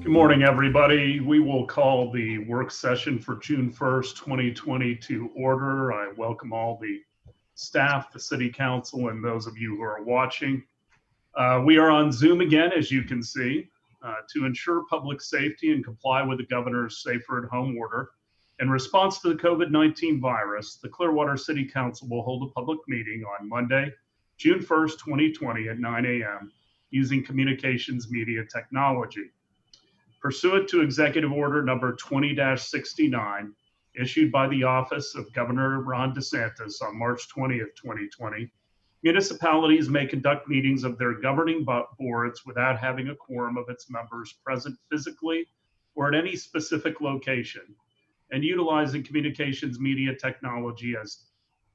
Good morning, everybody. We will call the work session for June 1st, 2020 to order. I welcome all the staff, the city council, and those of you who are watching. We are on Zoom again, as you can see, to ensure public safety and comply with the governor's safer at home order. In response to the COVID-19 virus, the Clearwater City Council will hold a public meeting on Monday, June 1st, 2020 at 9 a.m. using communications media technology. Pursuant to Executive Order number 20-69, issued by the Office of Governor Ron DeSantis on March 20th, 2020, municipalities may conduct meetings of their governing boards without having a quorum of its members present physically or at any specific location, and utilizing communications media technology as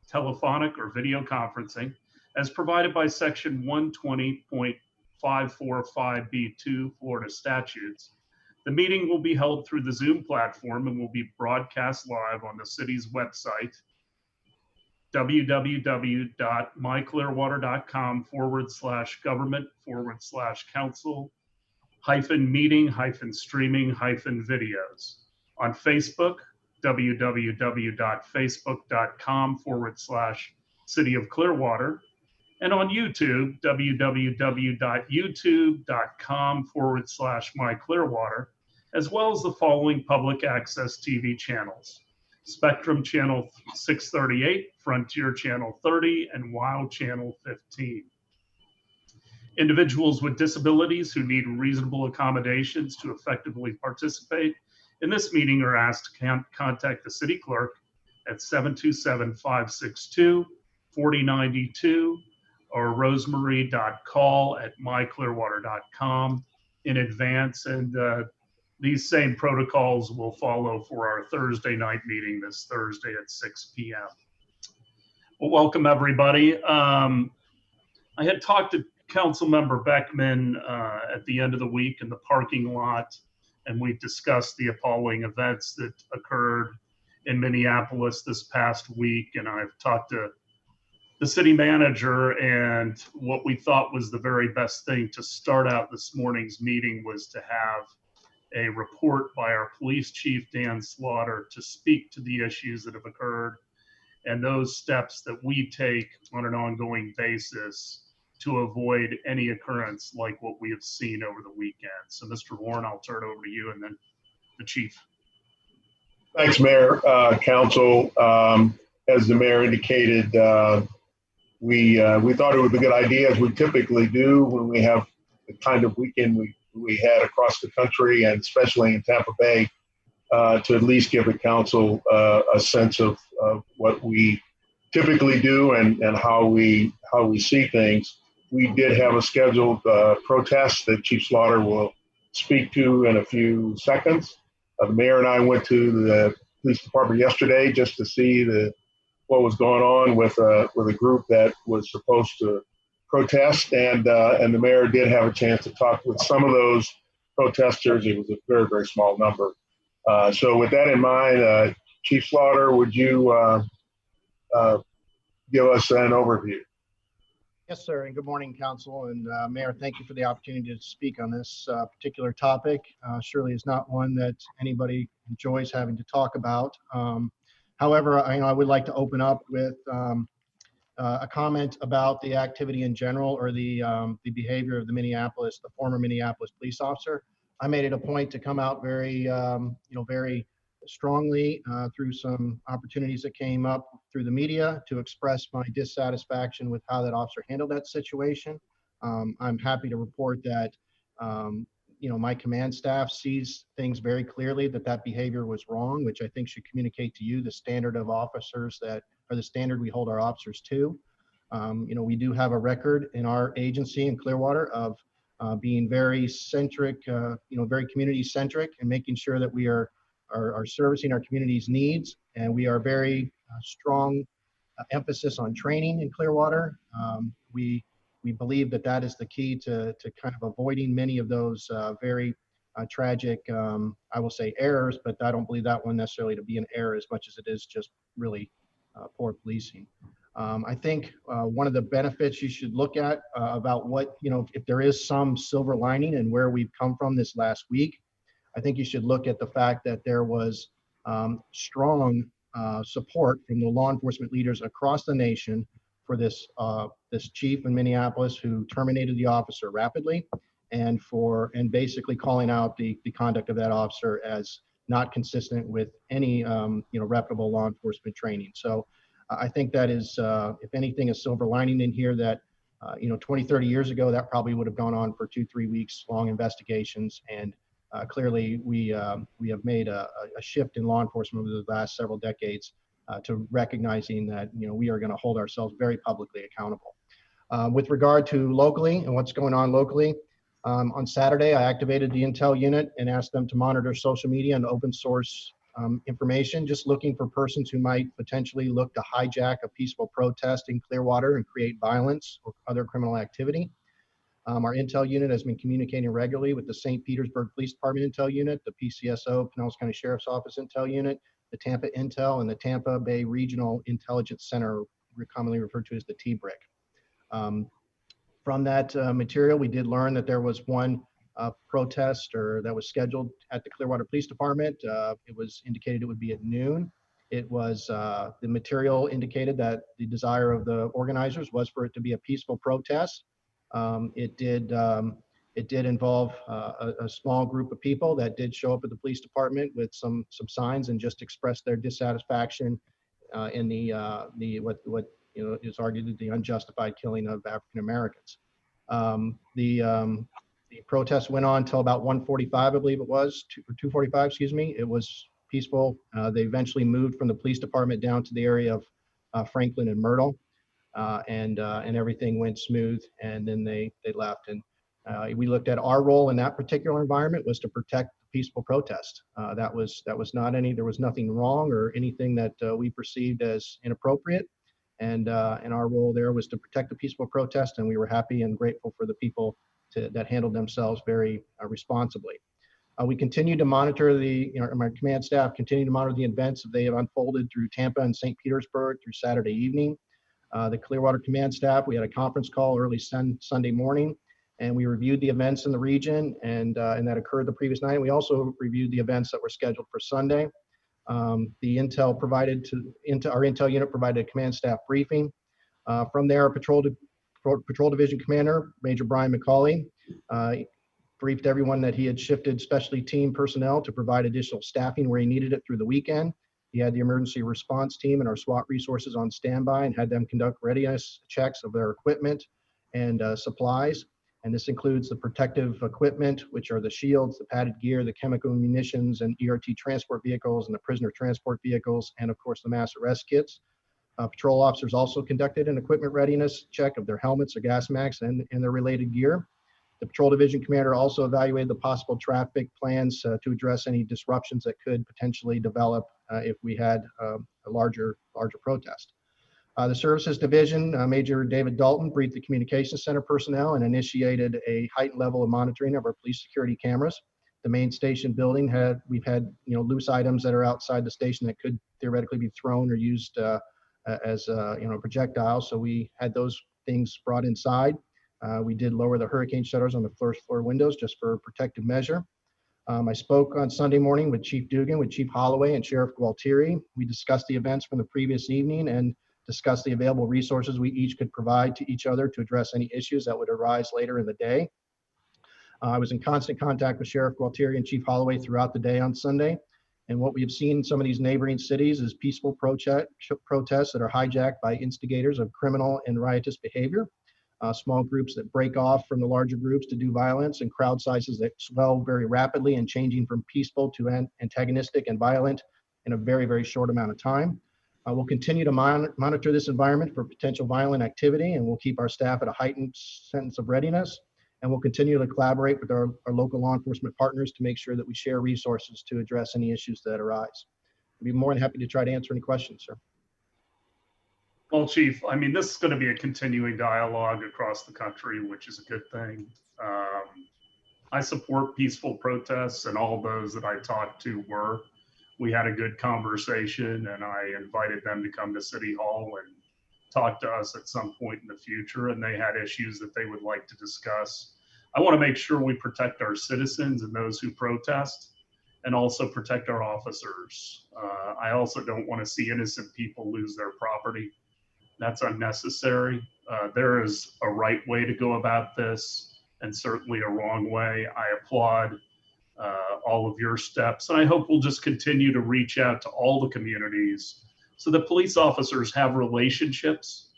telephonic or video conferencing, as provided by Section 120.545B2 Florida statutes. The meeting will be held through the Zoom platform and will be broadcast live on the city's website, www.myclearwater.com/government/council-meeting-streaming-videos. On Facebook, www.facebook.com/City of Clearwater. And on YouTube, www.youtube.com/myclearwater, as well as the following public access TV channels: Spectrum Channel 638, Frontier Channel 30, and WOW Channel 15. Individuals with disabilities who need reasonable accommodations to effectively participate in this meeting are asked to contact the city clerk at 727-562-4092 or rosemary.call@myclearwater.com in advance. And these same protocols will follow for our Thursday night meeting this Thursday at 6 p.m. Well, welcome everybody. I had talked to Councilmember Beckman at the end of the week in the parking lot, and we discussed the appalling events that occurred in Minneapolis this past week. And I've talked to the city manager, and what we thought was the very best thing to start out this morning's meeting was to have a report by our police chief, Dan Slaughter, to speak to the issues that have occurred and those steps that we take on an ongoing basis to avoid any occurrence like what we have seen over the weekend. So Mr. Warren, I'll turn it over to you and then the chief. Thanks, Mayor, Council. As the mayor indicated, we thought it was a good idea, as we typically do when we have the kind of weekend we had across the country, and especially in Tampa Bay, to at least give the council a sense of what we typically do and how we see things. We did have a scheduled protest that Chief Slaughter will speak to in a few seconds. The mayor and I went to the police department yesterday just to see what was going on with a group that was supposed to protest, and the mayor did have a chance to talk with some of those protesters. It was a very, very small number. So with that in mind, Chief Slaughter, would you give us an overview? Yes, sir, and good morning, Council, and Mayor, thank you for the opportunity to speak on this particular topic. Surely is not one that anybody enjoys having to talk about. However, I would like to open up with a comment about the activity in general, or the behavior of the former Minneapolis police officer. I made it a point to come out very, very strongly through some opportunities that came up through the media to express my dissatisfaction with how that officer handled that situation. I'm happy to report that my command staff sees things very clearly, that behavior was wrong, which I think should communicate to you the standard of officers the standard we hold our officers to. We do have a record in our agency in Clearwater of being very centric, very community centric, and making sure that we are servicing our community's needs. And we are very strong emphasis on training in Clearwater. We believe that is the key to kind of avoiding many of those very tragic, I will say, errors, but I don't believe that one necessarily to be an error as much as it is just really poor policing. I think one of the benefits you should look at about what, if there is some silver lining and where we've come from this last week, I think you should look at the fact that there was strong support from the law enforcement leaders across the nation for this chief in Minneapolis who terminated the officer rapidly, and basically calling out the conduct of that officer as not consistent with any reputable law enforcement training. So I think that is, if anything, a silver lining in here that 20, 30 years ago, that probably would have gone on for 2-3 weeks long investigations. And clearly we have made a shift in law enforcement over the last several decades to recognizing that, we are going to hold ourselves very publicly accountable. With regard to locally and what's going on locally, on Saturday, I activated the Intel unit and asked them to monitor social media and open source information, just looking for persons who might potentially look to hijack a peaceful protest in Clearwater and create violence or other criminal activity. Our Intel unit has been communicating regularly with the St. Petersburg Police Department Intel unit, the PCSO, Pinellas County Sheriff's Office Intel unit, the Tampa Intel, and the Tampa Bay Regional Intelligence Center, commonly referred to as the T-BRIC. From that material, we did learn that there was one protest that was scheduled at the Clearwater Police Department. It was indicated it would be at noon. It was, the material indicated that the desire of the organizers was for it to be a peaceful protest. It did involve a small group of people that did show up at the police department with some signs and just expressed their dissatisfaction in what is argued the unjustified killing of African Americans. The protest went on until about 1:45, I believe it was, or 2:45, excuse me. It was peaceful. They eventually moved from the police department down to the area of Franklin and Myrtle, and everything went smooth. And then they left. And we looked at our role in that particular environment was to protect the peaceful protest. There was nothing wrong or anything that we perceived as inappropriate. And our role there was to protect the peaceful protest, and we were happy and grateful for the people that handled themselves very responsibly. We continue to monitor my command staff continue to monitor the events as they have unfolded through Tampa and St. Petersburg through Saturday evening. The Clearwater command staff, we had a conference call early Sunday morning, and we reviewed the events in the region and that occurred the previous night. We also reviewed the events that were scheduled for Sunday. Our Intel unit provided a command staff briefing. From there, Patrol Division Commander, Major Brian McCauley, briefed everyone that he had shifted specialty team personnel to provide additional staffing where he needed it through the weekend. He had the emergency response team and our SWAT resources on standby and had them conduct readiness checks of their equipment and supplies. And this includes the protective equipment, which are the shields, the padded gear, the chemical munitions and ERT transport vehicles and the prisoner transport vehicles, and of course the mass arrest kits. Patrol officers also conducted an equipment readiness check of their helmets, their gas masks, and their related gear. The Patrol Division Commander also evaluated the possible traffic plans to address any disruptions that could potentially develop if we had a larger protest. The Services Division, Major David Dalton, briefed the Communications Center personnel and initiated a heightened level of monitoring of our police security cameras. The main station building we've had loose items that are outside the station that could theoretically be thrown or used as projectiles. So we had those things brought inside. We did lower the hurricane shutters on the first floor windows just for a protective measure. I spoke on Sunday morning with Chief Dugan, with Chief Holloway, and Sheriff Gualtieri. We discussed the events from the previous evening and discussed the available resources we each could provide to each other to address any issues that would arise later in the day. I was in constant contact with Sheriff Gualtieri and Chief Holloway throughout the day on Sunday. And what we have seen in some of these neighboring cities is peaceful protests that are hijacked by instigators of criminal and riotous behavior. Small groups that break off from the larger groups to do violence, and crowd sizes that swell very rapidly and changing from peaceful to antagonistic and violent in a very, very short amount of time. We'll continue to monitor this environment for potential violent activity, and we'll keep our staff at a heightened sense of readiness. And we'll continue to collaborate with our local law enforcement partners to make sure that we share resources to address any issues that arise. I'd be more than happy to try to answer any questions, sir. Well, Chief, I mean, this is going to be a continuing dialogue across the country, which is a good thing. I support peaceful protests, and all those that I talked to were. We had a good conversation, and I invited them to come to City Hall and talk to us at some point in the future, and they had issues that they would like to discuss. I want to make sure we protect our citizens and those who protest. and also protect our officers. I also don't want to see innocent people lose their property. That's unnecessary. There is a right way to go about this and certainly a wrong way. I applaud all of your steps. And I hope we'll just continue to reach out to all the communities so that police officers have relationships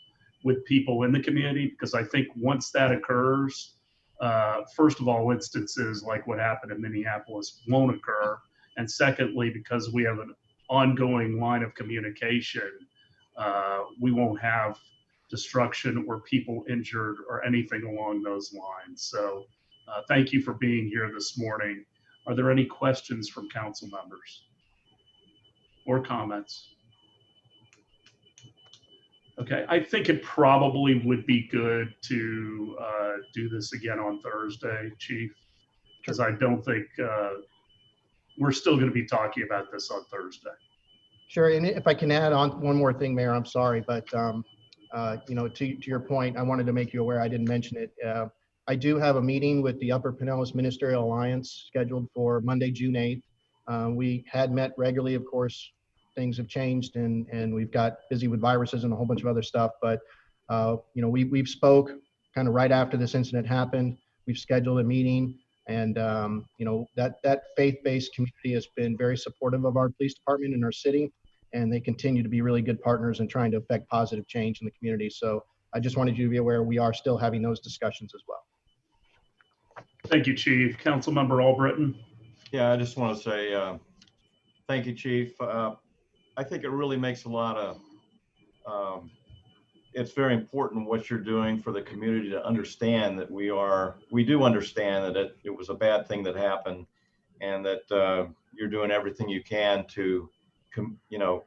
with people in the community, because I think once that occurs, first of all, instances like what happened in Minneapolis won't occur. And secondly, because we have an ongoing line of communication, we won't have destruction or people injured or anything along those lines. So thank you for being here this morning. Are there any questions from council members or comments? Okay, I think it probably would be good to do this again on Thursday, Chief, because I don't think we're still going to be talking about this on Thursday. Sure, and if I can add on one more thing, Mayor, I'm sorry, but you know, to your point, I wanted to make you aware, I didn't mention it. I do have a meeting with the Upper Pinellas Ministerial Alliance scheduled for Monday, June 8th. We had met regularly, of course. Things have changed, and we've got busy with viruses and a whole bunch of other stuff. But you know, we've spoke kind of right after this incident happened. We've scheduled a meeting, and you know, that faith-based community has been very supportive of our police department and our city, and they continue to be really good partners in trying to affect positive change in the community. So I just wanted you to be aware we are still having those discussions as well. Thank you, Chief. Councilmember Albritton. Yeah, I just want to say thank you, Chief. I think it really makes a lot of, it's very important what you're doing for the community to understand that we do understand that it was a bad thing that happened, and that you're doing everything you can to, you know,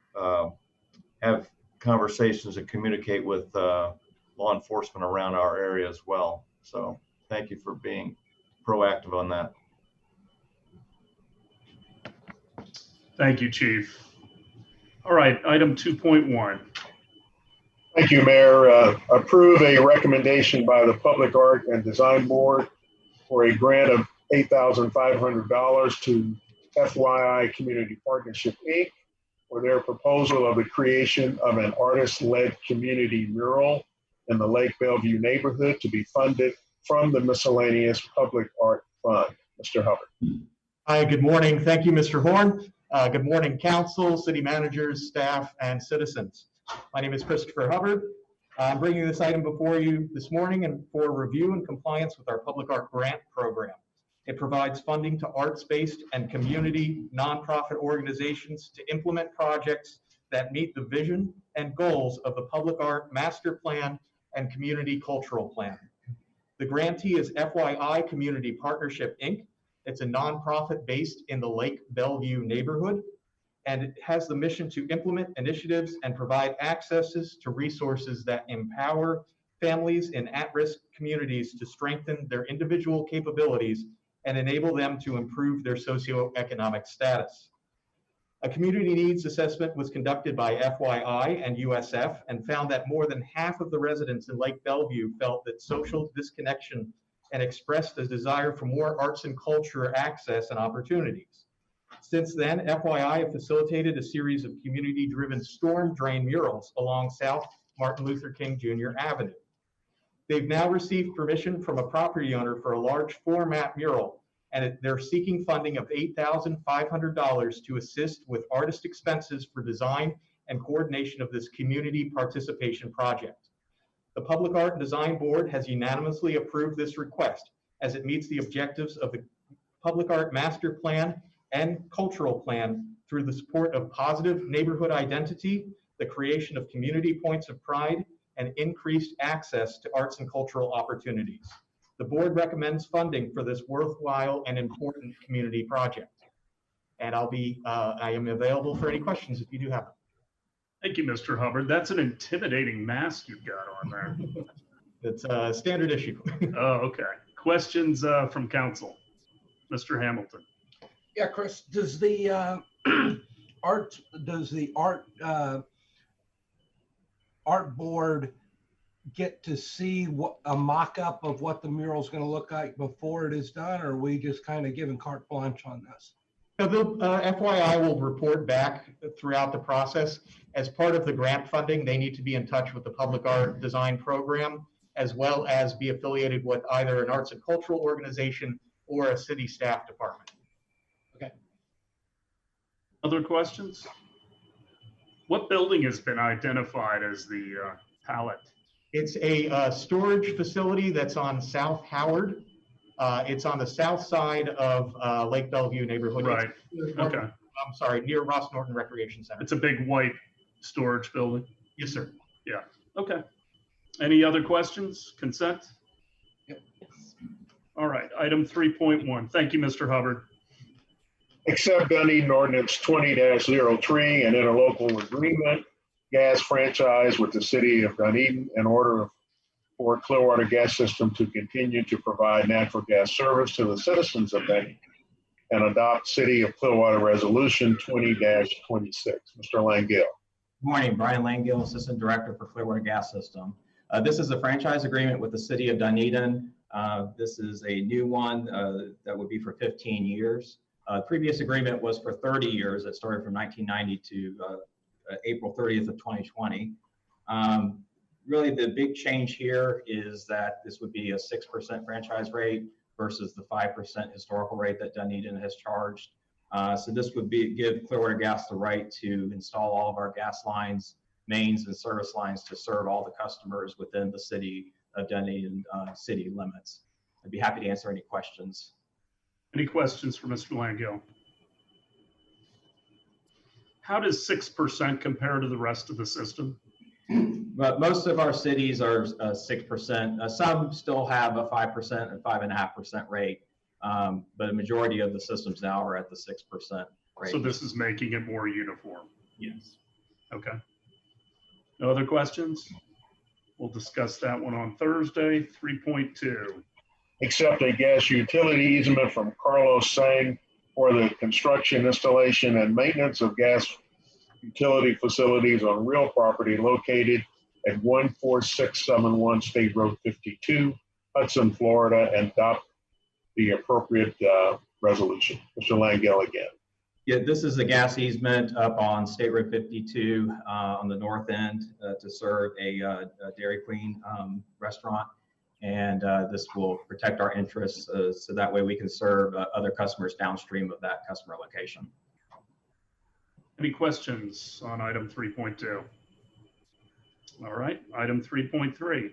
have conversations and communicate with law enforcement around our area as well. So thank you for being proactive on that. Thank you, Chief. All right, item 2.1. Thank you, Mayor. Approve a recommendation by the Public Art and Design Board for a grant of $8,500 to FYI Community Partnership, Inc. for their proposal of the creation of an artist-led community mural in the Lake Bellevue neighborhood to be funded from the miscellaneous public art fund. Mr. Hubbard. Hi, good morning. Thank you, Mr. Horn. Good morning, council, city managers, staff, and citizens. My name is Christopher Hubbard. I'm bringing this item before you this morning and for review and compliance with our public art grant program. It provides funding to arts-based and community nonprofit organizations to implement projects that meet the vision and goals of the public art master plan and community cultural plan. The grantee is FYI Community Partnership, Inc. It's a nonprofit based in the Lake Bellevue neighborhood, and it has the mission to implement initiatives and provide accesses to resources that empower families in at-risk communities to strengthen their individual capabilities and enable them to improve their socioeconomic status. A community needs assessment was conducted by FYI and USF and found that more than half of the residents in Lake Bellevue felt that social disconnection and expressed a desire for more arts and culture access and opportunities. Since then, FYI have facilitated a series of community-driven storm drain murals along South Martin Luther King Jr. Avenue. They've now received permission from a property owner for a large format mural, and they're seeking funding of $8,500 to assist with artist expenses for design and coordination of this community participation project. The Public Art and Design Board has unanimously approved this request as it meets the objectives of the Public Art Master Plan and Cultural Plan through the support of positive neighborhood identity, the creation of community points of pride, and increased access to arts and cultural opportunities. The board recommends funding for this worthwhile and important community project. And I am available for any questions if you do have them. Thank you, Mr. Hubbard. That's an intimidating mask you've got on there. It's a standard issue. Oh, okay. Questions from council? Mr. Hamilton. Yeah, Chris, does the art board get to see what a mock-up of what the mural is going to look like before it is done, or are we just kind of giving carte blanche on this? Now, FYI will report back throughout the process. As part of the grant funding, they need to be in touch with the Public Art Design Program, as well as be affiliated with either an arts and cultural organization or a city staff department. Other questions? What building has been identified as the pallet? It's a storage facility that's on South Howard. It's on the south side of Lake Bellevue neighborhood. Right. It's, Okay. I'm sorry, near Ross Norton Recreation Center. It's a big white storage building. Yes, sir. Yeah. Okay. Any other questions? Consent? Yep. All right. Item 3.1. Thank you, Mr. Hubbard. Accept Dunedin Ordinance 20-03 and interlocal agreement, gas franchise with the city of Dunedin in order for Clearwater Gas System to continue to provide natural gas service to the citizens of Dunedin and adopt City of Clearwater Resolution 20-26. Mr. Langell. Good morning, Brian Langell, Assistant Director for Clearwater Gas System. This is a franchise agreement with the City of Dunedin. This is a new one that would be for 15 years. Previous agreement was for 30 years. It started from 1990 to April 30th of 2020. Really, the big change here is that this would be a 6% franchise rate versus the 5% historical rate that Dunedin has charged. So this would give Clearwater Gas the right to install all of our gas lines, mains, and service lines to serve all the customers within the city of Dunedin city limits. I'd be happy to answer any questions. Any questions for Mr. Langell? How does 6% compare to the rest of the system? But most of our cities are 6%. Some still have a 5% and 5.5% rate, but a majority of the systems now are at the 6% rate. So this is making it more uniform. Yes. Okay. No other questions? We'll discuss that one on Thursday. 3.2. Accept a gas utility easement from Carlos Sang for the construction, installation, and maintenance of gas utility facilities on real property located at 14671 State Road 52, Hudson, Florida, and adopt the appropriate resolution. Mr. Langell again. Yeah, this is a gas easement up on State Road 52 on the north end to serve a Dairy Queen restaurant. And this will protect our interests so that way we can serve other customers downstream of that customer location. Any questions on item 3.2? All right, item 3.3.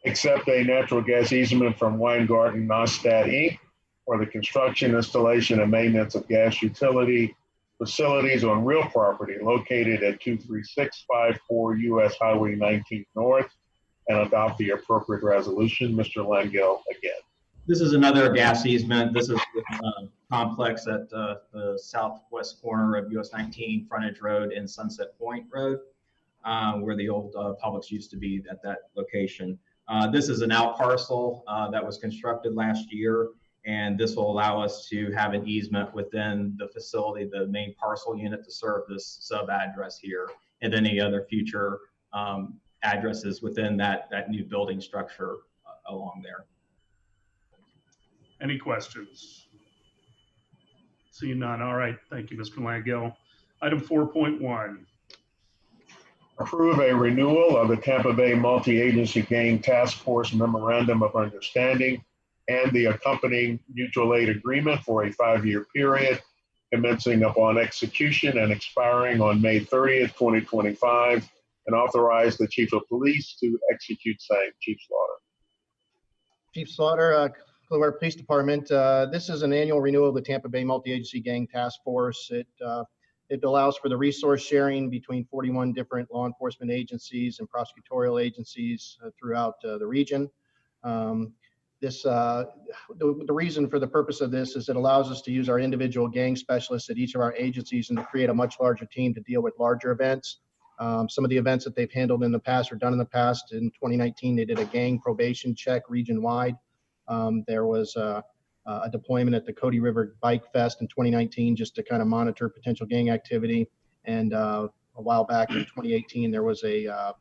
Accept a natural gas easement from Weingarten Nostad Inc. for the construction, installation, and maintenance of gas utility facilities on real property located at 23654 US Highway 19 North, and adopt the appropriate resolution. Mr. Langell again. This is another gas easement. This is the complex at the southwest corner of US 19 Frontage Road and Sunset Point Road, where the old Publix used to be at that location. This is an out parcel that was constructed last year, and this will allow us to have an easement within the facility, the main parcel unit, to serve this sub address here and any other future addresses within that new building structure along there. Any questions? Seeing none. All right. Thank you, Mr. Langell. Item 4.1. Approve a renewal of the Tampa Bay Multi-Agency Gang Task Force Memorandum of Understanding and the accompanying mutual aid agreement for a 5-year period, commencing upon execution and expiring on May 30th, 2025, and authorize the Chief of Police to execute same. Chief Slaughter. Chief Slaughter, Clearwater Police Department. This is an annual renewal of the Tampa Bay Multi-Agency Gang Task Force. It allows for the resource sharing between 41 different law enforcement agencies and prosecutorial agencies throughout the region. The reason for the purpose of this is it allows us to use our individual gang specialists at each of our agencies and to create a much larger team to deal with larger events. Some of the events that they've handled in the past or done in the past, in 2019, they did a gang probation check region-wide. There was a deployment at the Cody River Bike Fest in 2019 just to kind of monitor potential gang activity. And a while back in 2018, there was a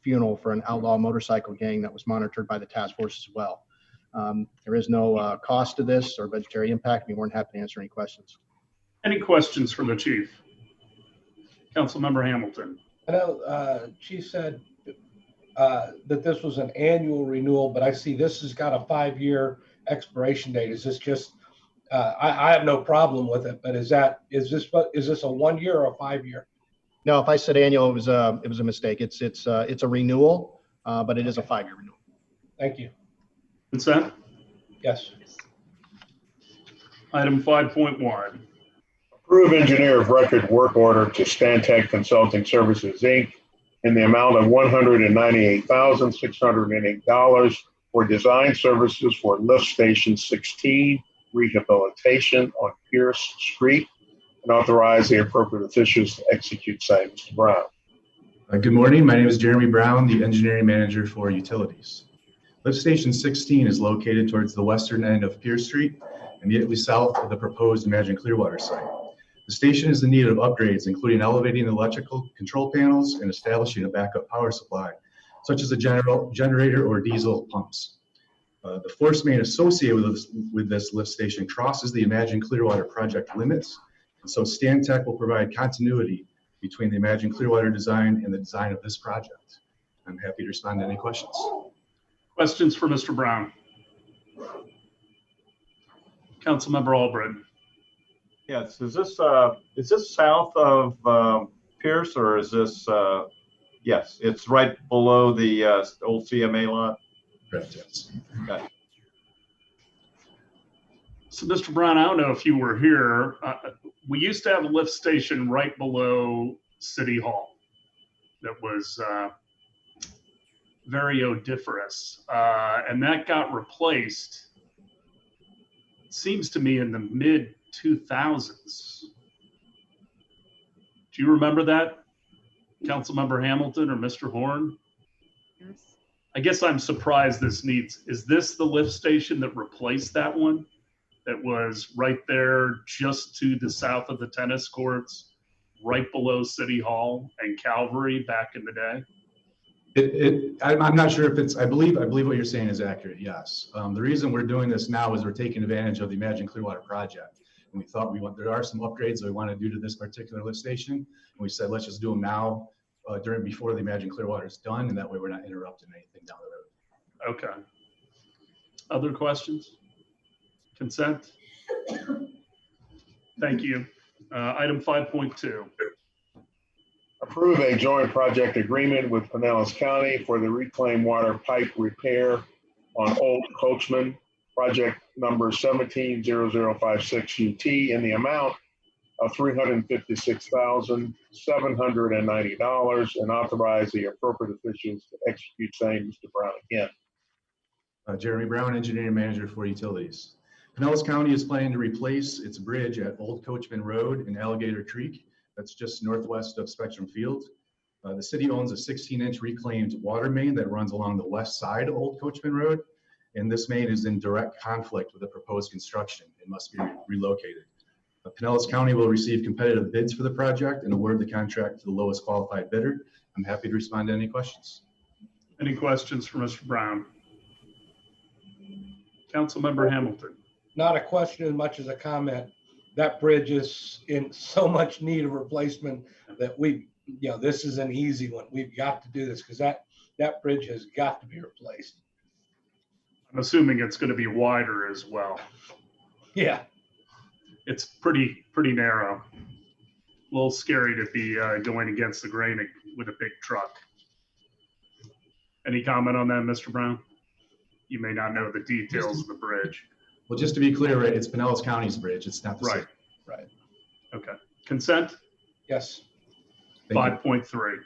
funeral for an outlaw motorcycle gang that was monitored by the task force as well. There is no cost to this or budgetary impact. I'd be more than happy to answer any questions. Any questions for the chief? Councilmember Hamilton. I know Chief said that this was an annual renewal, but I see this has got a 5-year expiration date. Is this just, I have no problem with it, but is this a 1 year or a 5-year? No, if I said annual, it was a mistake. It's a renewal, but it is a 5-year renewal. Thank you. Consent? Yes. Item 5.1. Approve engineer of record work order to Stantec Consulting Services, Inc. in the amount of $198,608 for design services for Lift Station 16 rehabilitation on Pierce Street, and authorize the appropriate officials to execute same. Mr. Brown. Good morning. My name is Jeremy Brown, the engineering manager for utilities. Lift Station 16 is located towards the western end of Pierce Street, immediately south of the proposed Imagine Clearwater site. The station is in need of upgrades, including elevating the electrical control panels and establishing a backup power supply, such as a generator or diesel pumps. The force main associated with this lift station crosses the Imagine Clearwater project limits, and so Stantec will provide continuity between the Imagine Clearwater design and the design of this project. I'm happy to respond to any questions. Questions for Mr. Brown? Councilmember Albritton. Yes, is this south of Pierce, or is this, yes, it's right below the old CMA lot? Correct, yes. Okay. So, Mr. Brown, I don't know if you were here. We used to have a lift station right below City Hall that was very odoriferous, and that got replaced, it seems to me, in the mid-2000s. Do you remember that, Councilmember Hamilton or Mr. Horn? Yes. I guess I'm surprised is this the lift station that replaced that one? That was right there just to the south of the tennis courts, right below City Hall and Calvary back in the day? I'm not sure if it's, I believe what you're saying is accurate, yes. The reason we're doing this now is we're taking advantage of the Imagine Clearwater project. And we thought there are some upgrades that we want to do to this particular lift station. And we said, let's just do them now before the Imagine Clearwater is done. And that way we're not interrupting anything down the road. Okay. Other questions? Consent? Thank you. Item 5.2. Approve a joint project agreement with Pinellas County for the reclaimed water pipe repair on Old Coachman, project number 170056 UT, in the amount of $356,790, and authorize the appropriate officials to execute same. Mr. Brown again. Jeremy Brown, engineering manager for utilities. Pinellas County is planning to replace its bridge at Old Coachman Road in Alligator Creek. That's just northwest of Spectrum Field. The city owns a 16-inch reclaimed water main that runs along the west side of Old Coachman Road. And this main is in direct conflict with the proposed construction. It must be relocated. Pinellas County will receive competitive bids for the project and award the contract to the lowest qualified bidder. I'm happy to respond to any questions. Any questions for Mr. Brown? Councilmember Hamilton. Not a question as much as a comment. That bridge is in so much need of replacement that this is an easy one. We've got to do this because that bridge has got to be replaced. I'm assuming it's going to be wider as well. Yeah. It's pretty narrow. A little scary to be going against the grain with a big truck. Any comment on that, Mr. Brown? You may not know the details of the bridge. Well, just to be clear, right, it's Pinellas County's bridge. It's not the city. Right. Okay. Consent? Yes. 5.3.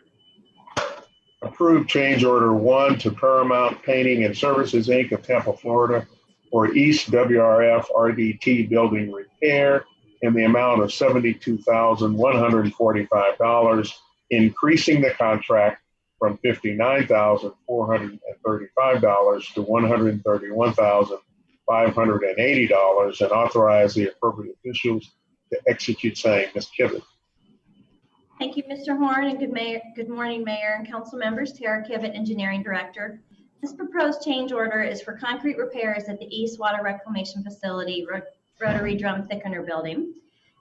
Approve change order 1 to Paramount Painting and Services, Inc. of Tampa, Florida, for East WRF RDT building repair in the amount of $72,145, increasing the contract from $59,435 to $131,580, and authorize the appropriate officials to execute same. Ms. Kivett. Thank you, Mr. Horn, and good morning, Mayor and council members. Tara Kivett, Engineering Director. This proposed change order is for concrete repairs at the East Water Reclamation Facility Rotary Drum Thickener Building.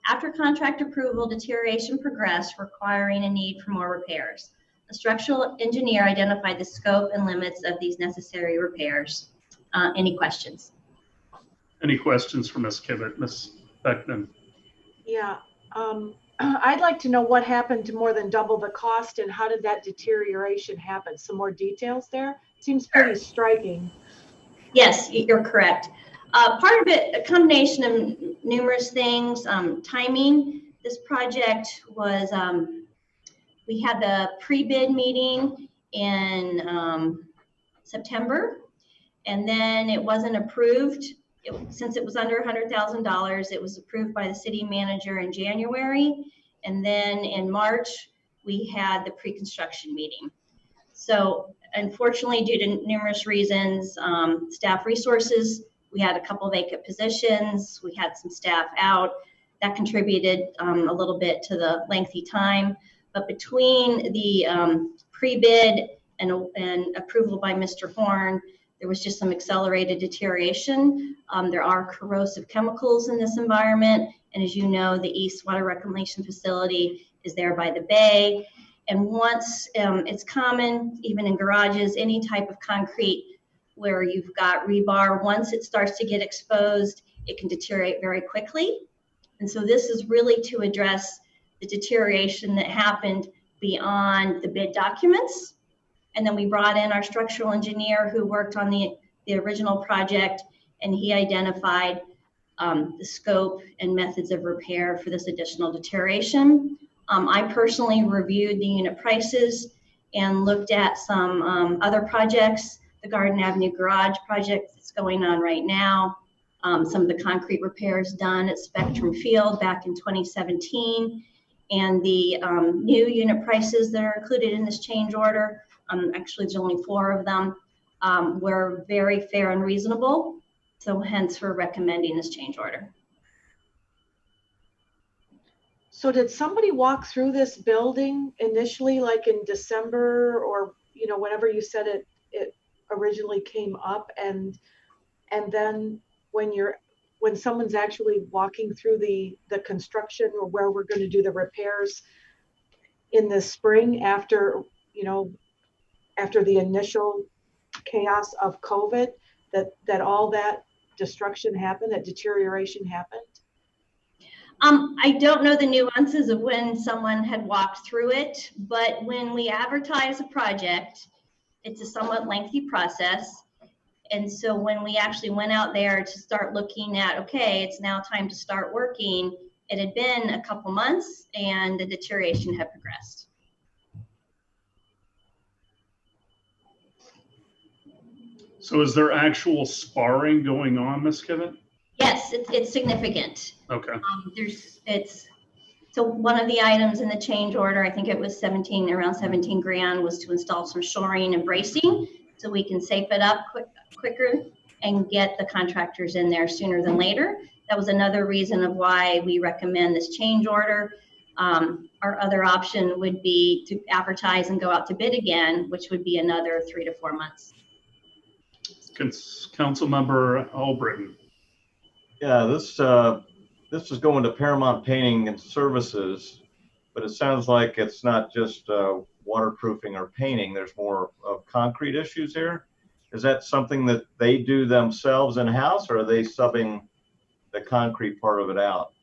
After contract approval, deterioration progressed, requiring a need for more repairs. The structural engineer identified the scope and limits of these necessary repairs. Any questions? Any questions for Ms. Kivett? Ms. Beckman? Yeah, I'd like to know what happened to more than double the cost and how did that deterioration happen? Some more details there? Seems pretty striking. Yes, you're correct. Part of it, a combination of numerous things. Timing. This project was, we had the pre-bid meeting in September, and then it wasn't approved. Since it was under $100,000, it was approved by the city manager in January. And then in March, we had the pre-construction meeting. So unfortunately, due to numerous reasons, staff resources, we had a couple vacant positions, we had some staff out. That contributed a little bit to the lengthy time. But between the pre-bid and approval by Mr. Horn, there was just some accelerated deterioration. There are corrosive chemicals in this environment. And as you know, the East Water Reclamation Facility is there by the bay. And once it's common, even in garages, any type of concrete where you've got rebar, once it starts to get exposed, it can deteriorate very quickly. And so this is really to address the deterioration that happened beyond the bid documents. And then we brought in our structural engineer who worked on the original project, and he identified the scope and methods of repair for this additional deterioration. I personally reviewed the unit prices and looked at some other projects, the Garden Avenue Garage project that's going on right now, some of the concrete repairs done at Spectrum Field back in 2017, and the new unit prices that are included in this change order. Actually, there's only 4 of them, were very fair and reasonable. So hence we're recommending this change order. So did somebody walk through this building initially, like in December or, you know, whenever you said it originally came up, and then when someone's actually walking through the construction or where we're going to do the repairs in the spring after, you know, after the initial chaos of COVID, that all that destruction happened, that deterioration happened? I don't know the nuances of when someone had walked through it, but when we advertise a project, it's a somewhat lengthy process. And so when we actually went out there to start looking at, okay, it's now time to start working, it had been a couple months and the deterioration had progressed. So is there actual sparring going on, Ms. Kivett? Yes, it's significant. Okay. So one of the items in the change order, I think it was around 17 grand, was to install some shoring and bracing so we can safe it up quicker and get the contractors in there sooner than later. That was another reason of why we recommend this change order. Our other option would be to advertise and go out to bid again, which would be another 3 to 4 months. Councilmember Albritton. Yeah, this is going to Paramount Painting and Services, but it sounds like it's not just waterproofing or painting. There's more of concrete issues here. Is that something that they do themselves in-house, or are they subbing the concrete part of it out?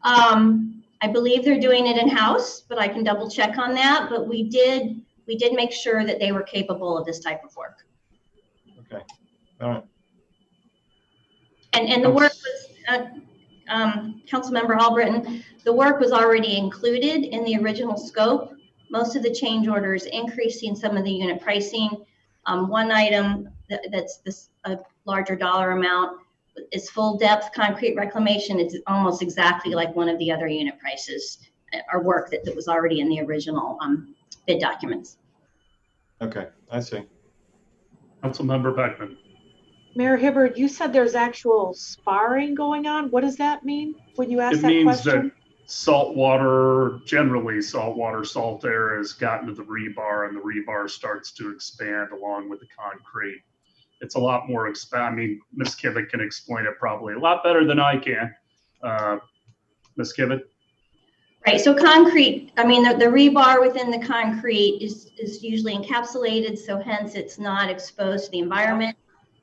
I believe they're doing it in-house, but I can double check on that. But we did make sure that they were capable of this type of work. Okay, all right. And the work was, Councilmember Albritton, the work was already included in the original scope. Most of the change orders increasing some of the unit pricing. One item that's a larger dollar amount is full depth concrete reclamation. It's almost exactly like one of the other unit prices or work that was already in the original bid documents. Okay, I see. Councilmember Beckman. Mayor Hibbard, you said there's actual sparring going on. What does that mean when you ask that question? It means that generally saltwater, salt air has gotten to the rebar and the rebar starts to expand along with the concrete. It's a lot more I mean, Ms. Kivett can explain it probably a lot better than I can. Ms. Kivett? Right, so concrete, I mean, the rebar within the concrete is usually encapsulated, so hence it's not exposed to the environment.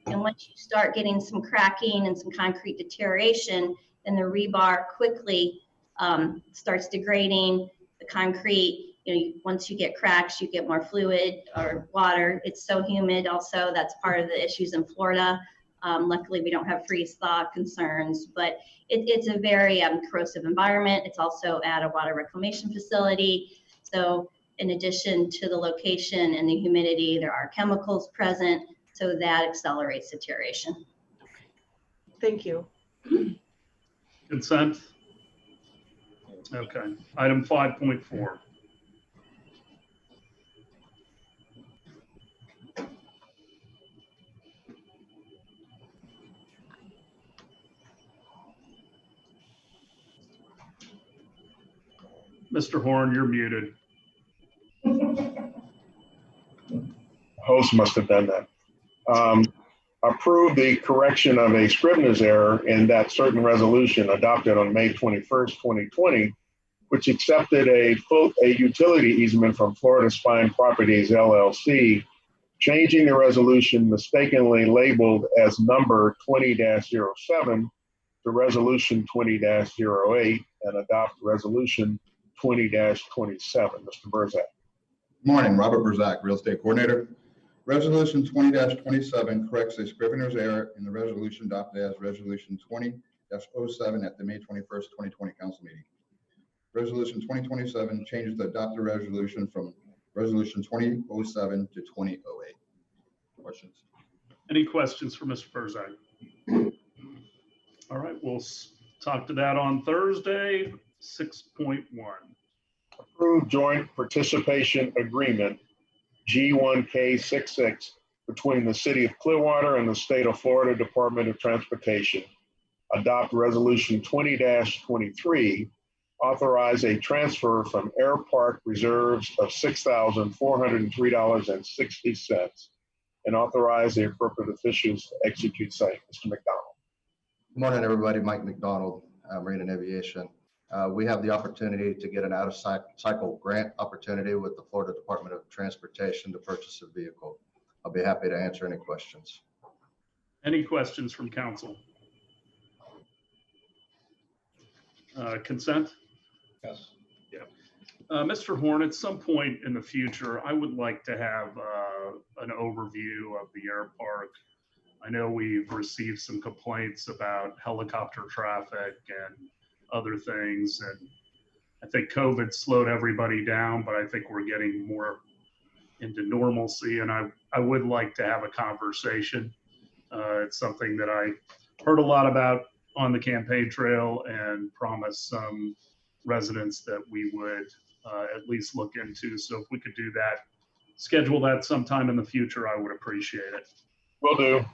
And once you start getting some cracking and some concrete deterioration, then the rebar quickly starts degrading. The concrete, once you get cracks, you get more fluid or water. It's so humid also, that's part of the issues in Florida. Luckily, we don't have freeze thaw concerns, but it's a very corrosive environment. It's also at a water reclamation facility. So in addition to the location and the humidity, there are chemicals present, so that accelerates deterioration. Thank you. Consent? Okay. Item 5.4. Mr. Horn, you're muted. Host must have done that. Approve the correction of a Scrivener's error in that certain resolution adopted on May 21st, 2020, which accepted a utility easement from Florida Spine Properties, LLC, changing the resolution mistakenly labeled as number 20-07 to resolution 20-08 and adopt resolution 20-27. Mr. Burzak. Morning, Robert Burzak, Real Estate Coordinator. Resolution 20-27 corrects a Scrivener's error in the resolution adopted as Resolution 20-07 at the May 21st, 2020 Council meeting. Resolution 2027 changes the adopted resolution from Resolution 2007 to 2008. Questions? Any questions for Mr. Burzak? All right, we'll talk to that on Thursday. 6.1. Approve joint participation agreement G1K66 between the City of Clearwater and the State of Florida Department of Transportation. Adopt Resolution 20-23, authorize a transfer from Air Park reserves of $6,403.60 and authorize the appropriate officials to execute same. Mr. McDonald. Good morning, everybody. Mike McDonald, Marine and Aviation. We have the opportunity to get an out-of-cycle grant opportunity with the Florida Department of Transportation to purchase a vehicle. I'll be happy to answer any questions. Any questions from council? Consent? Yes. Yeah. Mr. Horn, at some point in the future, I would like to have an overview of the air park. I know we've received some complaints about helicopter traffic and other things, and I think COVID slowed everybody down, but I think we're getting more into normalcy, and I would like to have a conversation. It's something that I heard a lot about on the campaign trail and promised some residents that we would at least look into. So if we could do that, schedule that sometime in the future, I would appreciate it. Will do.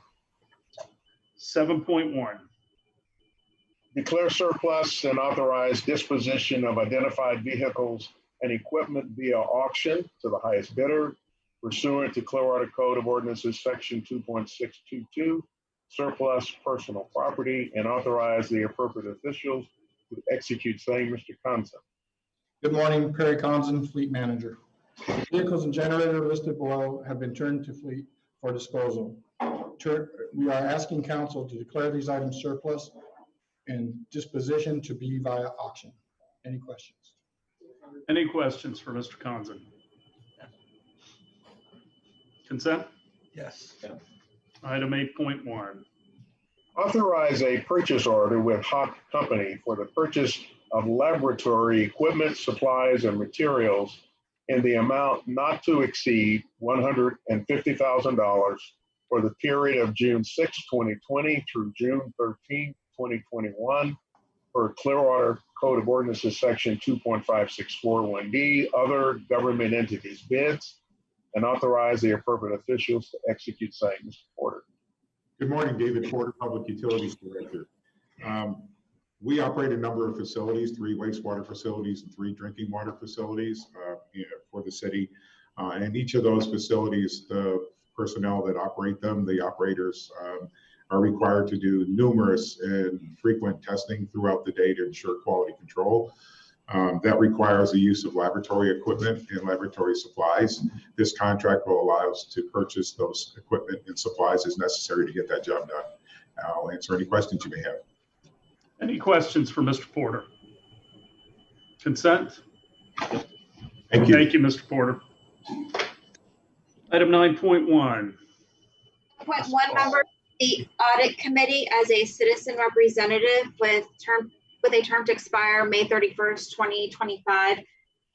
7.1. Declare surplus and authorize disposition of identified vehicles and equipment via auction to the highest bidder pursuant to Clearwater Code of Ordinances Section 2.622, surplus personal property, and authorize the appropriate officials to execute same. Mr. Conson. Good morning, Perry Conson, Fleet Manager. Vehicles and generator listed below have been turned to fleet for disposal. We are asking council to declare these items surplus and disposition to be via auction. Any questions? Any questions for Mr. Conson? Consent? Yes. Item 8.1. Authorize a purchase order with Hawk Company for the purchase of laboratory equipment, supplies, and materials in the amount not to exceed $150,000 for the period of June 6, 2020 through June 13, 2021 for Clearwater Code of Ordinances Section 2.5641D, other government entities bids, and authorize the appropriate officials to execute same. Mr. Porter. Good morning, David Porter, Public Utilities Director. We operate a number of facilities, 3 wastewater facilities and 3 drinking water facilities for the city. And each of those facilities, the personnel that operate them, the operators are required to do numerous and frequent testing throughout the day to ensure quality control. That requires the use of laboratory equipment and laboratory supplies. This contract will allow us to purchase those equipment and supplies as necessary to get that job done. I'll answer any questions you may have. Any questions for Mr. Porter? Consent? Thank you. Thank you, Mr. Porter. Item 9.1. Point one, member, the audit committee as a citizen representative with a term to expire May 31st, 2025.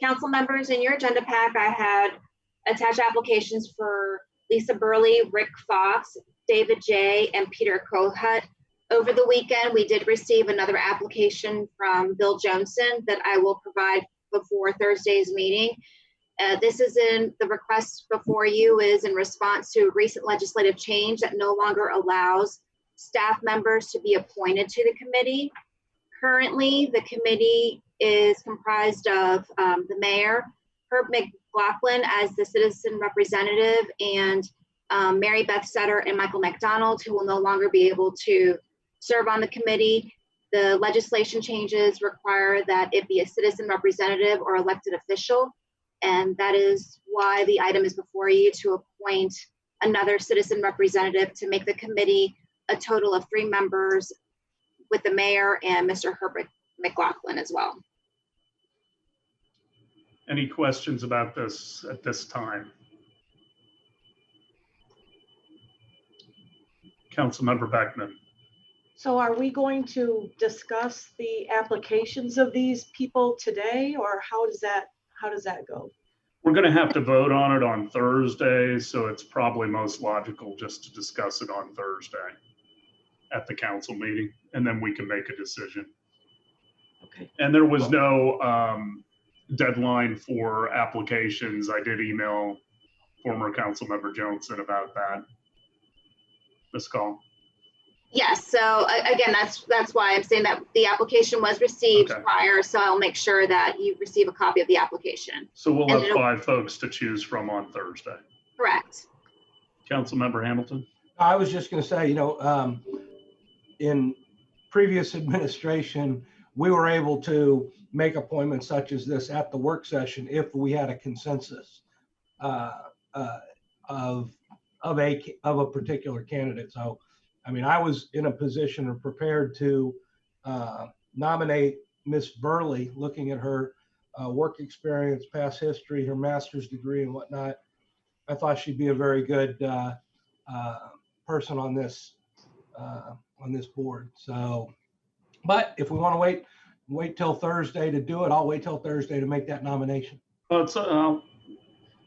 Council members, in your agenda pack, I had attached applications for Lisa Burley, Rick Fox, David J., and Peter Kohut. Over the weekend, we did receive another application from Bill Johnson that I will provide before Thursday's meeting. This is in the request before you is in response to recent legislative change that no longer allows staff members to be appointed to the committee. Currently, the committee is comprised of the mayor, Herb McLaughlin as the citizen representative, and Mary Beth Sutter and Michael McDonald, who will no longer be able to serve on the committee. The legislation changes require that it be a citizen representative or elected official. And that is why the item is before you, to appoint another citizen representative to make the committee a total of 3 members, with the mayor and Mr. Herbert McLaughlin as well. Any questions about this at this time? Councilmember Beckman. So are we going to discuss the applications of these people today, or how does that go? We're going to have to vote on it on Thursday, so it's probably most logical just to discuss it on Thursday at the council meeting, and then we can make a decision. Okay. And there was no deadline for applications. I did email former Councilmember Johnson about that. Ms. Call. Yes, so again, that's why I'm saying that the application was received prior, so I'll make sure that you receive a copy of the application. So we'll have 5 folks to choose from on Thursday. Correct. Councilmember Hamilton. I was just going to say, in previous administration, we were able to make appointments such as this at the work session if we had a consensus of a particular candidate. So, I mean, I was in a position or prepared to nominate Miss Burley, looking at her work experience, past history, her master's degree and whatnot. I thought she'd be a very good person on this board. So, but if we want to wait till Thursday to do it, I'll wait till Thursday to make that nomination. Well, it's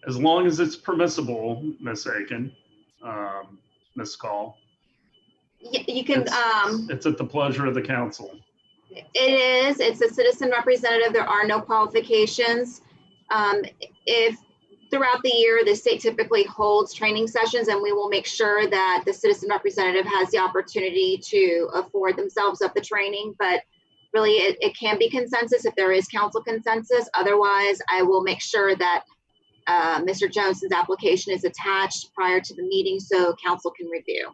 as long as it's permissible, Ms. Aiken, Ms. Call. You can. It's at the pleasure of the council. It is. It's a citizen representative. There are no qualifications. If throughout the year, the state typically holds training sessions, and we will make sure that the citizen representative has the opportunity to afford themselves up the training. But really, it can be consensus if there is council consensus. Otherwise, I will make sure that Mr. Jones's application is attached prior to the meeting so council can review.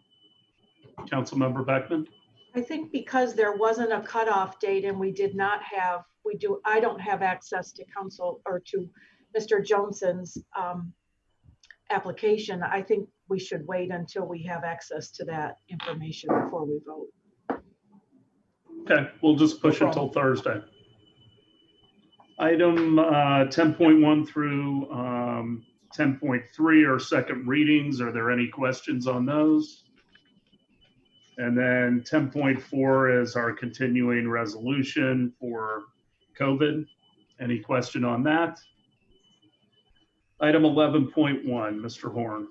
Councilmember Beckman. I think because there wasn't a cutoff date and I don't have access to council or to Mr. Johnson's application. I think we should wait until we have access to that information before we vote. Okay, we'll just push it till Thursday. Item 10.1 through 10.3 are second readings. Are there any questions on those? And then 10.4 is our continuing resolution for COVID. Any question on that? Item 11.1, Mr. Horn.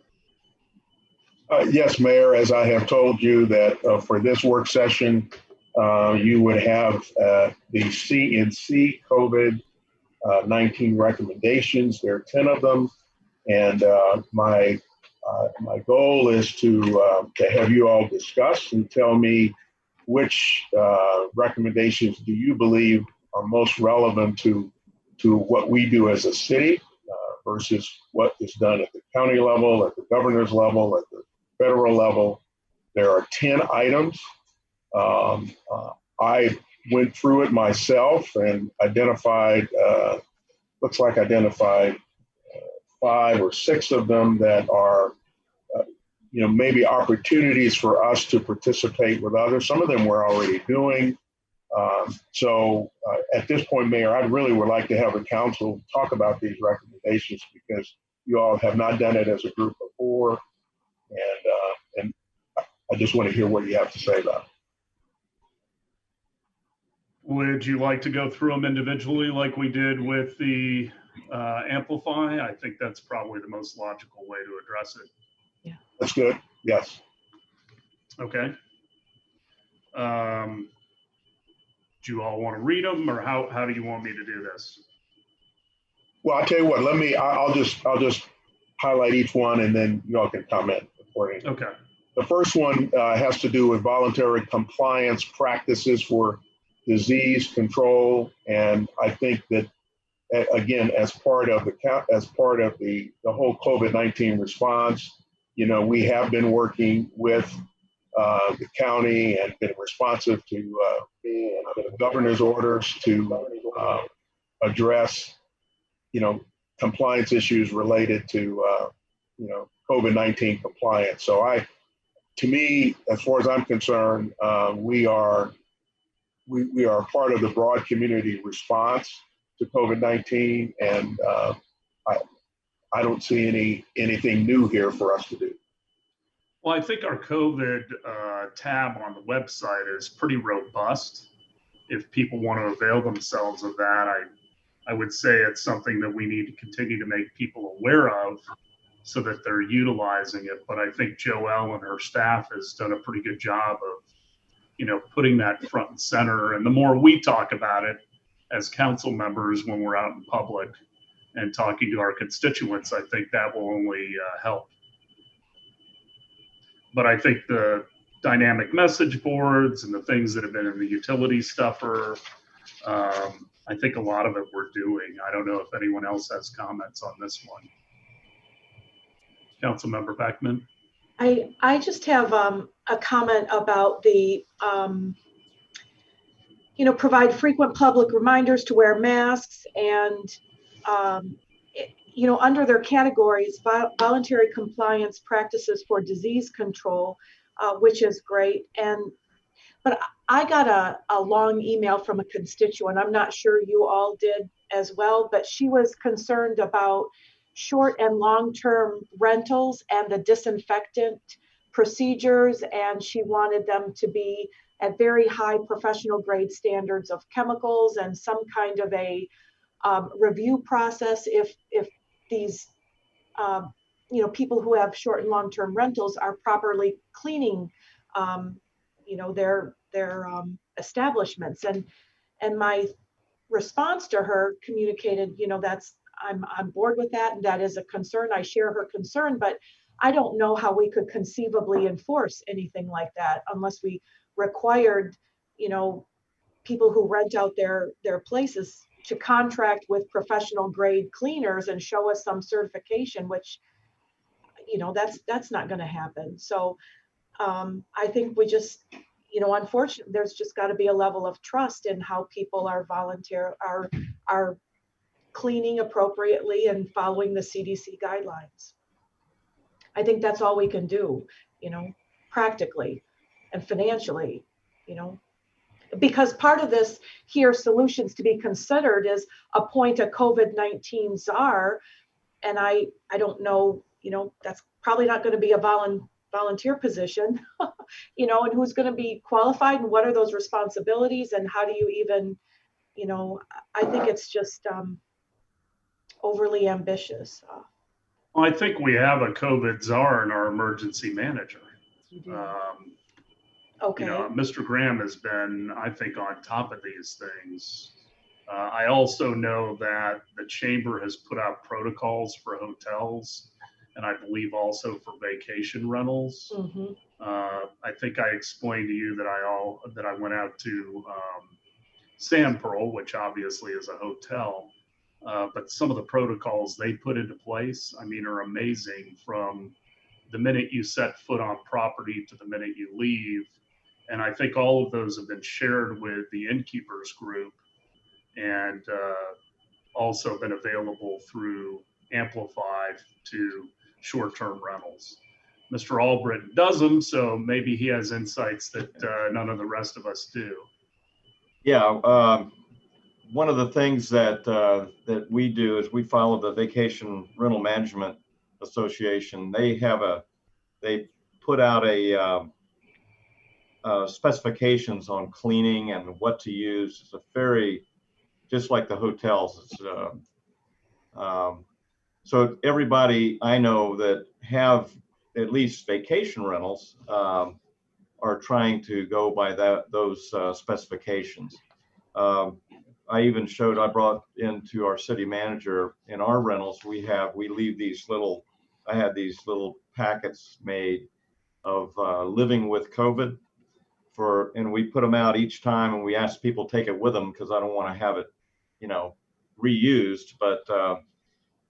Yes, Mayor, as I have told you that for this work session, you would have the CNC COVID-19 recommendations. There are 10 of them. And my goal is to have you all discuss and tell me which recommendations do you believe are most relevant to what we do as a city versus what is done at the county level, at the governor's level, at the federal level. There are 10 items. I went through it myself and identified, looks like identified 5 or 6 of them that are, maybe opportunities for us to participate with others. Some of them we're already doing. So at this point, Mayor, I really would like to have the council talk about these recommendations because you all have not done it as a group before. And I just want to hear what you have to say about it. Would you like to go through them individually like we did with the Amplify? I think that's probably the most logical way to address it. Yeah. That's good. Yes. Okay. Do you all want to read them, or how do you want me to do this? Well, I'll tell you what, I'll just highlight each one and then you all can comment accordingly. Okay. The first one has to do with voluntary compliance practices for disease control. And I think that, again, as part of the whole COVID-19 response, we have been working with the county and been responsive to the governor's orders to address, compliance issues related to, COVID-19 compliance. So to me, as far as I'm concerned, we are part of the broad community response to COVID-19, and I don't see anything new here for us to do. Well, I think our COVID tab on the website is pretty robust. If people want to avail themselves of that, I would say it's something that we need to continue to make people aware of so that they're utilizing it. But I think Joelle and her staff has done a pretty good job of, putting that front and center. And the more we talk about it as council members when we're out in public and talking to our constituents, I think that will only help. But I think the dynamic message boards and the things that have been in the utility stuffer, I think a lot of it we're doing. I don't know if anyone else has comments on this one. Councilmember Beckman. I just have a comment about the, provide frequent public reminders to wear masks and, under their categories, voluntary compliance practices for disease control, which is great. But I got a long email from a constituent. I'm not sure you all did as well, but she was concerned about short and long-term rentals and the disinfectant procedures, and she wanted them to be at very high professional grade standards of chemicals and some kind of a review process if these people who have short and long-term rentals are properly cleaning their establishments. And my response to her communicated, I'm on board with that, and that is a concern. I share her concern, but I don't know how we could conceivably enforce anything like that unless we required, people who rent out their places to contract with professional grade cleaners and show us some certification, which, that's not going to happen. So I think we just, unfortunately, there's just got to be a level of trust in how people are are cleaning appropriately and following the CDC guidelines. I think that's all we can do, practically and financially, because part of this here, solutions to be considered is appoint a COVID-19 czar. And I don't know, that's probably not going to be a volunteer position, and who's going to be qualified and what are those responsibilities and how do you even, I think it's just overly ambitious. Well, I think we have a COVID czar in our emergency manager. Okay. Mr. Graham has been, I think, on top of these things. I also know that the chamber has put out protocols for hotels, and I believe also for vacation rentals. Mm-hmm. I think I explained to you that I went out to Sand Pearl, which obviously is a hotel, but some of the protocols they put into place, are amazing, from the minute you set foot on property to the minute you leave. And I think all of those have been shared with the innkeepers group and also been available through Amplify to short-term rentals. Mr. Albritton does them, so maybe he has insights that none of the rest of us do. Yeah, one of the things that that we do is we follow the Vacation Rental Management Association. They put out a specifications on cleaning and what to use. It's a very, just like the hotels. It's so everybody I know that have at least vacation rentals are trying to go by those specifications. I even I brought into our city manager in our rentals, we leave these little, I had these little packets made of living with COVID and we put them out each time and we ask people take it with them because I don't want to have it, reused, but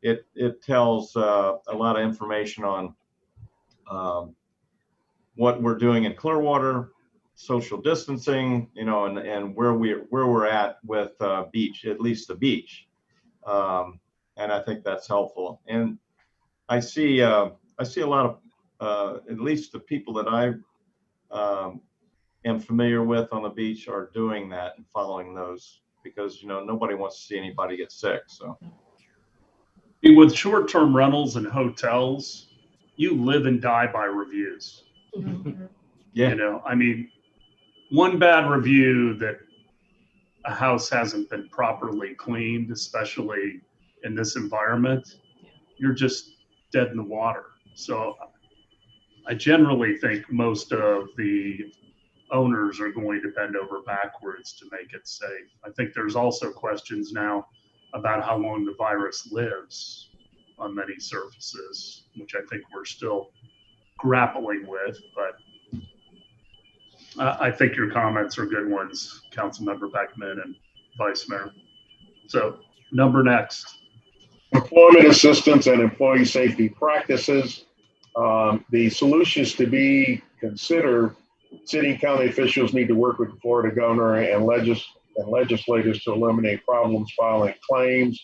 it tells a lot of information on what we're doing in Clearwater, social distancing, and where we're at with beach, at least the beach, and I think that's helpful. And I see a lot of at least the people that I am familiar with on the beach are doing that and following those because nobody wants to see anybody get sick. So with short-term rentals and hotels, you live and die by reviews. Yeah. I mean, one bad review that a house hasn't been properly cleaned, especially in this environment, you're just dead in the water. So I generally think most of the owners are going to bend over backwards to make it safe. I think there's also questions now about how long the virus lives on many surfaces, which I think we're still grappling with, but I think your comments are good ones, Councilmember Beckman and Vice Mayor. So number next. Employment assistance and employee safety practices. The solutions to be considered, city and county officials need to work with the Florida governor and legislators to eliminate problems filing claims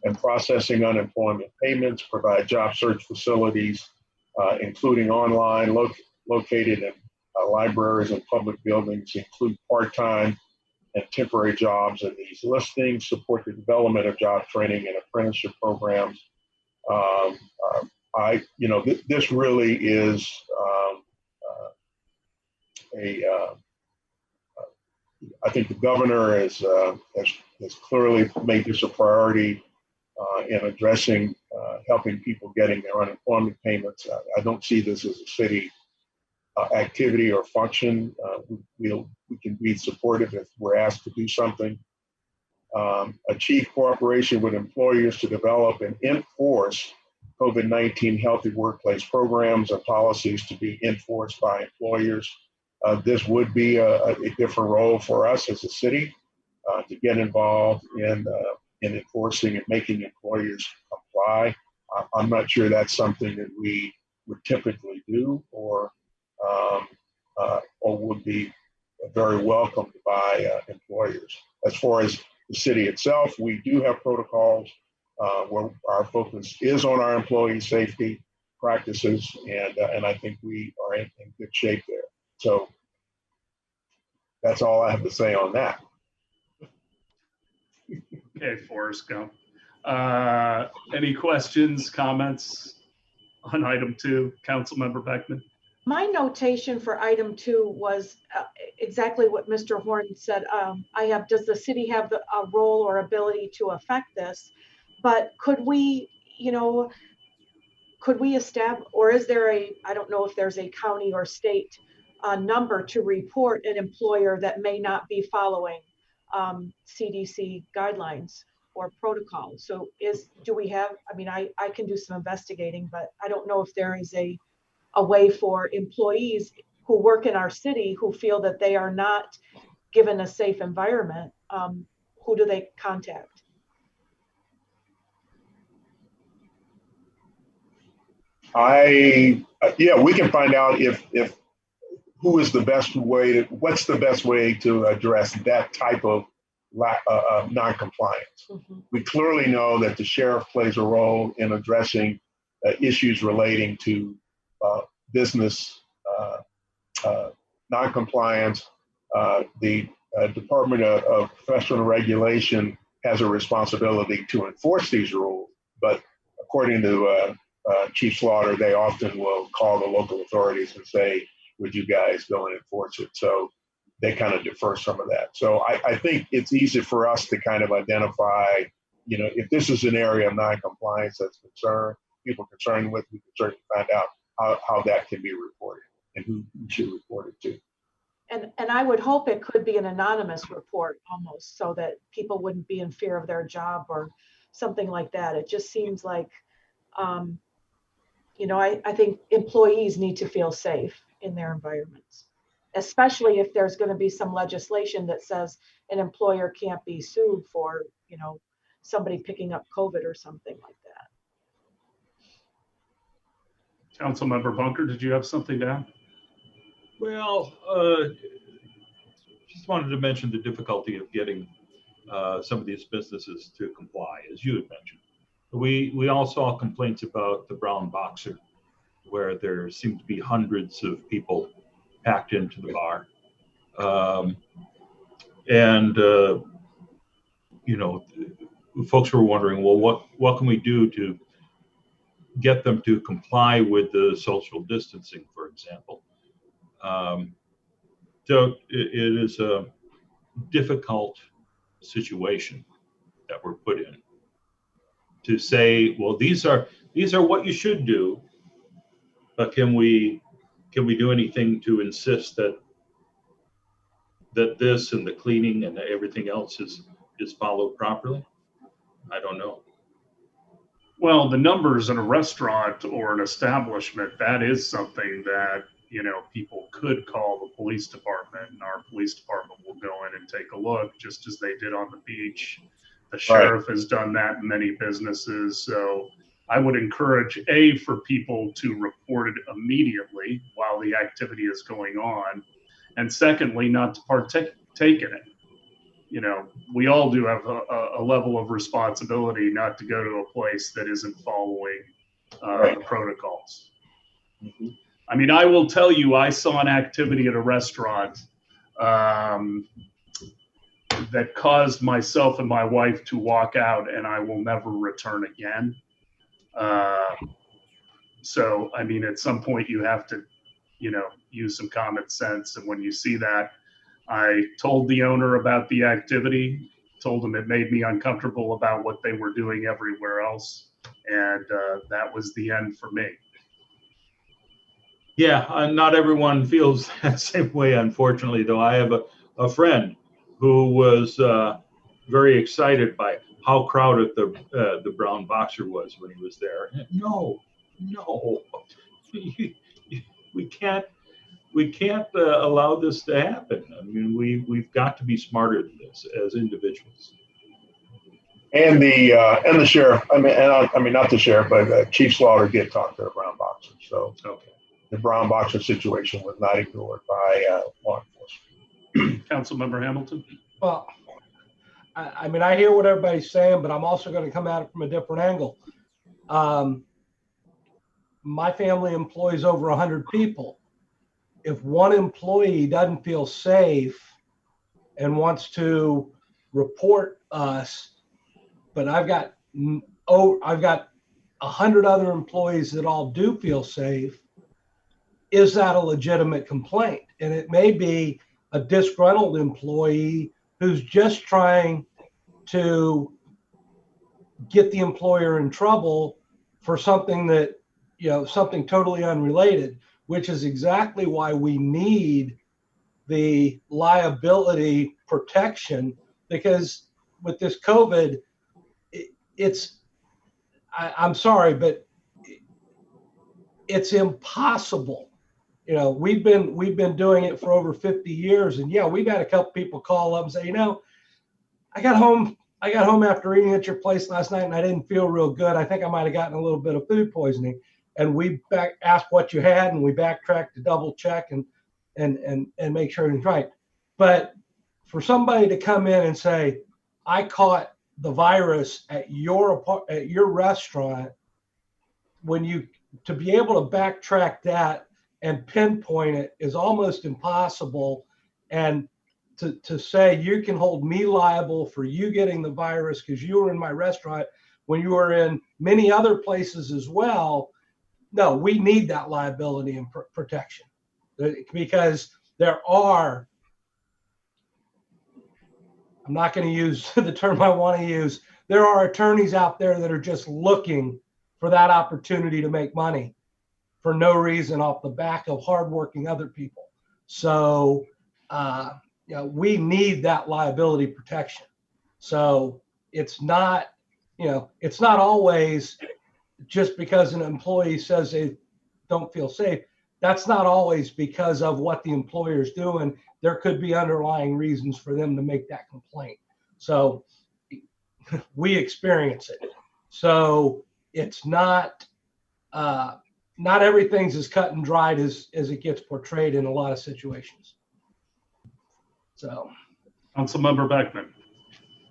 and processing unemployment payments, provide job search facilities, including online, located in libraries and public buildings, include part-time and temporary jobs in these listings, support the development of job training and apprenticeship programs. This really is I think the governor has clearly made this a priority in addressing helping people getting their unemployment payments. I don't see this as a city activity or function. We can be supportive if we're asked to do something. Achieve cooperation with employers to develop and enforce COVID-19 healthy workplace programs and policies to be enforced by employers. This would be a different role for us as a city to get involved in enforcing and making employers comply. I'm not sure that's something that we would typically do or would be very welcomed by employers. As far as the city itself, we do have protocols where our focus is on our employee safety practices, and I think we are in good shape there. So that's all I have to say on that. Okay, Forrest Gump. Any questions, comments on item 2, Councilmember Beckman? My notation for item 2 was exactly what Mr. Horn said. Does the city have a role or ability to affect this? But could we establish, or is there I don't know if there's a county or state number to report an employer that may not be following CDC guidelines or protocols? So I can do some investigating, but I don't know if there is a way for employees who work in our city who feel that they are not given a safe environment. Who do they contact? Yeah, we can find out if what's the best way to address that type of non-compliance. We clearly know that the sheriff plays a role in addressing issues relating to business non-compliance. The Department of Professional Regulation has a responsibility to enforce these rules, but according to Chief Slaughter, they often will call the local authorities and say, would you guys go and enforce it? So they kind of defer some of that. So I think it's easy for us to kind of identify, if this is an area of non-compliance that's people concerned with, we can certainly find out how that can be reported and who should report it to. And I would hope it could be an anonymous report almost, so that people wouldn't be in fear of their job or something like that. It just seems like, I think employees need to feel safe in their environments, especially if there's going to be some legislation that says an employer can't be sued for, somebody picking up COVID or something like that. Councilmember Bunker, did you have something to add? Well, just wanted to mention the difficulty of getting some of these businesses to comply, as you had mentioned. We all saw complaints about the Brown Boxer, where there seemed to be hundreds of people packed into the bar. Folks were wondering, well, what can we do to get them to comply with the social distancing, for example? So it is a difficult situation that we're put in to say, well, these are what you should do, but can we do anything to insist that this and the cleaning and everything else is followed properly? I don't know. Well, the numbers in a restaurant or an establishment, that is something that, people could call the police department, and our police department will go in and take a look, just as they did on the beach. The sheriff has done that in many businesses. So I would encourage for people to report it immediately while the activity is going on. And secondly, not to partake in it. We all do have a level of responsibility not to go to a place that isn't following the protocols. Mm-hmm. I mean, I will tell you, I saw an activity at a restaurant that caused myself and my wife to walk out, and I will never return again. So, I mean, at some point you have to, use some common sense. And when you see that, I told the owner about the activity, told him it made me uncomfortable about what they were doing everywhere else. And that was the end for me. Yeah, not everyone feels that same way, unfortunately, though. I have a friend who was very excited by how crowded the Brown Boxer was when he was there. No, we can't allow this to happen. I mean, we've got to be smarter than this as individuals. And the sheriff. I mean, not the sheriff, but Chief Slaughter did talk to the Brown Boxer. So okay. The Brown Boxer situation was not ignored by law enforcement. Councilmember Hamilton. Well, I mean, I hear what everybody's saying, but I'm also going to come at it from a different angle. My family employs over 100 people. If one employee doesn't feel safe and wants to report us, but I've got 100 other employees that all do feel safe, is that a legitimate complaint? And it may be a disgruntled employee who's just trying to get the employer in trouble for something that, something totally unrelated, which is exactly why we need the liability protection, because with this COVID, I'm sorry, but it's impossible. We've been doing it for over 50 years, and yeah, we've had a couple people call up and say, I got home after eating at your place last night and I didn't feel real good. I think I might have gotten a little bit of food poisoning. and we ask what you had, and we backtrack to double check and make sure everything's right. But for somebody to come in and say, I caught the virus at your restaurant, to be able to backtrack that and pinpoint it is almost impossible. And to say you can hold me liable for you getting the virus because you were in my restaurant when you were in many other places as well. No, we need that liability and protection, because there are, I'm not going to use the term I want to use, there are attorneys out there that are just looking for that opportunity to make money for no reason off the back of hardworking other people. So, we need that liability protection. So it's not, it's not always just because an employee says they don't feel safe. That's not always because of what the employer is doing. There could be underlying reasons for them to make that complaint. So we experience it. So it's not, not everything's as cut and dried as it gets portrayed in a lot of situations. So, Councilmember Beckman.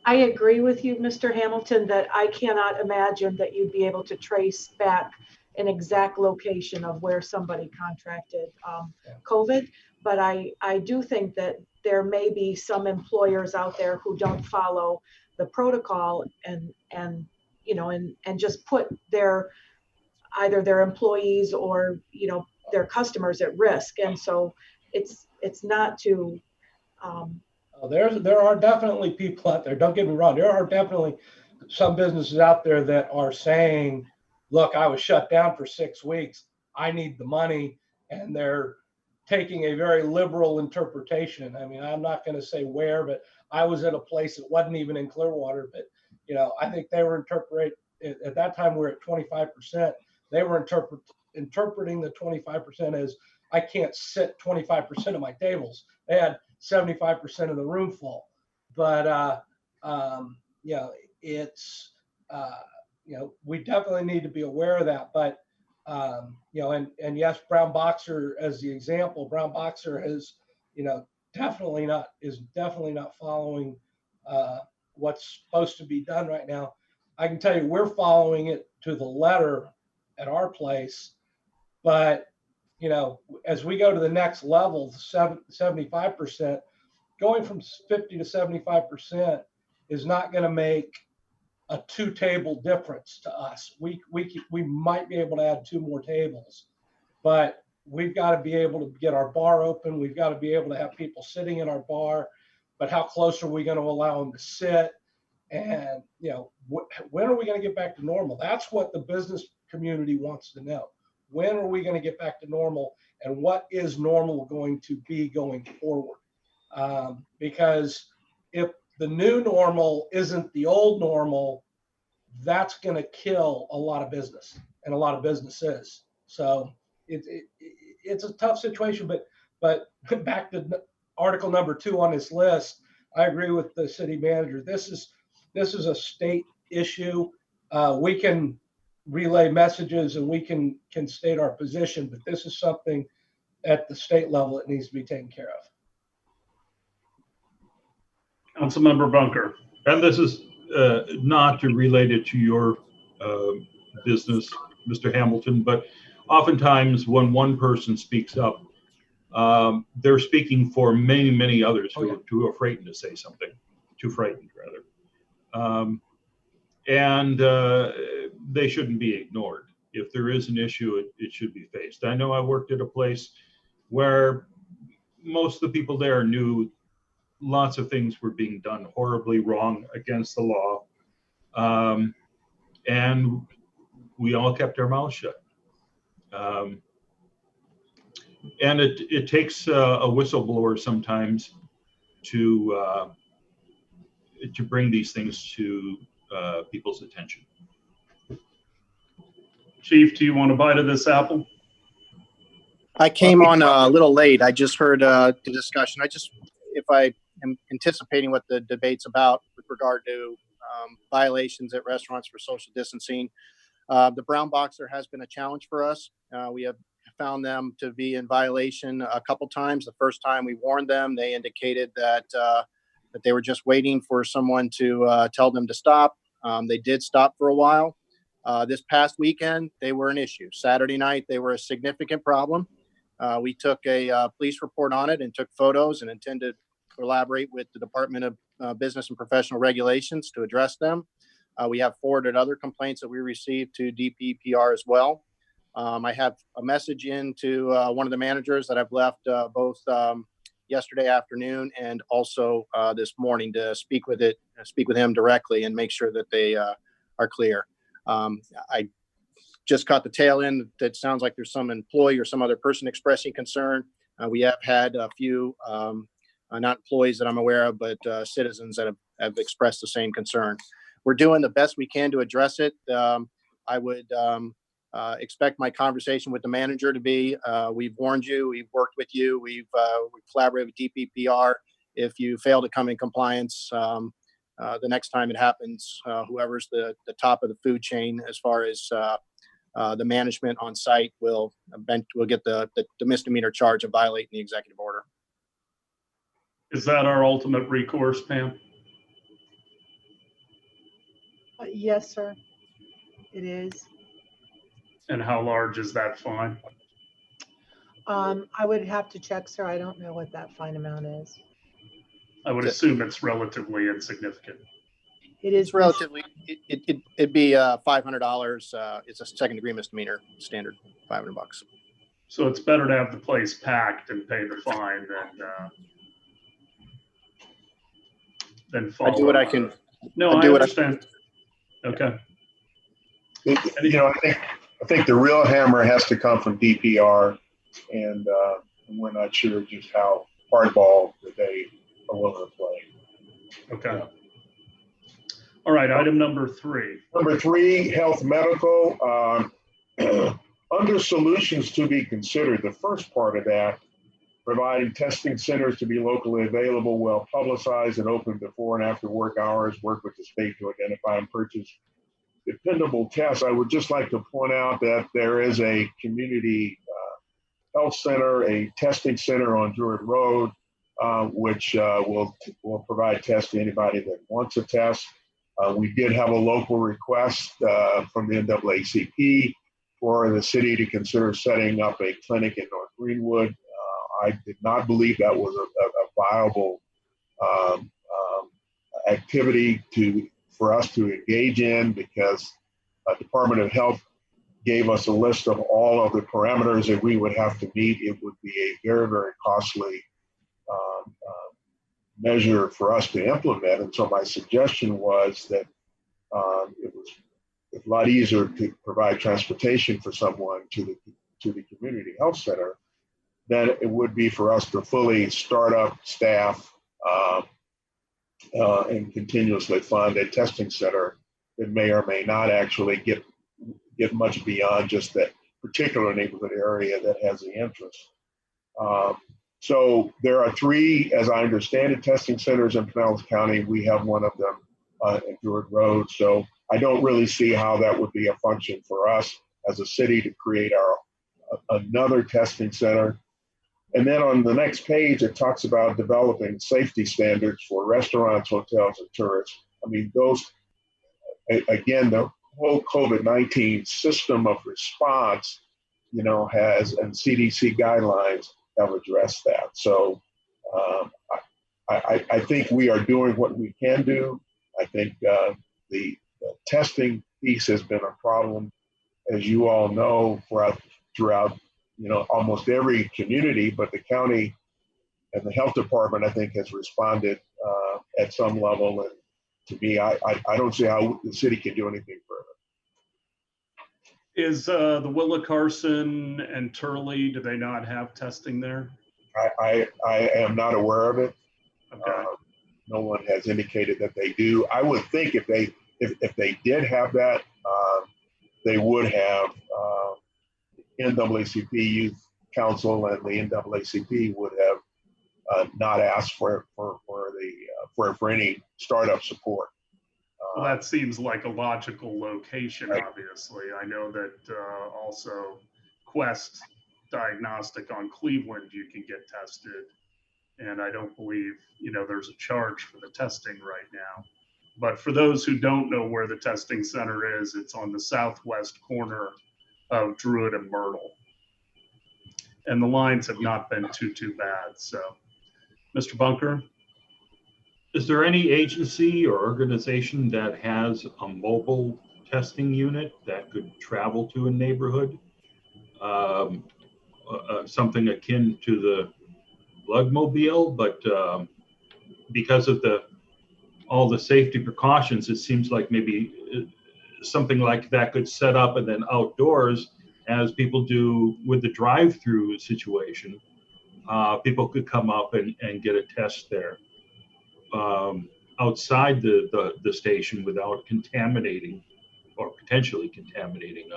I agree with you, Mr. Hamilton, that I cannot imagine that you'd be able to trace back an exact location of where somebody contracted COVID. But I do think that there may be some employers out there who don't follow the protocol and just put either their employees or their customers at risk. And so it's not to there are definitely people out there, don't get me wrong, there are definitely some businesses out there that are saying, look, I was shut down for 6 weeks, I need the money, and they're taking a very liberal interpretation. I mean, I'm not going to say where, but I was at a place that wasn't even in Clearwater, but I think they were interpreting, at that time we were at 25%, they were interpreting the 25% as I can't sit 25% of my tables. They had 75% of the room full, but it's we definitely need to be aware of that. But and yes, Brown Boxer as the example, Brown Boxer has definitely not following what's supposed to be done right now. I can tell you we're following it to the letter at our place, but as we go to the next level, 75%, going from 50 to 75% is not going to make a 2-table difference to us. We might be able to add 2 more tables, but we've got to be able to get our bar open. We've got to be able to have people sitting in our bar, but how close are we going to allow them to sit? And, when are we going to get back to normal? That's what the business community wants to know. When are we going to get back to normal, and what is normal going to be going forward? Because if the new normal isn't the old normal, that's going to kill a lot of business and a lot of businesses. So it's a tough situation, but back to article number 2 on this list, I agree with the city manager. This is a state issue. We can relay messages and we can state our position, but this is something at the state level that needs to be taken care of. Councilmember Bunker. And this is not related to your business, Mr. Hamilton, but oftentimes when one person speaks up, they're speaking for many, many others who are too afraid to say something, too frightened rather. And they shouldn't be ignored. If there is an issue, it should be faced. I know I worked at a place where most of the people there knew lots of things were being done horribly wrong against the law. And we all kept our mouths shut. And it takes a whistleblower sometimes to bring these things to people's attention. Chief, do you want a bite of this apple? I came on a little late. I just heard the discussion. If I am anticipating what the debate's about with regard to violations at restaurants for social distancing, The brown boxer has been a challenge for us. We have found them to be in violation a couple times. The first time we warned them, they indicated that they were just waiting for someone to tell them to stop. They did stop for a while. This past weekend, they were an issue. Saturday night, they were a significant problem. We took a police report on it and took photos and intend to collaborate with the Department of Business and Professional Regulations to address them. We have forwarded other complaints that we received to DPPR as well. I have a message in to one of the managers that I've left both yesterday afternoon and also this morning to speak with him directly and make sure that they are clear. I just caught the tail end that sounds like there's some employee or some other person expressing concern. We have had a few, not employees that I'm aware of, but citizens that have expressed the same concern. We're doing the best we can to address it. I would expect my conversation with the manager to be, we've warned you, we've worked with you, we've collaborated with DPPR. If you fail to come in compliance, the next time it happens, whoever's the top of the food chain as far as the management on site will get the misdemeanor charge of violating the executive order. Is that our ultimate recourse, Pam? Yes, sir. It is. And how large is that fine? I would have to check, sir. I don't know what that fine amount is. I would assume it's relatively insignificant. It is relatively. It'd be $500. It's a second degree misdemeanor standard, $500. So it's better to have the place packed and pay the fine than follow. I do what I can. No, I understand. Okay. I think the real hammer has to come from DPR, and we're not sure just how hardball that they are willing to play. Okay. All right, item number 3. Number 3, health medical. Under solutions to be considered, the first part of that, providing testing centers to be locally available, well publicized, and open before and after work hours, work with the state to identify and purchase dependable tests. I would just like to point out that there is a community health center, a testing center on Druid Road, which will provide tests to anybody that wants a test. We did have a local request from the NAACP for the city to consider setting up a clinic in North Greenwood. I did not believe that was a viable activity for us to engage in, because Department of Health gave us a list of all of the parameters that we would have to meet. It would be a very, very costly measure for us to implement. And so my suggestion was that it was a lot easier to provide transportation for someone to the community health center than it would be for us to fully start up staff and continuously fund a testing center that may or may not actually get much beyond just that particular neighborhood area that has the interest. So there are 3, as I understand it, testing centers in Pinellas County. We have one of them in Druid Road. So I don't really see how that would be a function for us as a city to create another testing center. And then on the next page, it talks about developing safety standards for restaurants, hotels, and tourists. I mean, those, again, the whole COVID-19 system of response, has, and CDC guidelines have addressed that. So I think we are doing what we can do. I think the testing piece has been a problem, as you all know, throughout almost every community, but the county and the health department, I think, has responded at some level. And to me, I don't see how the city can do anything further. Is the Willa Carson and Turley, do they not have testing there? I am not aware of it. Okay. No one has indicated that they do. I would think if they did have that, they would have NAACP Youth Council, and the NAACP would have not asked for any startup support. Well, that seems like a logical location, Right. obviously. I know that also Quest Diagnostic on Cleveland, you can get tested. And I don't believe, there's a charge for the testing right now. But for those who don't know where the testing center is, it's on the southwest corner of Druid and Myrtle. And the lines have not been too bad. So, Mr. Bunker? Is there any agency or organization that has a mobile testing unit that could travel to a neighborhood? Something akin to the Bloodmobile, but because of all the safety precautions, it seems like maybe something like that could set up, and then outdoors, as people do with the drive-through situation, people could come up and get a test there outside the station without contaminating or potentially contaminating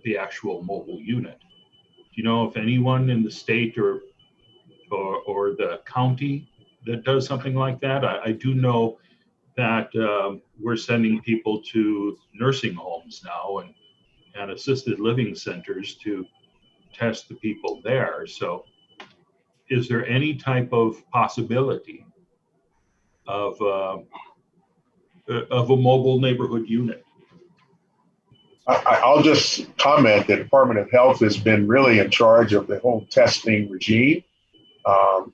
the actual mobile unit. Do you know if anyone in the state or the county that does something like that? I do know that we're sending people to nursing homes now and assisted living centers to test the people there. So is there any type of possibility of a mobile neighborhood unit? I'll just comment that the Department of Health has been really in charge of the whole testing regime.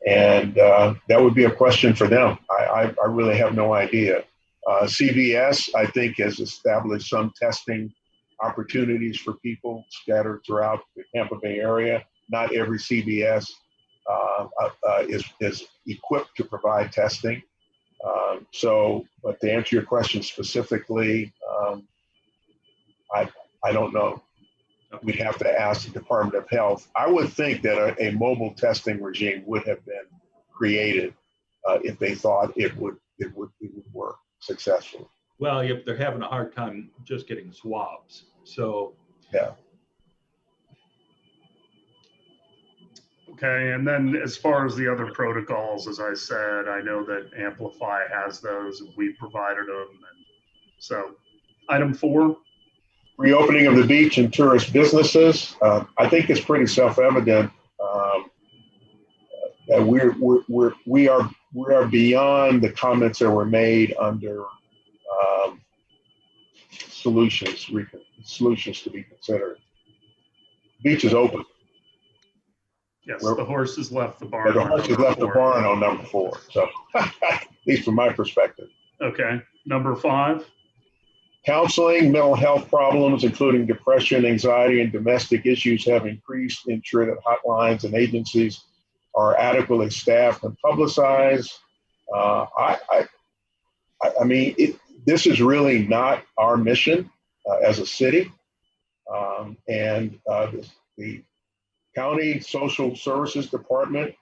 And that would be a question for them. I really have no idea. CVS, I think, has established some testing opportunities for people scattered throughout the Tampa Bay area. Not every CVS is equipped to provide testing. But to answer your question specifically, I don't know. We'd have to ask the Department of Health. I would think that a mobile testing regime would have been created if they thought it would work successfully. Well, they're having a hard time just getting swabs. So yeah. Okay, and then as far as the other protocols, as I said, I know that Amplify has those, and we provided them. And so, item 4. Reopening of the beach and tourist businesses. I think it's pretty self-evident that we are beyond the comments that were made under solutions to be considered. Beach is open. Yes, the horses left the barn. The horses left the barn on number 4. So, at least from my perspective. Okay, number 5. Counseling, mental health problems, including depression, anxiety, and domestic issues, have increased. Ensure that hotlines and agencies are adequately staffed and publicized. I mean, this is really not our mission as a city. The County Social Services Department,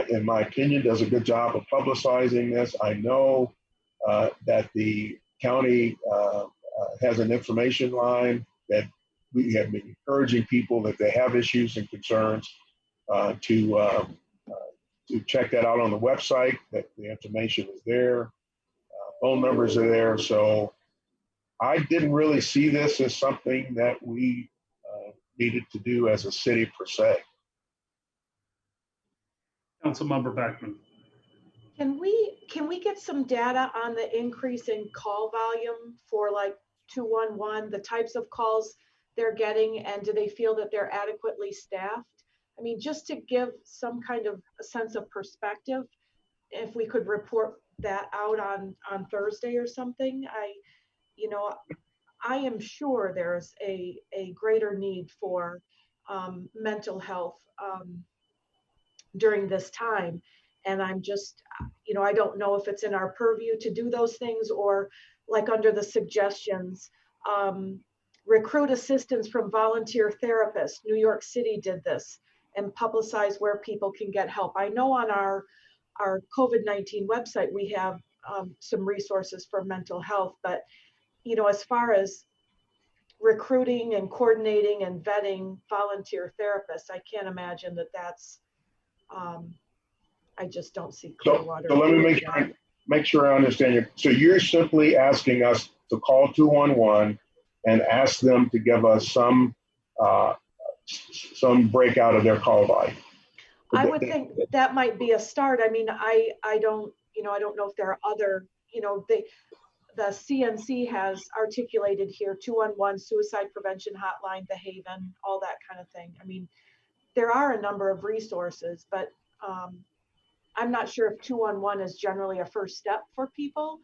in my opinion, does a good job of publicizing this. I know that the county has an information line that we have been encouraging people, if they have issues and concerns, to check that out on the website, that the information is there. Phone numbers are there. So I didn't really see this as something that we needed to do as a city per se. Councilmember Beckman. Can we get some data on the increase in call volume for like 211, the types of calls they're getting, and do they feel that they're adequately staffed? I mean, just to give some kind of a sense of perspective, if we could report that out on Thursday or something. I am sure there's a greater need for mental health during this time. And I'm just, I don't know if it's in our purview to do those things, or like under the suggestions, recruit assistance from volunteer therapists. New York City did this and publicize where people can get help. I know on our COVID-19 website, we have some resources for mental health, but as far as recruiting and coordinating and vetting volunteer therapists, I can't imagine that that's, I just don't see Clearwater. So let me make sure make sure I understand you. So you're simply asking us to call 211 and ask them to give us some breakout of their call volume. I would think that might be a start. I mean, I don't, I don't know if there are other, the CNC has articulated here 211 suicide prevention hotline, the Haven, all that kind of thing. I mean, there are a number of resources, but I'm not sure if 211 is generally a first step for people,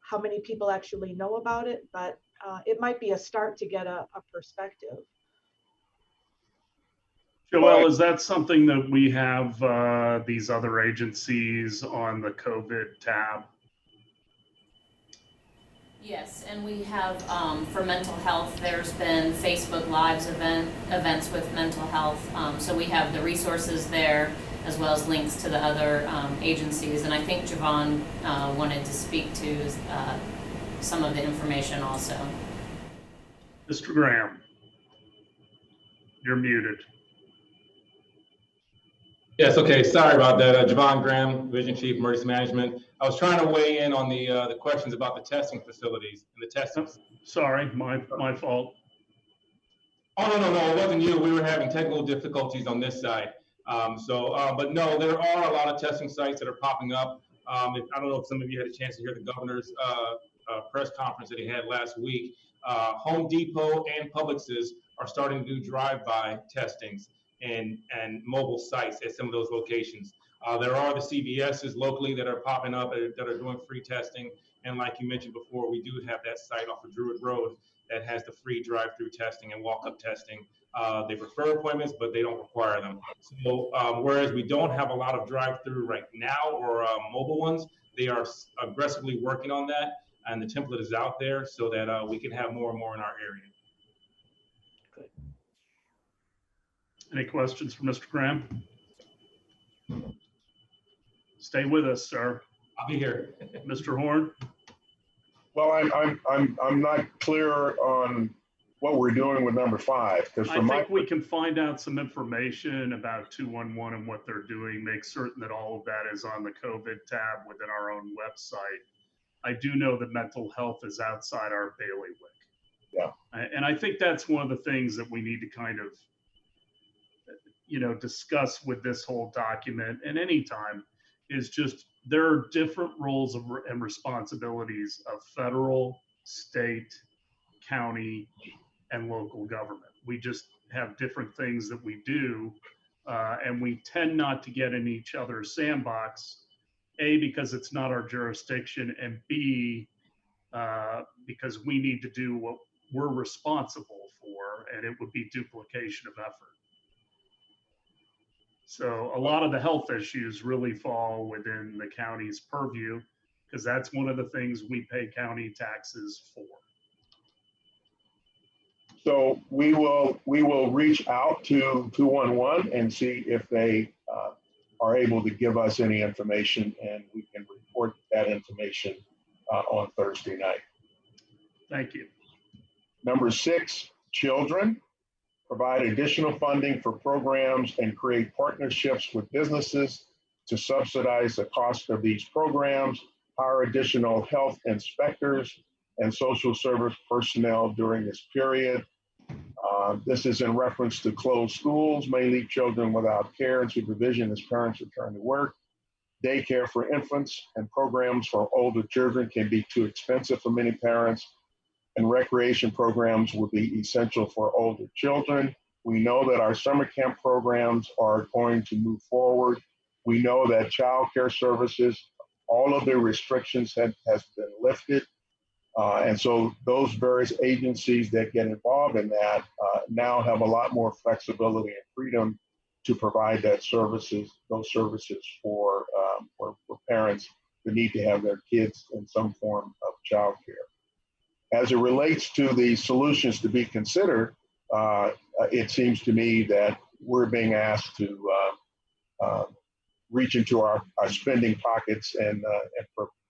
how many people actually know about it, but it might be a start to get a perspective. Joelle, is that something that we have these other agencies on the COVID tab? Yes, and we have for mental health, there's been Facebook Lives events with mental health. So we have the resources there as well as links to the other agencies. And I think Javon wanted to speak to some of the information also. Mr. Graham, you're muted. Yes, okay, sorry about that. Javon Graham, Division Chief, Emergency Management. I was trying to weigh in on the questions about the testing facilities and the testing. Sorry, my fault. Oh, no, it wasn't you. We were having technical difficulties on this side. But no, there are a lot of testing sites that are popping up. I don't know if some of you had a chance to hear the governor's press conference that he had last week. Home Depot and Publix's are starting to do drive-by testings and mobile sites at some of those locations. There are the CVS's locally that are popping up that are doing free testing. And like you mentioned before, we do have that site off of Druid Road that has the free drive-through testing and walk-up testing. They prefer appointments, but they don't require them. So whereas we don't have a lot of drive-through right now or mobile ones, they are aggressively working on that. And the template is out there so that we can have more and more in our area. Any questions for Mr. Graham? Stay with us, sir. I'll be here. Mr. Horn? Well, I'm not clear on what we're doing with number 5. Because I think we can find out some information about 211 and what they're doing, make certain that all of that is on the COVID tab within our own website. I do know that mental health is outside our bailiwick. Yeah. And I think that's one of the things that we need to kind of, discuss with this whole document and anytime is just there are different roles and responsibilities of federal, state, county, and local government. We just have different things that we do, and we tend not to get in each other's sandbox, A, because it's not our jurisdiction, and B, because we need to do what we're responsible for, and it would be duplication of effort. So a lot of the health issues really fall within the county's purview because that's one of the things we pay county taxes for. So we will reach out to 211 and see if they are able to give us any information, and we can report that information on Thursday night. Thank you. Number 6, children. Provide additional funding for programs and create partnerships with businesses to subsidize the cost of these programs, hire additional health inspectors and social service personnel during this period. This is in reference to closed schools, may leave children without care and supervision as parents return to work. Daycare for infants and programs for older children can be too expensive for many parents, and recreation programs will be essential for older children. We know that our summer camp programs are going to move forward. We know that child care services, all of the restrictions has been lifted. And so those various agencies that get involved in that now have a lot more flexibility and freedom to provide those services for parents who need to have their kids in some form of child care. As it relates to the solutions to be considered, it seems to me that we're being asked to reach into our spending pockets and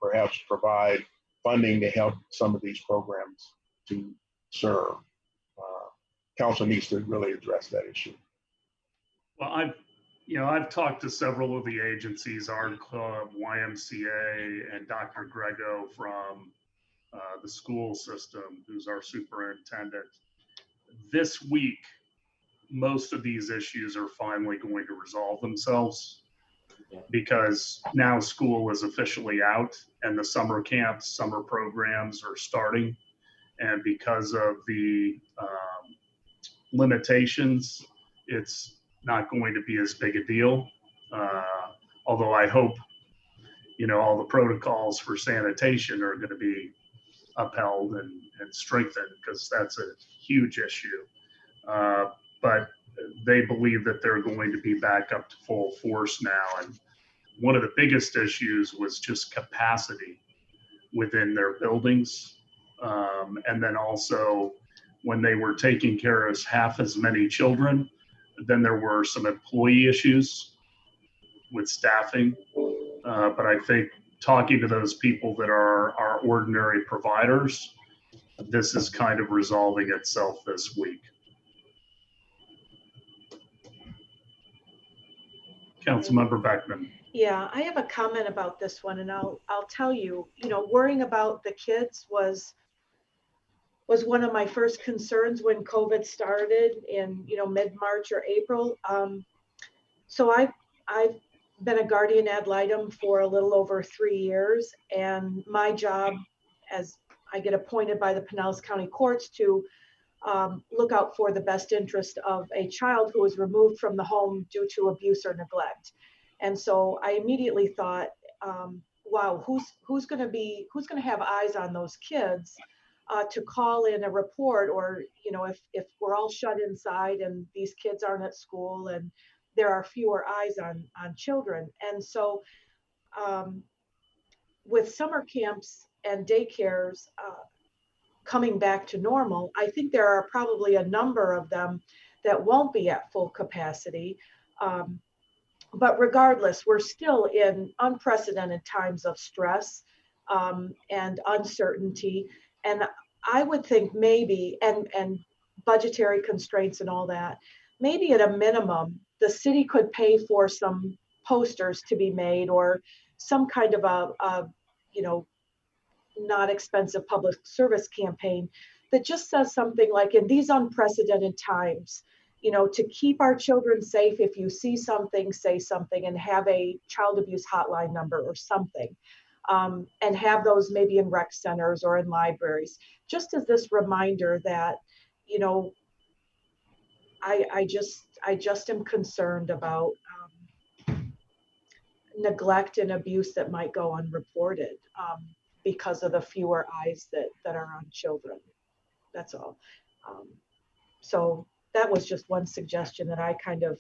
perhaps provide funding to help some of these programs to serve. Council needs to really address that issue. Well, I've talked to several of the agencies, Art Club, YMCA, and Dr. Grego from the school system, who's our superintendent. This week, most of these issues are finally going to resolve themselves because now school is officially out and the summer camps, summer programs are starting. And because of the limitations, it's not going to be as big a deal. Although I hope, all the protocols for sanitation are going to be upheld and strengthened because that's a huge issue. But they believe that they're going to be back up to full force now. And one of the biggest issues was just capacity within their buildings. And then also when they were taking care of half as many children, then there were some employee issues with staffing. But I think talking to those people that are our ordinary providers, this is kind of resolving itself this week. Councilmember Beckman. Yeah, I have a comment about this one, and I'll tell you, worrying about the kids was one of my first concerns when COVID started in, mid-March or April. So I've been a guardian ad litem for a little over 3 years, and my job, as I get appointed by the Pinellas County Courts to look out for the best interest of a child who was removed from the home due to abuse or neglect. And so I immediately thought, wow, who's going to have eyes on those kids to call in a report, or if we're all shut inside and these kids aren't at school and there are fewer eyes on children. And so with summer camps and daycares coming back to normal, I think there are probably a number of them that won't be at full capacity. But regardless, we're still in unprecedented times of stress and uncertainty. And I would think maybe, and budgetary constraints and all that, maybe at a minimum, the city could pay for some posters to be made or some kind of a not expensive public service campaign that just says something like, in these unprecedented times, to keep our children safe, if you see something, say something, and have a child abuse hotline number or something, and have those maybe in rec centers or in libraries, just as this reminder that, I just am concerned about neglect and abuse that might go unreported because of the fewer eyes that are on children. That's all. So that was just one suggestion that I kind of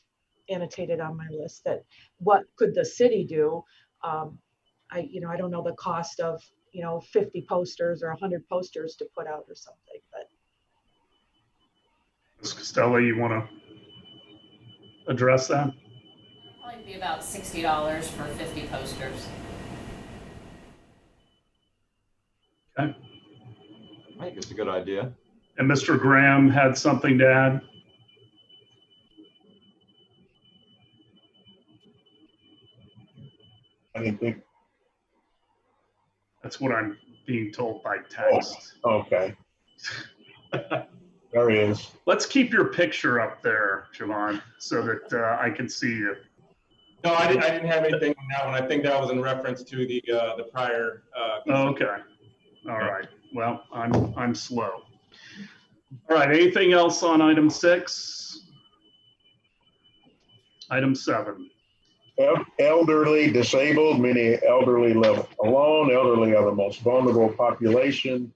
annotated on my list, that what could the city do? I don't know the cost of, 50 posters or 100 posters to put out or something, but. Ms. Costello, you want to address that? It'll probably be about $60 for 50 posters. Okay. I think it's a good idea. And Mr. Graham had something to add? I didn't think. That's what I'm being told by text. Oh, okay. There he is. Let's keep your picture up there, Javon, so that I can see you. No, I didn't have anything on that one. I think that was in reference to the prior. Oh, okay. All right. Well, I'm slow. All right. Anything else on item 6? Item 7. Elderly, disabled, meaning elderly live alone. Elderly are the most vulnerable population.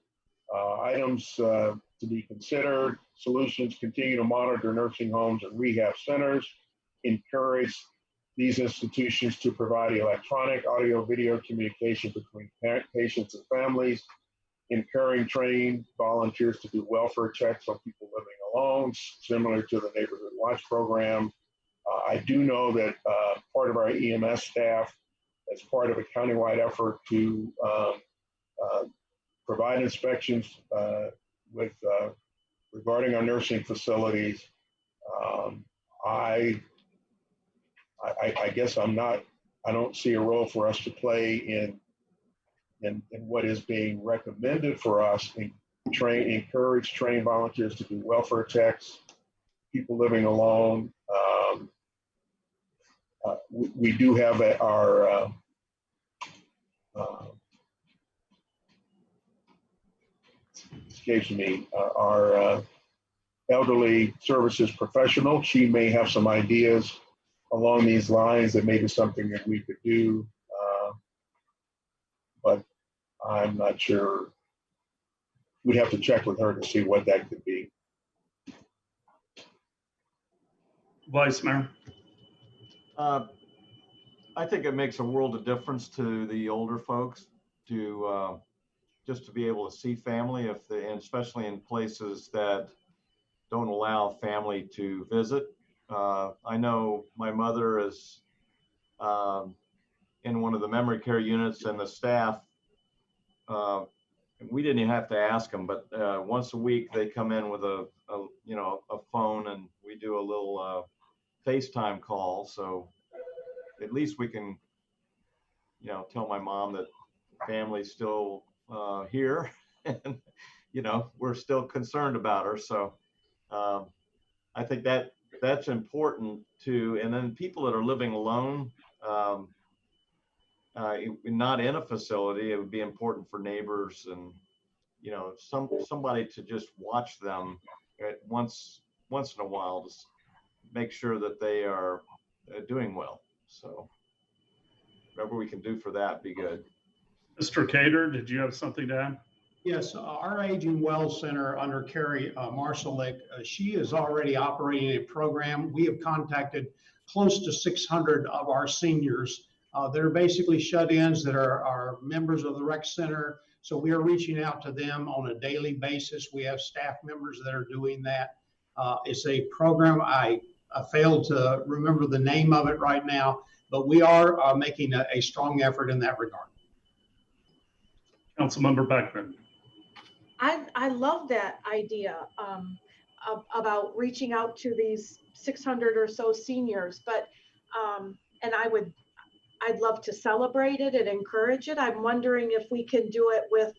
Items to be considered. Solutions: continue to monitor nursing homes and rehab centers. Encourage these institutions to provide electronic, audio, video communication between patients and families. Encouraging trained volunteers to do welfare checks on people living alone, similar to the Neighborhood Watch program. I do know that part of our EMS staff, as part of a countywide effort to provide inspections regarding our nursing facilities, I I guess I don't see a role for us to play in what is being recommended for us. Encourage, train volunteers to do welfare checks, people living alone. We do have our our elderly services professional. She may have some ideas along these lines that may be something that we could do, but I'm not sure. We'd have to check with her to see what that could be. Vice Mayor. I think it makes a world of difference to the older folks to just to be able to see family, and especially in places that don't allow family to visit. I know my mother is in one of the memory care units, and the staff, we didn't even have to ask them, but once a week they come in with a phone, and we do a little FaceTime call. So at least we can, tell my mom that family's still here, and we're still concerned about her. So I think that's important too. And then people that are living alone, not in a facility, it would be important for neighbors and somebody to just watch them once in a while, to make sure that they are doing well. So whatever we can do for that, be good. Mr. Cater, did you have something to add? Yes, our Aging Well Center under Carrie Marshalick, she is already operating a program. We have contacted close to 600 of our seniors. They're basically shut-ins that are members of the rec center. So we are reaching out to them on a daily basis. We have staff members that are doing that. It's a program, I failed to remember the name of it right now, but we are making a strong effort in that regard. Councilmember Beckman. I love that idea about reaching out to these 600 or so seniors, but and I'd love to celebrate it and encourage it. I'm wondering if we can do it with,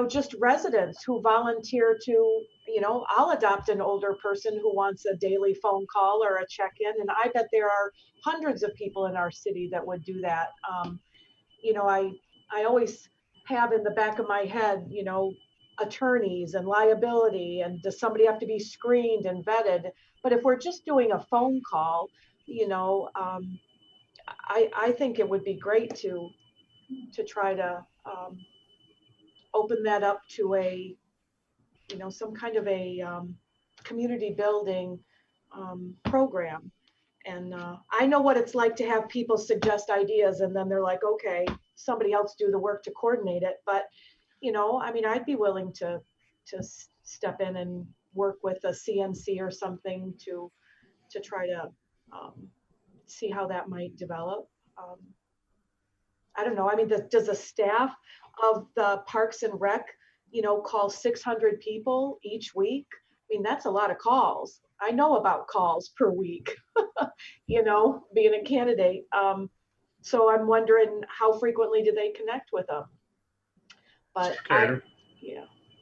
just residents who volunteer to, I'll adopt an older person who wants a daily phone call or a check-in, and I bet there are hundreds of people in our city that would do that. I always have in the back of my head, attorneys and liability, and does somebody have to be screened and vetted? But if we're just doing a phone call, I think it would be great to try to open that up to a, some kind of a community building program. And I know what it's like to have people suggest ideas, and then they're like, okay, somebody else do the work to coordinate it. But I'd be willing to step in and work with a CNC or something to try to see how that might develop. I don't know. Does the staff of the Parks and Rec, call 600 people each week? That's a lot of calls. I know about calls per week, being a candidate. So I'm wondering, how frequently do they connect with them? But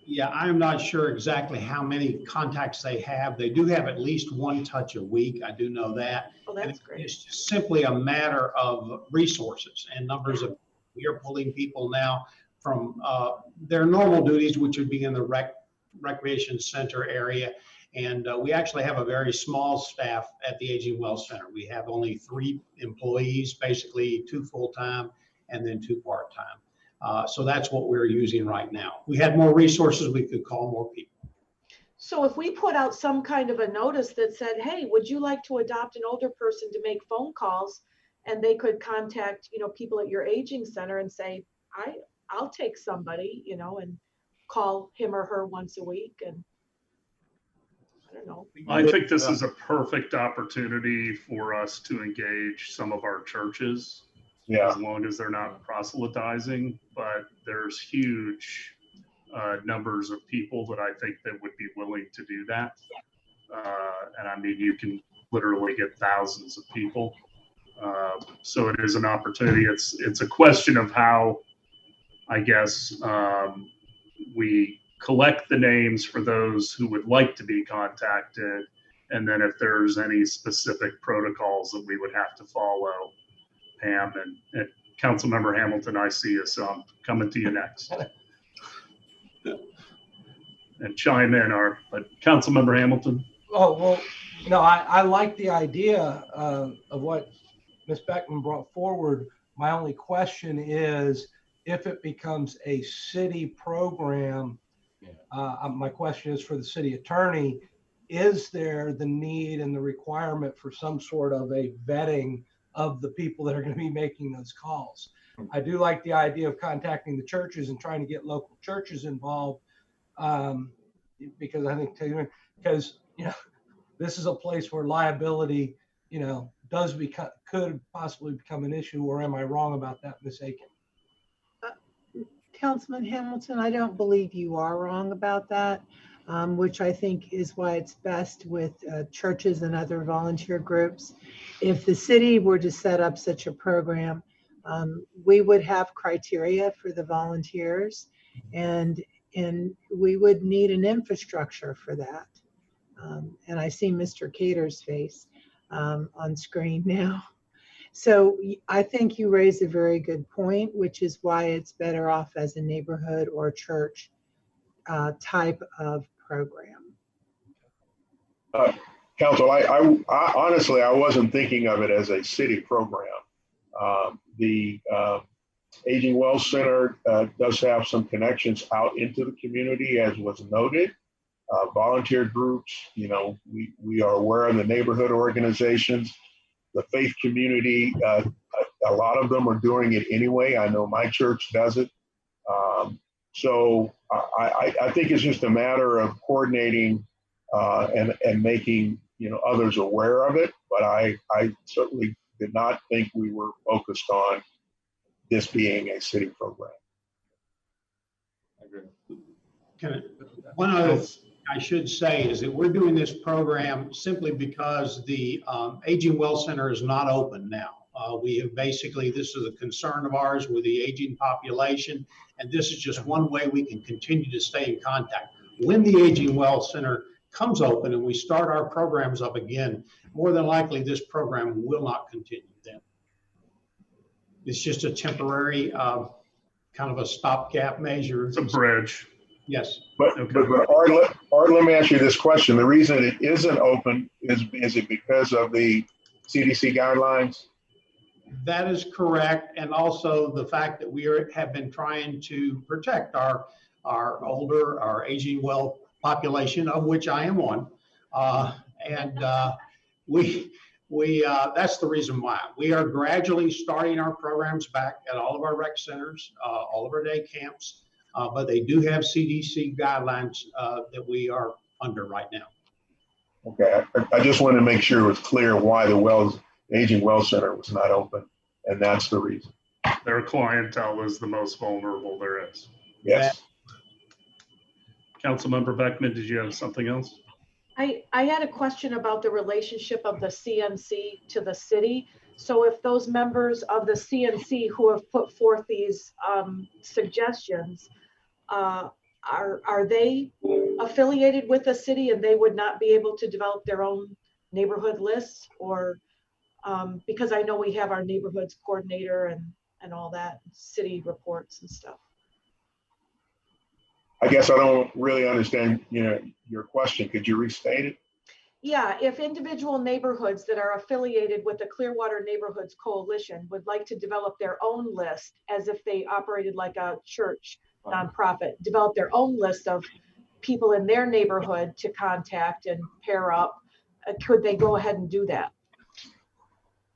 Yeah, I'm not sure exactly how many contacts they have. They do have at least one touch a week. I do know that. Oh, that's great. It's just simply a matter of resources and numbers of. We are pulling people now from their normal duties, which would be in the recreation center area. And we actually have a very small staff at the Aging Well Center. We have only 3 employees, basically 2 full-time and then 2 part-time. So that's what we're using right now. If we had more resources, we could call more people. So if we put out some kind of a notice that said, hey, would you like to adopt an older person to make phone calls? And they could contact, people at your aging center and say, I'll take somebody, and call him or her once a week. And I don't know. I think this is a perfect opportunity for us to engage some of our churches. Yeah. As long as they're not proselytizing, but there's huge numbers of people that I think that would be willing to do that. And you can literally get thousands of people. So it is an opportunity. It's a question of how, I guess, we collect the names for those who would like to be contacted. And then if there's any specific protocols that we would have to follow, Pam and Councilmember Hamilton, I see you, so I'm coming to you next. And chime in, but Councilmember Hamilton. Oh, well, no, I like the idea of what Ms. Beckman brought forward. My only question is, if it becomes a city program, my question is for the city attorney, is there the need and the requirement for some sort of a vetting of the people that are going to be making those calls? I do like the idea of contacting the churches and trying to get local churches involved, because I think, because, you know, this is a place where liability, you know, could possibly become an issue, or am I wrong about that, Ms. Aiken? Councilman Hamilton, I don't believe you are wrong about that, which I think is why it's best with churches and other volunteer groups. If the city were to set up such a program, we would have criteria for the volunteers, and we would need an infrastructure for that. And I see Mr. Cater's face on screen now. So I think you raise a very good point, which is why it's better off as a neighborhood or church type of program. Council, I honestly, I wasn't thinking of it as a city program. The Aging Well Center does have some connections out into the community, as was noted. Volunteer groups, you know, we are aware of the neighborhood organizations. The faith community, a lot of them are doing it anyway. I know my church does it. So I think it's just a matter of coordinating and making, you know, others aware of it. But I certainly did not think we were focused on this being a city program. One other thing I should say is that we're doing this program simply because the Aging Well Center is not open now. We have basically, this is a concern of ours with the aging population, and this is just one way we can continue to stay in contact. When the Aging Well Center comes open and we start our programs up again, more than likely this program will not continue then. It's just a temporary kind of a stopgap measure. It's a bridge. Yes. But Art, let me ask you this question. The reason it isn't open is it because of the CDC guidelines? That is correct. And also the fact that we have been trying to protect our older, our aging well population, of which I am one. That's the reason why. We are gradually starting our programs back at all of our rec centers, all of our day camps. But they do have CDC guidelines that we are under right now. Okay, I just wanted to make sure it was clear why the Aging Well Center was not open, and that's the reason. Their clientele is the most vulnerable there is. Yes. Councilmember Beckman, did you have something else? I had a question about the relationship of the CNC to the city. So if those members of the CNC who have put forth these suggestions, are they affiliated with the city and they would not be able to develop their own neighborhood lists? Or because I know we have our neighborhoods coordinator and all that, city reports and stuff. I guess I don't really understand, you know, your question. Could you restate it? Yeah, if individual neighborhoods that are affiliated with the Clearwater Neighborhoods Coalition would like to develop their own list, as if they operated like a church nonprofit, develop their own list of people in their neighborhood to contact and pair up, could they go ahead and do that?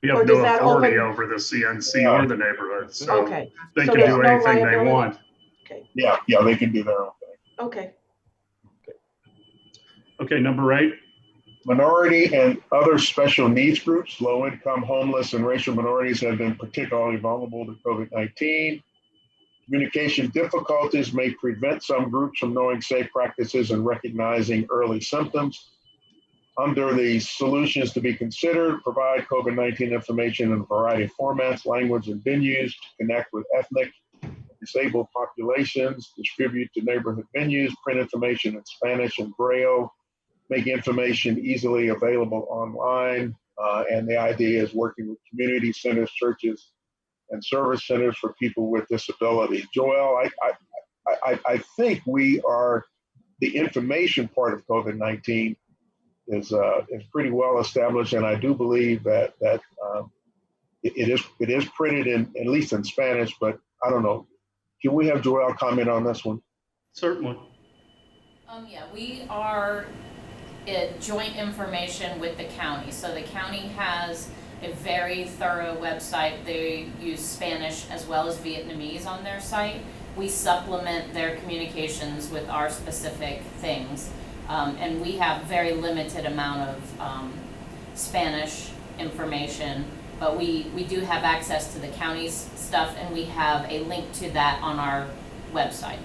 We have no authority over the CNC or the neighborhood, so okay. They can do anything they want. Okay. Yeah, they can do their own thing. Okay. Okay, number 8. Minority and other special needs groups, low-income, homeless, and racial minorities have been particularly vulnerable to COVID-19. Communication difficulties may prevent some groups from knowing safe practices and recognizing early symptoms. Under the solutions to be considered, provide COVID-19 information in a variety of formats, language, and venues to connect with ethnic disabled populations, distribute to neighborhood venues, print information in Spanish and Braille, make information easily available online. And the idea is working with community centers, churches, and service centers for people with disability. Joel, I think we are, the information part of COVID-19 is pretty well established, and I do believe that it is printed in, at least in Spanish, but I don't know. Can we have Joel comment on this one? Certainly. Yeah, we are joint information with the county. So the county has a very thorough website. They use Spanish as well as Vietnamese on their site. We supplement their communications with our specific things. And we have very limited amount of Spanish information, but we do have access to the county's stuff, and we have a link to that on our website.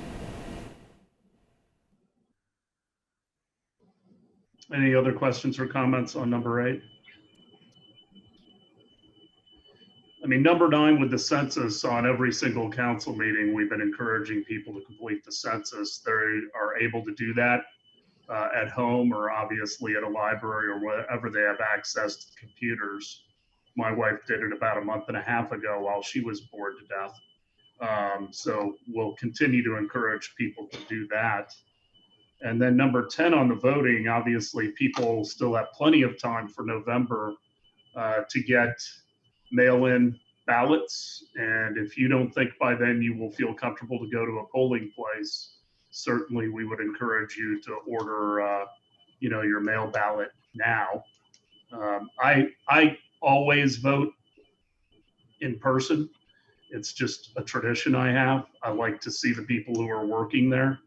Any other questions or comments on number 8? I mean, number 9 with the census, on every single council meeting, we've been encouraging people to complete the census. They are able to do that at home or obviously at a library or wherever they have access to computers. My wife did it about a month and a half ago while she was bored to death. So we'll continue to encourage people to do that. And then number 10 on the voting, obviously people still have plenty of time for November to get mail-in ballots. And if you don't think by then you will feel comfortable to go to a polling place, certainly we would encourage you to order your mail ballot now. I always vote in person. It's just a tradition I have. I like to see the people who are working there.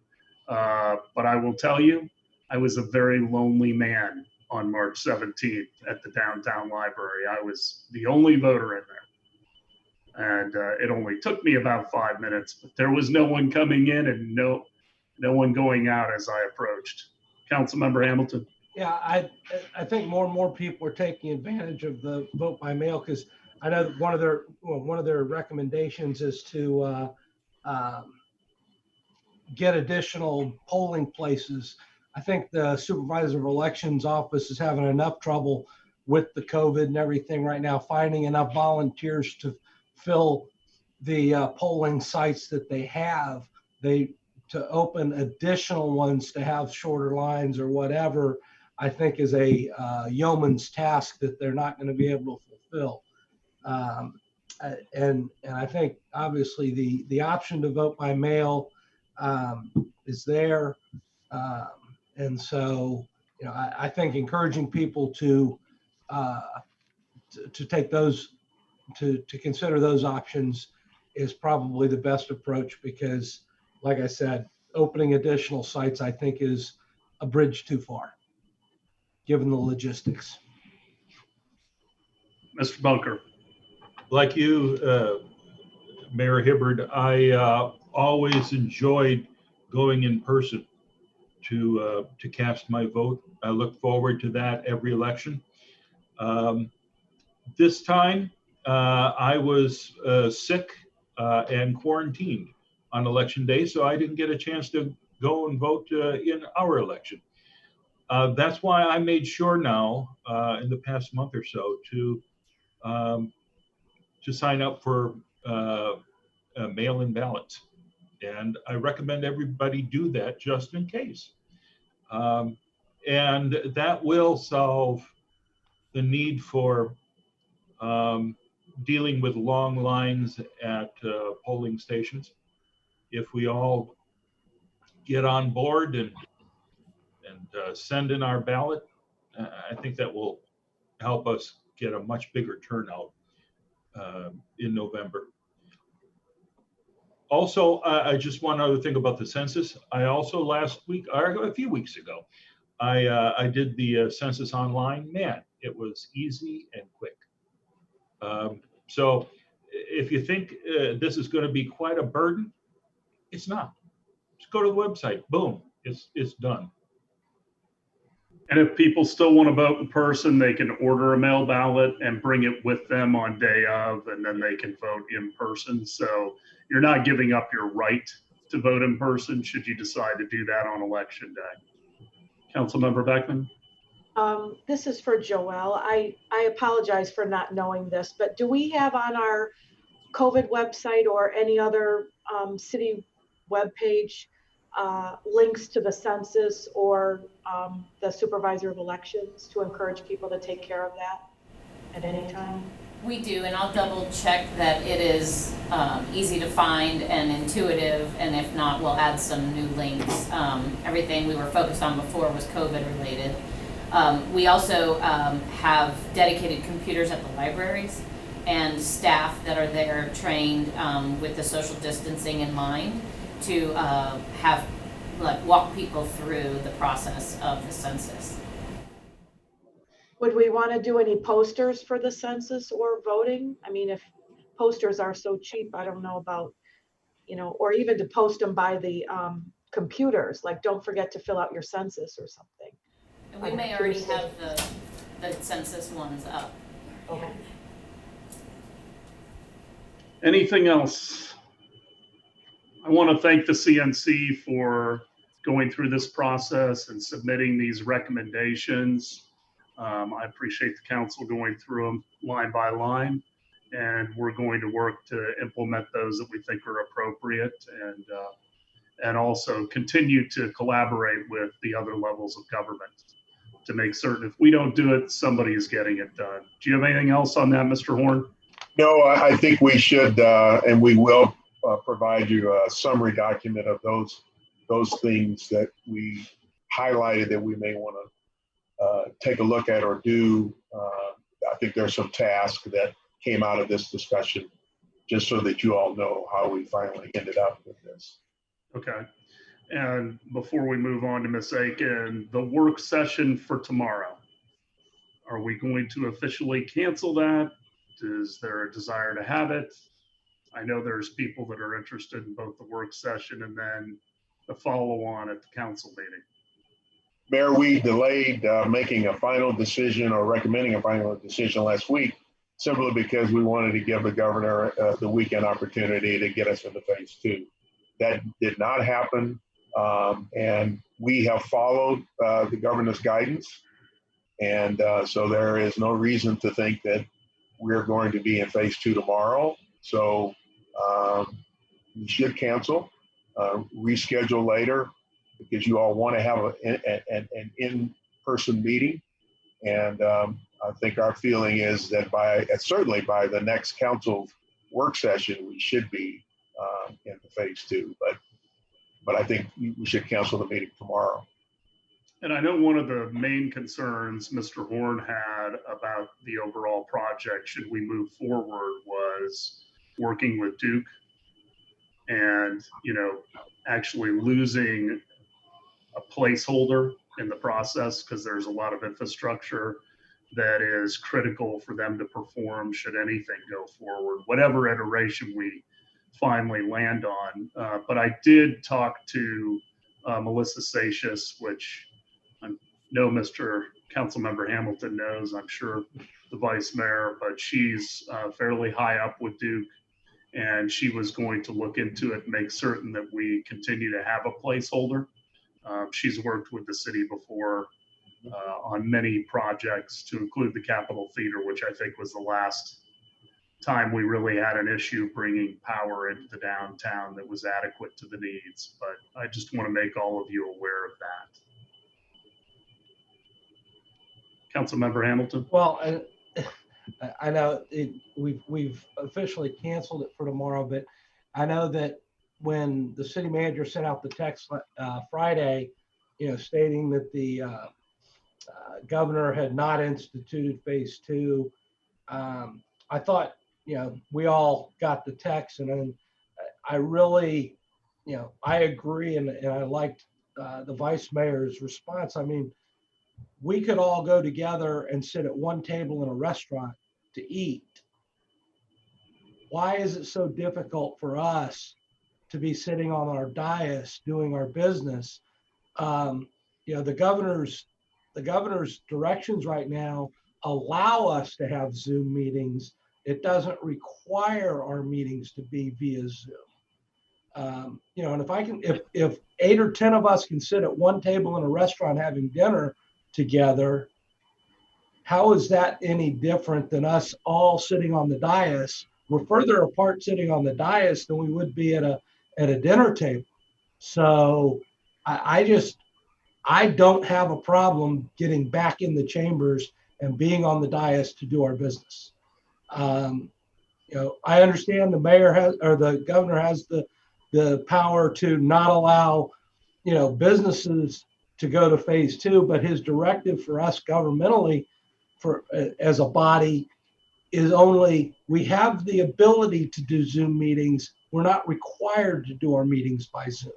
But I will tell you, I was a very lonely man on March 17th at the downtown library. I was the only voter in there. And it only took me about 5 minutes, but there was no one coming in and no one going out as I approached. Councilmember Hamilton. Yeah, I think more and more people are taking advantage of the vote by mail, because I know that one of their recommendations is to get additional polling places. I think the Supervisor of Elections office is having enough trouble with the COVID and everything right now, finding enough volunteers to fill the polling sites that they have. To open additional ones to have shorter lines or whatever, I think is a yeoman's task that they're not going to be able to fulfill. And I think obviously the option to vote by mail is there. And so, I think encouraging people to take those, to consider those options is probably the best approach, because like I said, opening additional sites, I think, is a bridge too far, given the logistics. Mr. Bunker. Like you, Mayor Hibbard, I always enjoyed going in person to cast my vote. I look forward to that every election. This time, I was sick and quarantined on election day, so I didn't get a chance to go and vote in our election. That's why I made sure now, in the past month or so, to sign up for mail-in ballots. And I recommend everybody do that just in case. And that will solve the need for dealing with long lines at polling stations. If we all get on board and send in our ballot, I think that will help us get a much bigger turnout in November. Also, I just one other thing about the census. I also last week, or a few weeks ago, I did the census online. Man, it was easy and quick. So if you think this is going to be quite a burden, it's not. Just go to the website. Boom, it's done. And if people still want to vote in person, they can order a mail ballot and bring it with them on day of, and then they can vote in person. So you're not giving up your right to vote in person should you decide to do that on election day. Councilmember Beckman? This is for Joelle. I apologize for not knowing this, but do we have on our COVID website or any other city webpage links to the census or the supervisor of elections to encourage people to take care of that at any time? We do, and I'll double check that it is easy to find and intuitive, and if not, we'll add some new links. Everything we were focused on before was COVID related. We also have dedicated computers at the libraries and staff that are there trained with the social distancing in mind to walk people through the process of the census. Would we want to do any posters for the census or voting? I mean, if posters are so cheap, I don't know about, or even to post them by the computers, like don't forget to fill out your census or something. And we may already have the census ones up. Okay. Anything else? I want to thank the CNC for going through this process and submitting these recommendations. I appreciate the council going through them line by line, and we're going to work to implement those that we think are appropriate, and also continue to collaborate with the other levels of government to make certain if we don't do it, somebody is getting it done. Do you have anything else on that, Mr. Horn? No, I think we should, and we will provide you a summary document of those things that we highlighted that we may want to take a look at or do. I think there's some tasks that came out of this discussion, just so that you all know how we finally ended up with this. Okay. And before we move on to Ms. Aiken, the work session for tomorrow, are we going to officially cancel that? Is there a desire to have it? I know there's people that are interested in both the work session and then the follow-on at the council meeting. Mayor, we delayed making a final decision or recommending a final decision last week, simply because we wanted to give the governor the weekend opportunity to get us into phase 2. That did not happen. And we have followed the governor's guidance. And so there is no reason to think that we're going to be in phase 2 tomorrow. So we should cancel, reschedule later, because you all want to have an in-person meeting. And I think our feeling is that certainly by the next council work session, we should be in the phase 2. But I think we should cancel the meeting tomorrow. And I know one of the main concerns Mr. Horn had about the overall project, should we move forward, was working with Duke and, actually losing a placeholder in the process, because there's a lot of infrastructure that is critical for them to perform should anything go forward, whatever iteration we finally land on. But I did talk to Melissa Satius, which I know Mr. Councilmember Hamilton knows, I'm sure the vice mayor, but she's fairly high up with Duke, and she was going to look into it and make certain that we continue to have a placeholder. She's worked with the city before on many projects, to include the Capitol Theater, which I think was the last time we really had an issue bringing power into the downtown that was adequate to the needs. But I just want to make all of you aware of that. Councilmember Hamilton? Well, I know we've officially canceled it for tomorrow, but I know that when the city manager sent out the text Friday, stating that the governor had not instituted phase 2, I thought, we all got the text, and then I really, I agree, and I liked the vice mayor's response. I mean, we could all go together and sit at one table in a restaurant to eat. Why is it so difficult for us to be sitting on our dais doing our business? The governor's the governor's directions right now allow us to have Zoom meetings. It doesn't require our meetings to be via Zoom. You know, and if 8 or 10 of us can sit at one table in a restaurant having dinner together, how is that any different than us all sitting on the dais? We're further apart sitting on the dais than we would be at a dinner table. So I don't have a problem getting back in the chambers and being on the dais to do our business. You know, I understand the mayor has, or the governor has the power to not allow, you know, businesses to go to phase 2, but his directive for us governmentally, as a body, is only we have the ability to do Zoom meetings. We're not required to do our meetings by Zoom.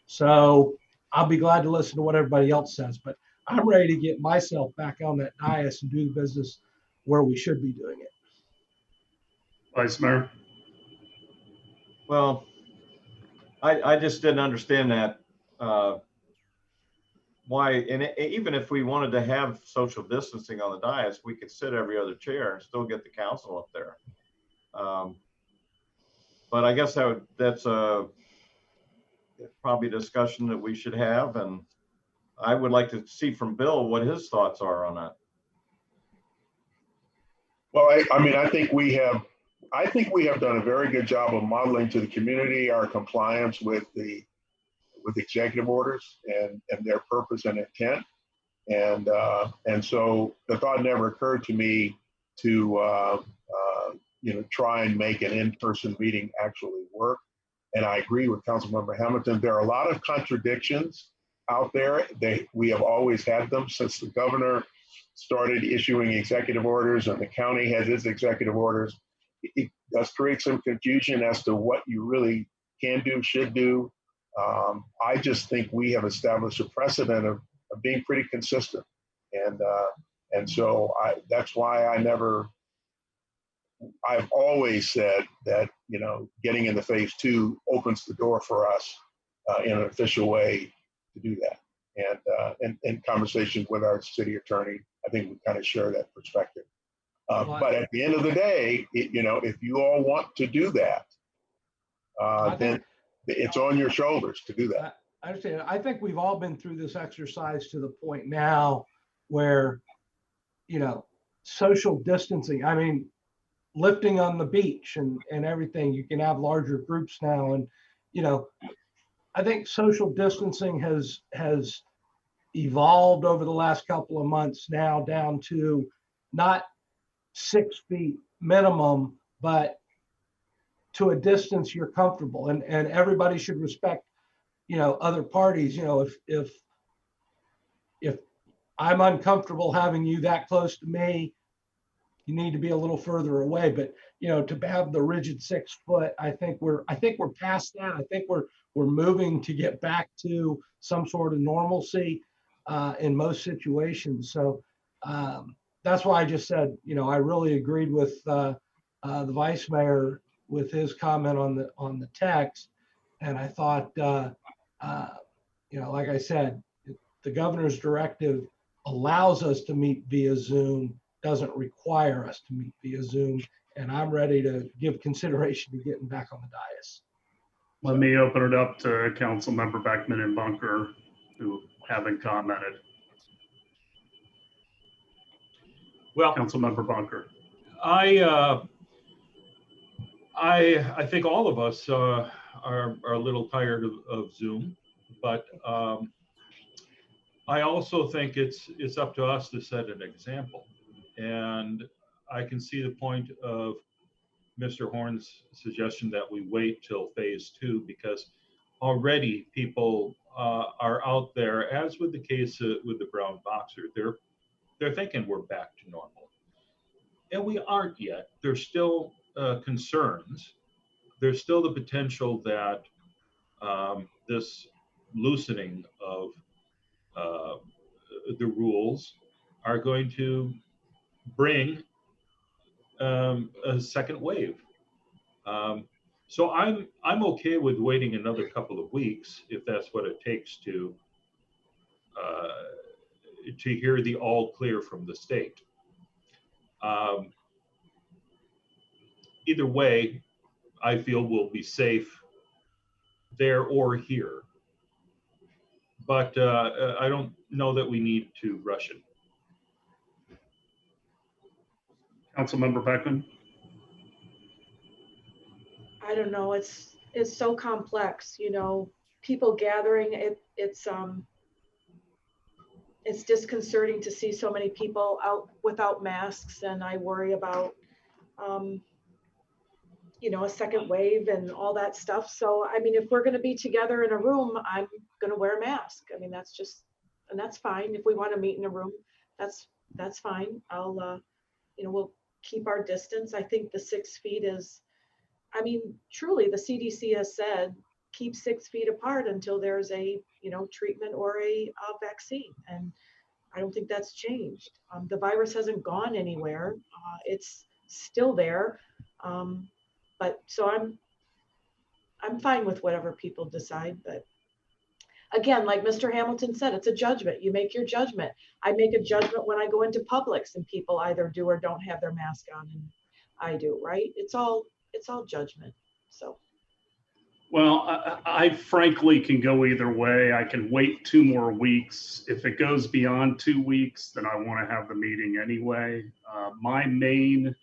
So I'll be glad to listen to what everybody else says, but I'm ready to get myself back on that dais and do the business where we should be doing it. Vice Mayor. Well, I just didn't understand that. Why, and even if we wanted to have social distancing on the dais, we could sit every other chair and still get the council up there. But I guess that's probably a discussion that we should have, and I would like to see from Bill what his thoughts are on that. Well, I mean, I think we have done a very good job of modeling to the community our compliance with executive orders and their purpose and intent. And so the thought never occurred to me to you know, try and make an in-person meeting actually work. And I agree with Councilmember Hamilton. There are a lot of contradictions out there. We have always had them since the governor started issuing executive orders and the county has its executive orders. It does create some confusion as to what you really can do, should do. I just think we have established a precedent of being pretty consistent. And so that's why I've always said that, you know, getting into phase 2 opens the door for us in an official way to do that. And in conversations with our city attorney, I think we kind of share that perspective. But at the end of the day, you know, if you all want to do that, then it's on your shoulders to do that. I understand. I think we've all been through this exercise to the point now where, you know, social distancing, I mean, lifting on the beach and everything, you can have larger groups now. And, you know, I think social distancing has evolved over the last couple of months now down to not 6 feet minimum, but to a distance you're comfortable, and everybody should respect, you know, other parties. You know, if I'm uncomfortable having you that close to me, you need to be a little further away. But, you know, to have the rigid 6 foot, I think we're past that. I think we're moving to get back to some sort of normalcy in most situations. So that's why I just said, you know, I really agreed with the vice mayor with his comment on the text. And I thought, you know, like I said, the governor's directive allows us to meet via Zoom, doesn't require us to meet via Zoom. And I'm ready to give consideration to getting back on the dais. Let me open it up to Councilmember Beckman and Bunker, who haven't commented. Well, Councilmember Bunker. I think all of us are a little tired of Zoom, but I also think it's up to us to set an example. And I can see the point of Mr. Horn's suggestion that we wait till phase 2, because already people are out there, as with the case with the brown boxer, they're thinking we're back to normal. And we aren't yet. There's still concerns. There's still the potential that this loosening of the rules are going to bring a second wave. So I'm okay with waiting another couple of weeks if that's what it takes to to hear the all clear from the state. Either way, I feel we'll be safe there or here. But I don't know that we need to rush it. Councilmember Beckman? I don't know, it's so complex, you know, people gathering, it's disconcerting to see so many people out without masks, and I worry about, you know, a second wave and all that stuff. So, I mean, if we're gonna be together in a room, I'm gonna wear a mask. I mean, that's just, and that's fine. If we wanna meet in a room, that's fine. I'll, you know, we'll keep our distance. I think the 6 feet is, I mean, truly, the CDC has said, keep 6 feet apart until there's a, you know, treatment or a vaccine. And I don't think that's changed. The virus hasn't gone anywhere. It's still there. But so I'm fine with whatever people decide. But again, like Mr. Hamilton said, it's a judgment. You make your judgment. I make a judgment when I go into Publix and people either do or don't have their mask on, and I do, right? It's all judgment. So. Well, I frankly can go either way. I can wait 2 more weeks. If it goes beyond 2 weeks, then I want to have the meeting anyway. My main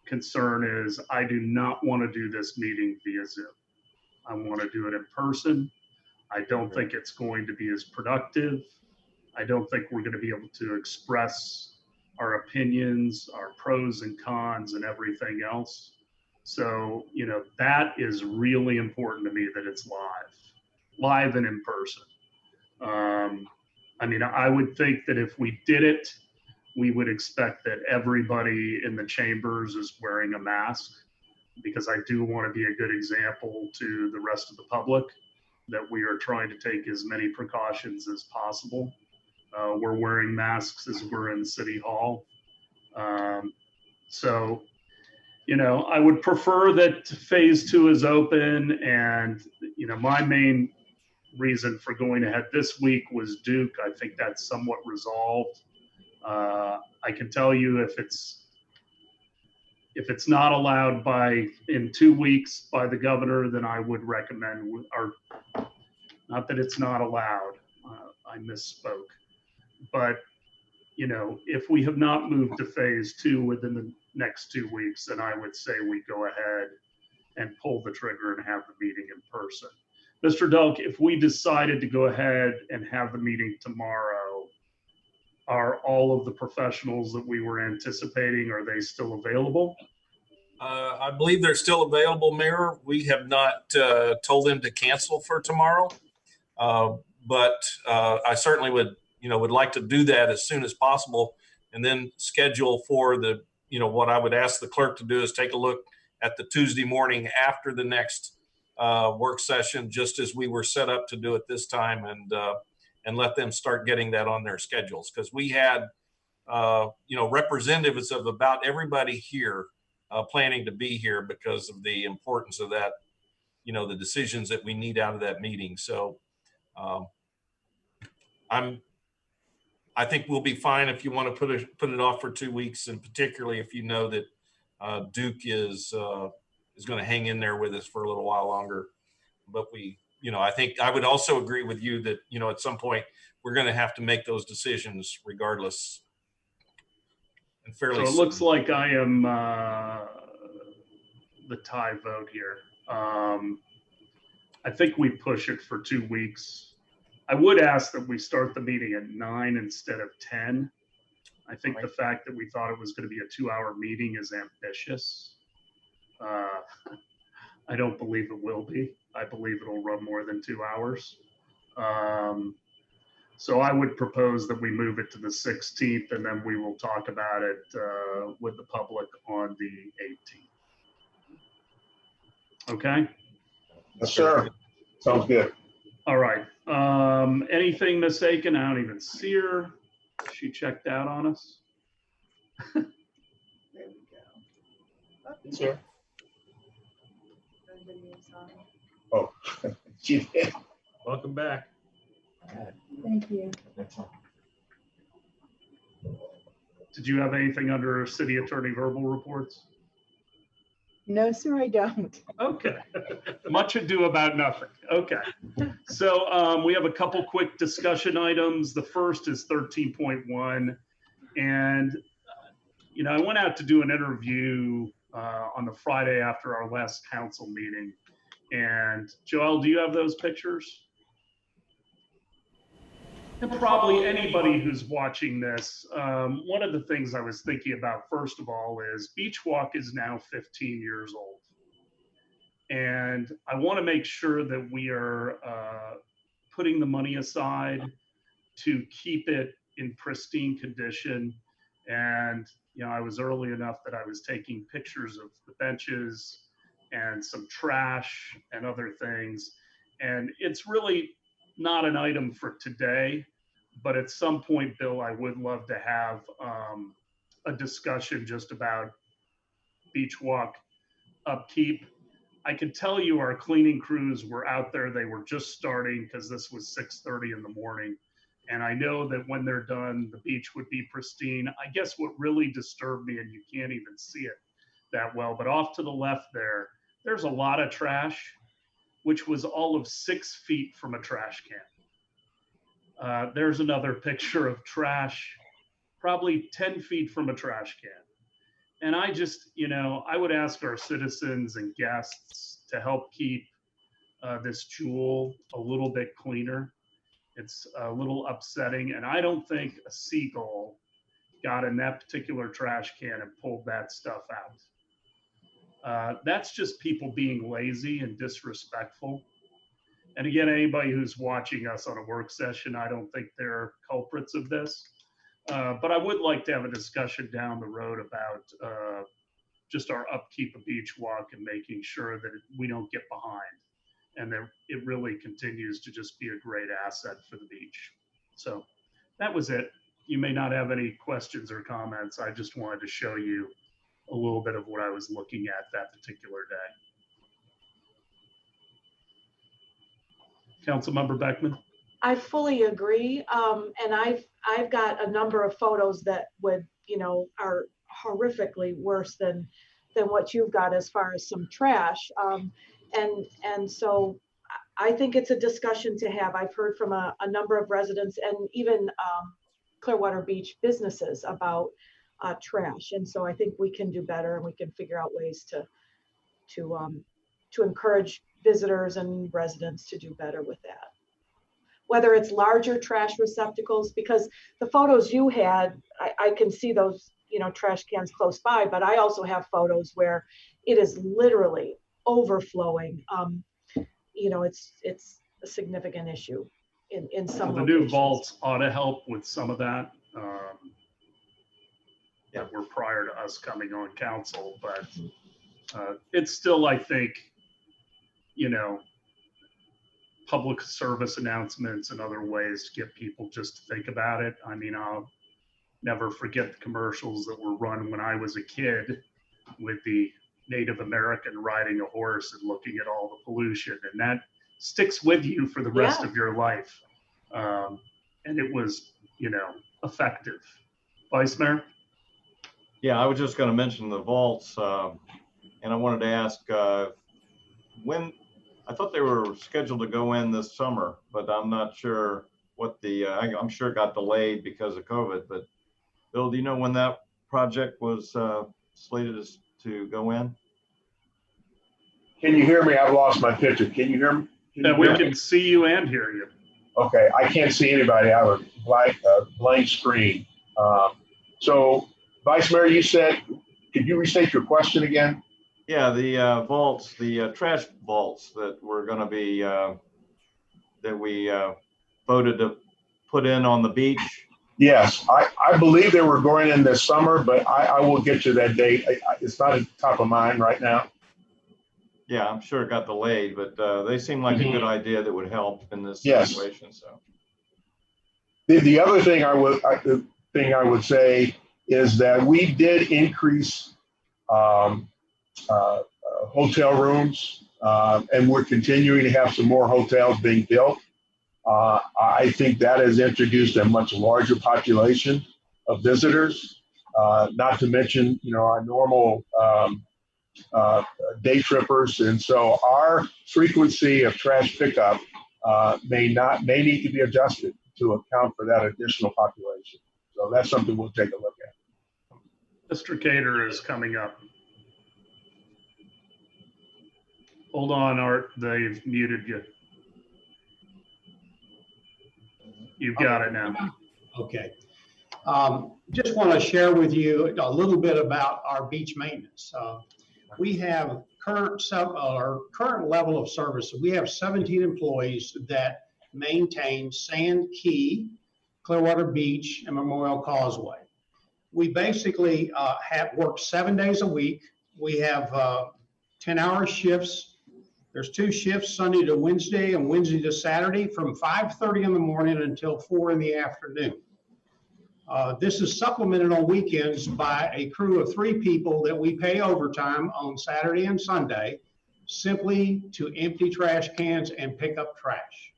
concern is I do not want to do this meeting via Zoom. I want to do it in person. I don't think it's going to be as productive. I don't think we're going to be able to express our opinions, our pros and cons and everything else. So, you know, that is really important to me, that it's live and in person. I mean, I would think that if we did it, we would expect that everybody in the chambers is wearing a mask, because I do want to be a good example to the rest of the public that we are trying to take as many precautions as possible. We're wearing masks as we're in City Hall. So, you know, I would prefer that phase 2 is open, and, you know, my main reason for going ahead this week was Duke. I think that's somewhat resolved. I can tell you if it's not allowed in 2 weeks by the governor, then I would recommend, or not that it's not allowed, I misspoke. But, you know, if we have not moved to phase 2 within the next 2 weeks, then I would say we go ahead and pull the trigger and have the meeting in person. Mr. Delk, if we decided to go ahead and have the meeting tomorrow, are all of the professionals that we were anticipating, are they still available? I believe they're still available, Mayor. We have not told them to cancel for tomorrow, but I certainly would like to do that as soon as possible, and then schedule for the, you know, what I would ask the clerk to do is take a look at the Tuesday morning after the next work session, just as we were set up to do it this time, and let them start getting that on their schedules, because we had you know, representatives of about everybody here planning to be here because of the importance of that, you know, the decisions that we need out of that meeting. So I think we'll be fine if you want to put it off for 2 weeks, and particularly if you know that Duke is going to hang in there with us for a little while longer. But we, you know, I think I would also agree with you that, you know, at some point we're going to have to make those decisions regardless. And fairly So it looks like I am the tie vote here. I think we push it for 2 weeks. I would ask that we start the meeting at 9 instead of 10. I think the fact that we thought it was going to be a 2-hour meeting is ambitious. I don't believe it will be. I believe it'll run more than 2 hours. So I would propose that we move it to the 16th, and then we will talk about it with the public on the 18th. Okay? Yes, sir. Sounds good. All right. Anything, Miss Aiken? I don't even see her. She checked out on us. There we go. Yes, sir. Oh, she did. Welcome back. Thank you. Did you have anything under city attorney verbal reports? No, sir, I don't. Okay. Much ado about nothing. Okay. So we have a couple quick discussion items. The first is 13.1. And, you know, I went out to do an interview on the Friday after our last council meeting. And Joelle, do you have those pictures? And probably anybody who's watching this, one of the things I was thinking about, first of all, is Beach Walk is now 15 years old. And I want to make sure that we are putting the money aside to keep it in pristine condition. And, you know, I was early enough that I was taking pictures of the benches and some trash and other things. And it's really not an item for today, but at some point, Bill, I would love to have a discussion just about Beach Walk upkeep. I can tell you our cleaning crews were out there. They were just starting because this was 6:30 in the morning. And I know that when they're done, the beach would be pristine. I guess what really disturbed me, and you can't even see it that well, but off to the left there, there's a lot of trash, which was all of 6 feet from a trash can. There's another picture of trash, probably 10 feet from a trash can. And I just, you know, I would ask our citizens and guests to help keep this jewel a little bit cleaner. It's a little upsetting. And I don't think a seagull got in that particular trash can and pulled that stuff out. That's just people being lazy and disrespectful. And again, anybody who's watching us on a work session, I don't think they're culprits of this. But I would like to have a discussion down the road about just our upkeep of Beach Walk and making sure that we don't get behind and that it really continues to just be a great asset for the beach. So that was it. You may not have any questions or comments. I just wanted to show you a little bit of what I was looking at that particular day. Councilmember Beckman. I fully agree. And I've got a number of photos that would, you know, are horrifically worse than what you've got as far as some trash. And so I think it's a discussion to have. I've heard from a number of residents and even Clearwater Beach businesses about trash. And so I think we can do better and we can figure out ways to encourage visitors and residents to do better with that. Whether it's larger trash receptacles, because the photos you had, I can see those, you know, trash cans close by, but I also have photos where it is literally overflowing. You know, it's a significant issue in some The new vaults ought to help with some of that. That were prior to us coming on council, but it's still, I think, you know, public service announcements and other ways to get people just to think about it. I mean, I'll never forget the commercials that were run when I was a kid with the Native American riding a horse and looking at all the pollution, and that sticks with you for the rest of your life. And it was, you know, effective. Vice Mayor? Yeah, I was just going to mention the vaults, and I wanted to ask when. I thought they were scheduled to go in this summer, but I'm not sure what the, I'm sure it got delayed because of COVID, but Bill, do you know when that project was slated to go in? Can you hear me? I've lost my picture. Can you hear me? Yeah, we can see you and hear you. Okay, I can't see anybody. I have a blank screen. So Vice Mayor, you said, could you restate your question again? Yeah, the vaults, the trash vaults that were going to be, that we voted to put in on the beach. Yes, I believe they were going in this summer, but I will get you that date. It's not at the top of mind right now. Yeah, I'm sure it got delayed, but they seem like a good idea that would help in this situation. So the other thing I would say is that we did increase hotel rooms, and we're continuing to have some more hotels being built. I think that has introduced a much larger population of visitors. not to mention, our normal day trippers. And so our frequency of trash pickup may need to be adjusted to account for that additional population. So that's something we'll take a look at. Mr. Cater is coming up. Hold on, Art, they've muted you. You've got it now. Okay. Just want to share with you a little bit about our beach maintenance. We have our current level of service. We have 17 employees that maintain Sand Key, Clearwater Beach, and Memorial Causeway. We basically have worked 7 days a week. We have 10-hour shifts. There's 2 shifts, Sunday to Wednesday and Wednesday to Saturday, from 5:30 in the morning until 4 in the afternoon. This is supplemented on weekends by a crew of 3 people that we pay overtime on Saturday and Sunday, simply to empty trash cans and pick up trash,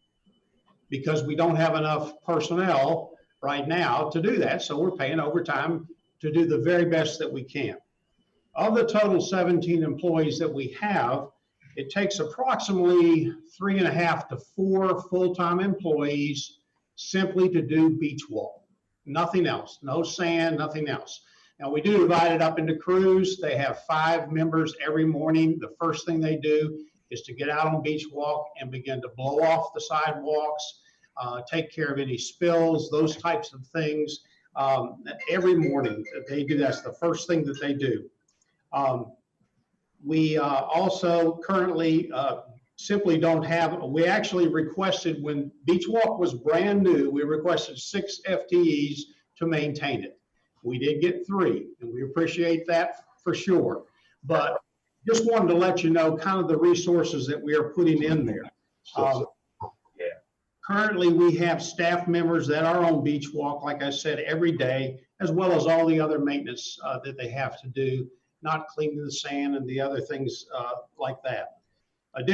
because we don't have enough personnel right now to do that. So we're paying overtime to do the very best that we can. Of the total 17 employees that we have, it takes approximately 3.5 to 4 full-time employees simply to do beach walk. Nothing else, no sand, nothing else. Now we do divide it up into crews. They have 5 members every morning. The first thing they do is to get out on beach walk and begin to blow off the sidewalks, take care of any spills, those types of things. Every morning they do, that's the first thing that they do. We also currently simply don't have, we actually requested, when Beach Walk was brand new, we requested 6 FTEs to maintain it. We did get 3, and we appreciate that for sure. But just wanted to let you know kind of the resources that we are putting in there. Currently, we have staff members that are on Beach Walk, like I said, every day, as well as all the other maintenance that they have to do, not cleaning the sand and the other things like that. In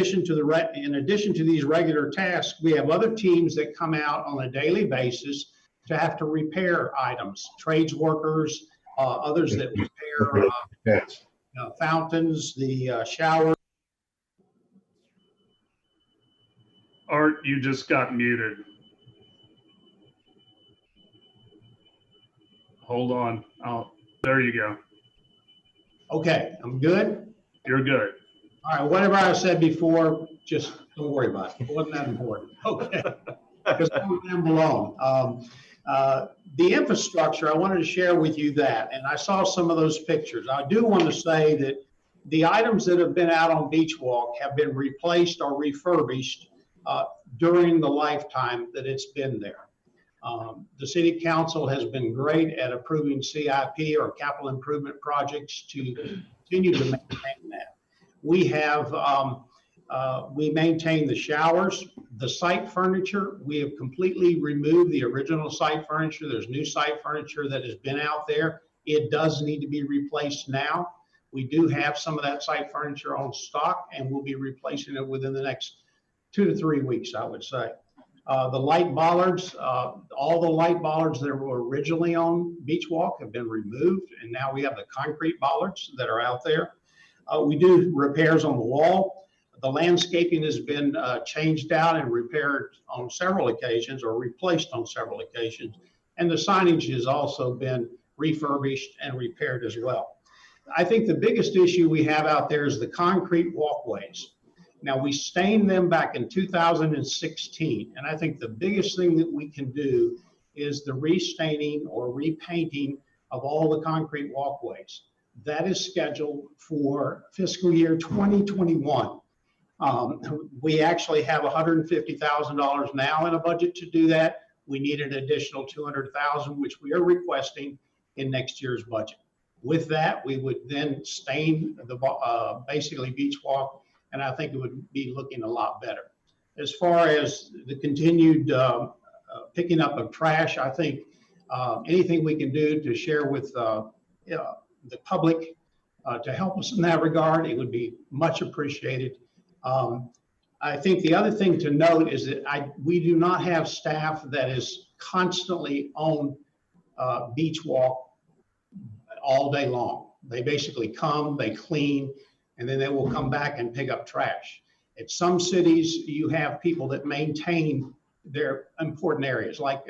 addition to these regular tasks, we have other teams that come out on a daily basis to have to repair items, trades workers, others that repair fountains, the shower. Art, you just got muted. Hold on. Oh, there you go. Okay, I'm good? You're good. All right, whatever I said before, just don't worry about it. It wasn't that important. Okay, because I'm alone. The infrastructure, I wanted to share with you that, and I saw some of those pictures. I do want to say that the items that have been out on Beach Walk have been replaced or refurbished during the lifetime that it's been there. The City Council has been great at approving CIP or capital improvement projects to continue to maintain that. We have, we maintain the showers, the site furniture. We have completely removed the original site furniture. There's new site furniture that has been out there. It does need to be replaced now. We do have some of that site furniture on stock, and we'll be replacing it within the next 2 to 3 weeks, I would say. The light bollards, all the light bollards that were originally on Beach Walk have been removed, and now we have the concrete bollards that are out there. We do repairs on the wall. The landscaping has been changed out and repaired on several occasions, or replaced on several occasions. And the signage has also been refurbished and repaired as well. I think the biggest issue we have out there is the concrete walkways. Now, we stained them back in 2016, and I think the biggest thing that we can do is the restaining or repainting of all the concrete walkways. That is scheduled for fiscal year 2021. We actually have $150,000 now in a budget to do that. We need an additional $200,000, which we are requesting in next year's budget. With that, we would then stain the basically Beach Walk, and I think it would be looking a lot better. As far as the continued picking up of trash, I think anything we can do to share with the public to help us in that regard, it would be much appreciated. I think the other thing to note is that we do not have staff that is constantly on Beach Walk all day long. They basically come, they clean, and then they will come back and pick up trash. At some cities, you have people that maintain their important areas, like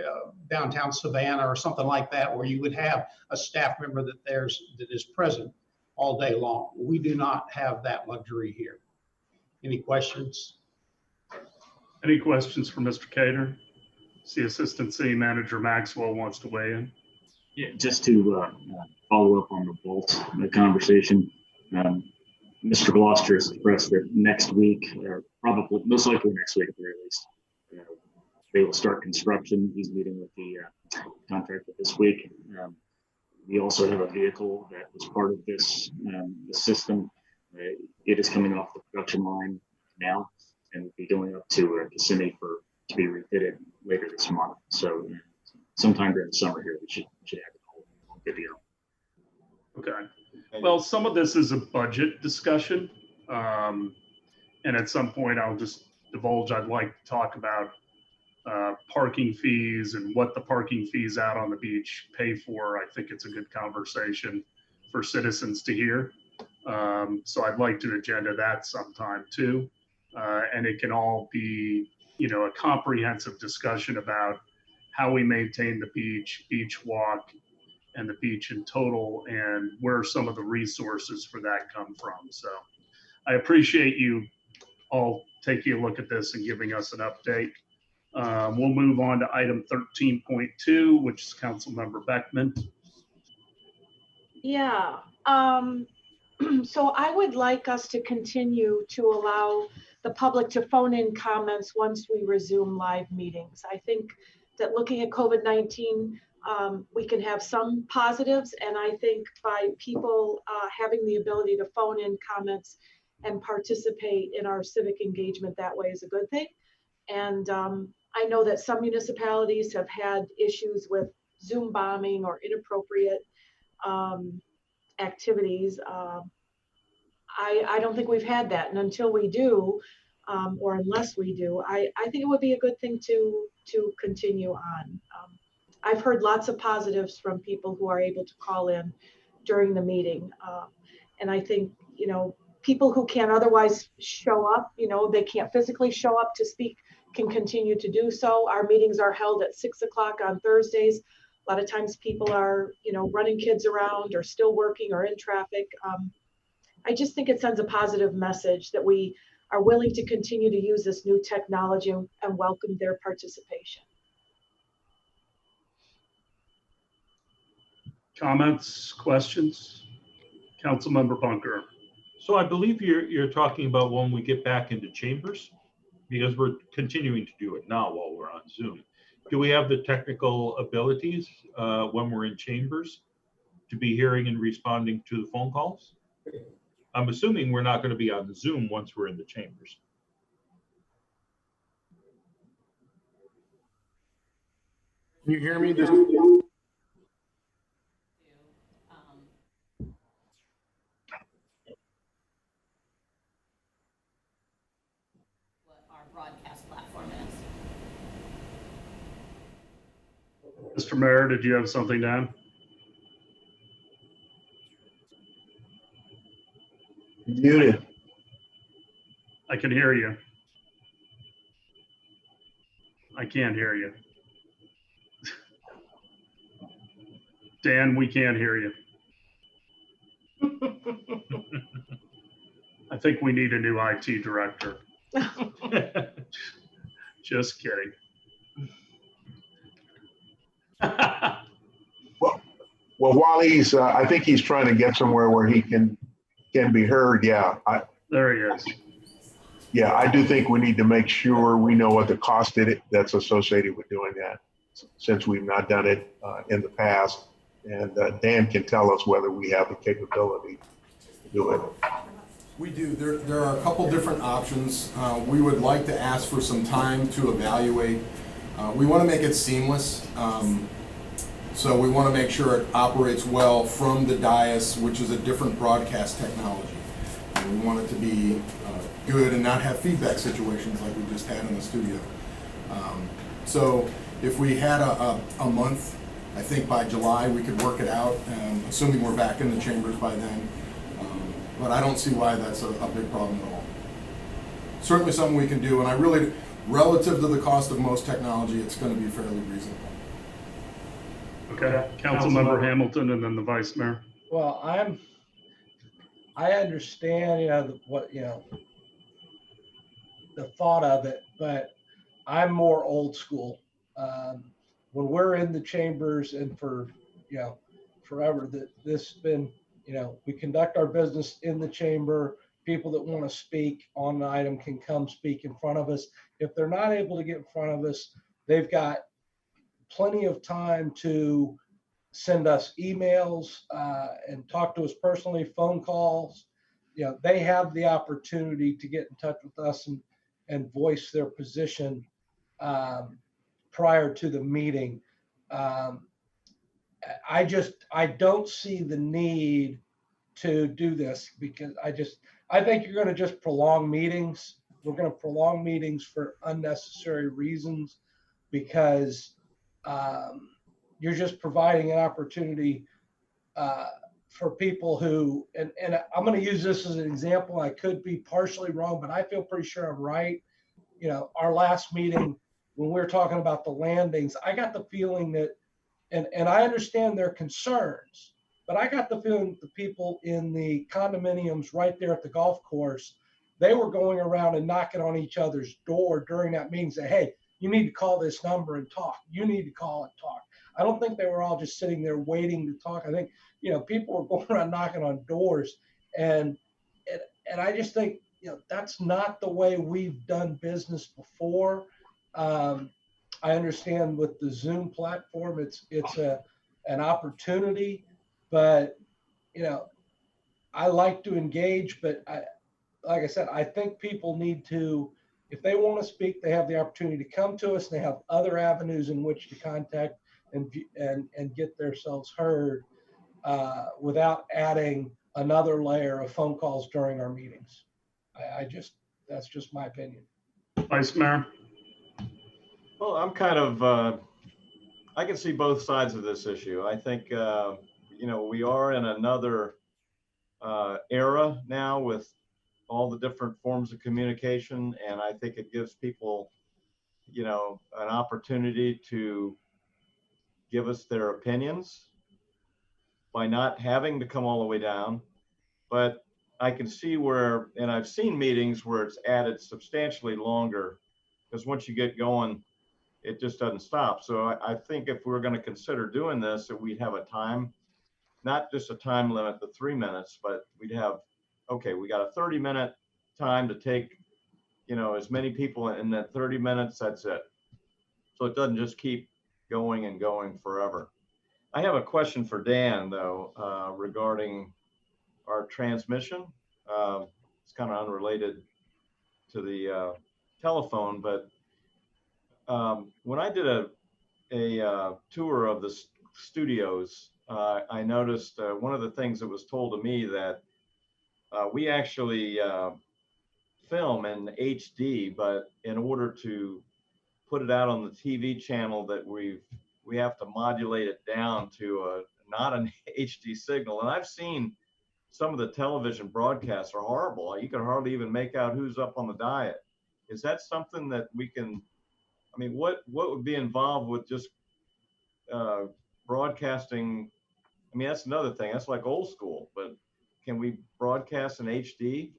downtown Savannah or something like that, where you would have a staff member that is present all day long. We do not have that luxury here. Any questions? Any questions for Mr. Cater? See Assistant City Manager Maxwell wants to weigh in. Yeah, just to follow up on the Bolt conversation. Mr. Gloucester has expressed that next week, or probably most likely next week at the very least, they will start construction. He's meeting with the contractor this week. We also have a vehicle that was part of this the system. It is coming off the production line now and will be going up to Kissimmee to be refitted later this month. So sometime during the summer here, we should have it all good to go. Okay. Well, some of this is a budget discussion. And at some point I'll just divulge, I'd like to talk about parking fees and what the parking fees out on the beach pay for. I think it's a good conversation for citizens to hear. So I'd like to agenda that sometime too. And it can all be, a comprehensive discussion about how we maintain the beach walk, and the beach in total, and where some of the resources for that come from. So I appreciate you all taking a look at this and giving us an update. We'll move on to item 13.2, which is Councilmember Beckman. Yeah. So I would like us to continue to allow the public to phone in comments once we resume live meetings. I think that looking at COVID-19, we can have some positives, and I think by people having the ability to phone in comments and participate in our civic engagement that way is a good thing. And I know that some municipalities have had issues with Zoom bombing or inappropriate activities. I don't think we've had that, and until we do, or unless we do, I think it would be a good thing to continue on. I've heard lots of positives from people who are able to call in during the meeting. And I think, people who can't otherwise show up, they can't physically show up to speak, can continue to do so. Our meetings are held at 6 o'clock on Thursdays. A lot of times people are, running kids around or still working or in traffic. I just think it sends a positive message that we are willing to continue to use this new technology and welcome their participation. Comments, questions? Councilmember Bunker. So I believe you're talking about when we get back into chambers, because we're continuing to do it now while we're on Zoom. Do we have the technical abilities when we're in chambers to be hearing and responding to the phone calls? I'm assuming we're not going to be on Zoom once we're in the chambers. Can you hear me? What our broadcast platform is. Mr. Mayor, did you have something down? Muted. I can hear you. I can't hear you. Dan, we can't hear you. I think we need a new IT director. Just kidding. Well, while he's, I think he's trying to get somewhere where he can be heard. Yeah. There he is. Yeah, I do think we need to make sure we know what the cost that's associated with doing that, since we've not done it in the past. And Dan can tell us whether we have the capability to do it. We do. There are a couple different options. We would like to ask for some time to evaluate. We want to make it seamless. So we want to make sure it operates well from the dais, which is a different broadcast technology. And we want it to be good and not have feedback situations like we just had in the studio. So if we had a month, I think by July, we could work it out, assuming we're back in the chambers by then. But I don't see why that's a big problem at all. Certainly something we can do, and I really, relative to the cost of most technology, it's going to be fairly reasonable. Okay, Councilmember Hamilton and then the Vice Mayor. Well, I understand, the thought of it, but I'm more old school. When we're in the chambers and for, forever, this has been, we conduct our business in the chamber. People that want to speak on an item can come speak in front of us. If they're not able to get in front of us, they've got plenty of time to send us emails and talk to us personally, phone calls. They have the opportunity to get in touch with us and voice their position prior to the meeting. I don't see the need to do this because I think you're going to just prolong meetings. We're going to prolong meetings for unnecessary reasons because you're just providing an opportunity for people who, and I'm going to use this as an example. I could be partially wrong, but I feel pretty sure I'm right. Our last meeting, when we were talking about the landings, I got the feeling that, and I understand their concerns, but I got the feeling that the people in the condominiums right there at the golf course, they were going around and knocking on each other's door during that meeting, say, hey, you need to call this number and talk. You need to call and talk. I don't think they were all just sitting there waiting to talk. I think, people were going around knocking on doors. And I just think, that's not the way we've done business before. I understand with the Zoom platform, it's an opportunity, but, I like to engage, but like I said, I think people need to, if they want to speak, they have the opportunity to come to us. They have other avenues in which to contact and get themselves heard without adding another layer of phone calls during our meetings. That's just my opinion. Vice Mayor. Well, I'm kind of, I can see both sides of this issue. I think, we are in another era now with all the different forms of communication. And I think it gives people, an opportunity to give us their opinions by not having to come all the way down. But I can see where, and I've seen meetings where it's added substantially longer because once you get going, it just doesn't stop. So I think if we're going to consider doing this, that we'd have a time, not just a time limit, the 3 minutes, but we'd have, okay, we got a 30-minute time to take, as many people in that 30 minutes, that's it. So it doesn't just keep going and going forever. I have a question for Dan, though, regarding our transmission. It's kind of unrelated to the telephone, but when I did a tour of the studios, I noticed one of the things that was told to me that we actually film in HD, but in order to put it out on the TV channel that we have to modulate it down to not an HD signal. And I've seen some of the television broadcasts are horrible. You can hardly even make out who's up on the diet. Is that something that we can, what would be involved with just broadcasting? That's another thing. That's like old school, but can we broadcast in HD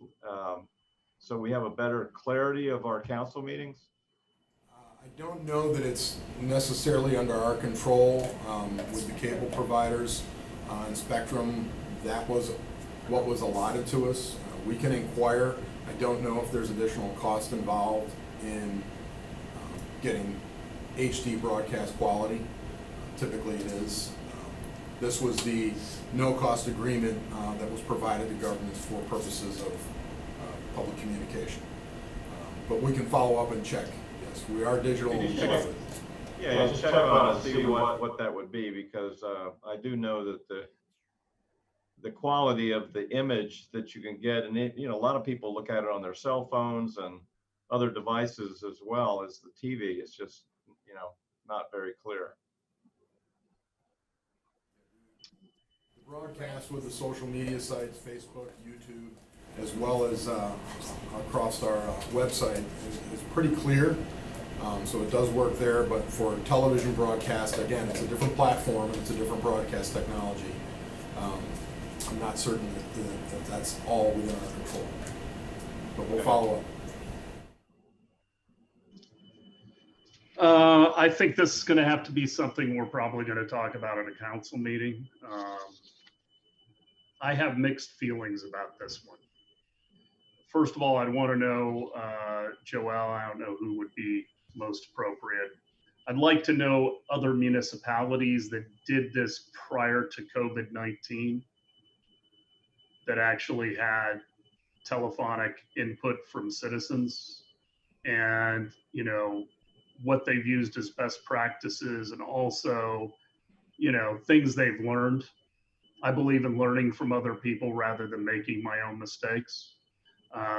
so we have a better clarity of our council meetings? I don't know that it's necessarily under our control with the cable providers and Spectrum. That was what was allotted to us. We can inquire. I don't know if there's additional cost involved in getting HD broadcast quality. Typically it is. This was the no-cost agreement that was provided to governments for purposes of public communication. But we can follow up and check. Yes, we are digital. Yeah, just check on and see what that would be, because I do know that the quality of the image that you can get, and a lot of people look at it on their cell phones and other devices as well as the TV. It's just, not very clear. Broadcast with the social media sites, Facebook, YouTube, as well as across our website is pretty clear. So it does work there, but for television broadcast, again, it's a different platform and it's a different broadcast technology. I'm not certain that that's all within our control, but we'll follow up. I think this is going to have to be something we're probably going to talk about at a council meeting. I have mixed feelings about this one. First of all, I'd want to know, Joelle, I don't know who would be most appropriate. I'd like to know other municipalities that did this prior to COVID-19 that actually had telephonic input from citizens, and, you know, what they've used as best practices, and also, you know, things they've learned. I believe in learning from other people rather than making my own mistakes.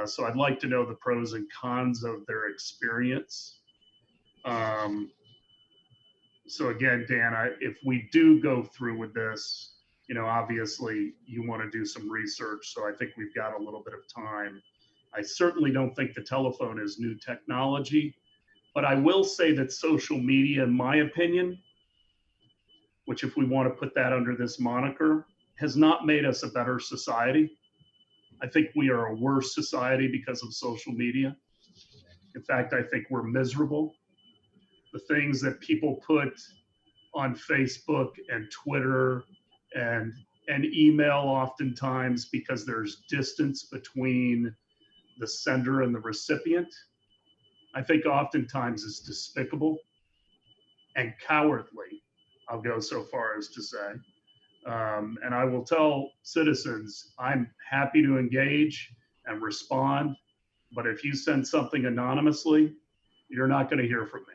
So I'd like to know the pros and cons of their experience. So again, Dan, if we do go through with this, you know, obviously you want to do some research. So I think we've got a little bit of time. I certainly don't think the telephone is new technology, but I will say that social media, in my opinion, which if we want to put that under this moniker, has not made us a better society. I think we are a worse society because of social media. In fact, I think we're miserable. The things that people put on Facebook and Twitter and email oftentimes, because there's distance between the sender and the recipient, I think oftentimes is despicable and cowardly, I'll go so far as to say. And I will tell citizens, I'm happy to engage and respond, but if you send something anonymously, you're not going to hear from me.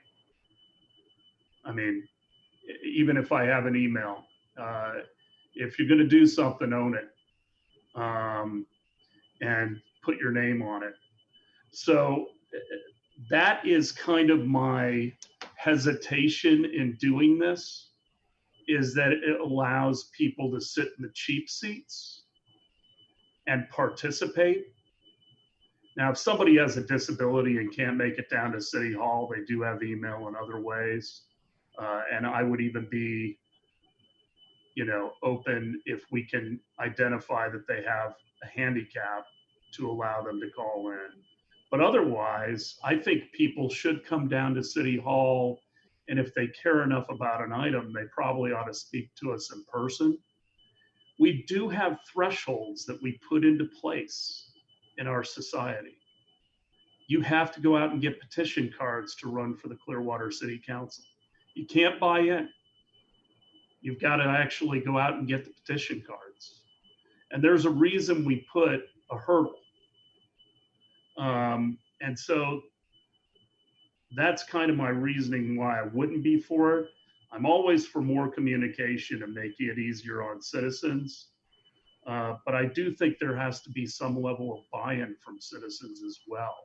I mean, even if I have an email, if you're going to do something, own it, and put your name on it. So that is kind of my hesitation in doing this, is that it allows people to sit in the cheap seats and participate. Now, if somebody has a disability and can't make it down to City Hall, they do have email and other ways. And I would even be, you know, open if we can identify that they have a handicap to allow them to call in. But otherwise, I think people should come down to City Hall, and if they care enough about an item, they probably ought to speak to us in person. We do have thresholds that we put into place in our society. You have to go out and get petition cards to run for the Clearwater City Council. You can't buy in. You've got to actually go out and get the petition cards. And there's a reason we put a hurdle. And so that's kind of my reasoning why I wouldn't be for it. I'm always for more communication and making it easier on citizens. But I do think there has to be some level of buy-in from citizens as well.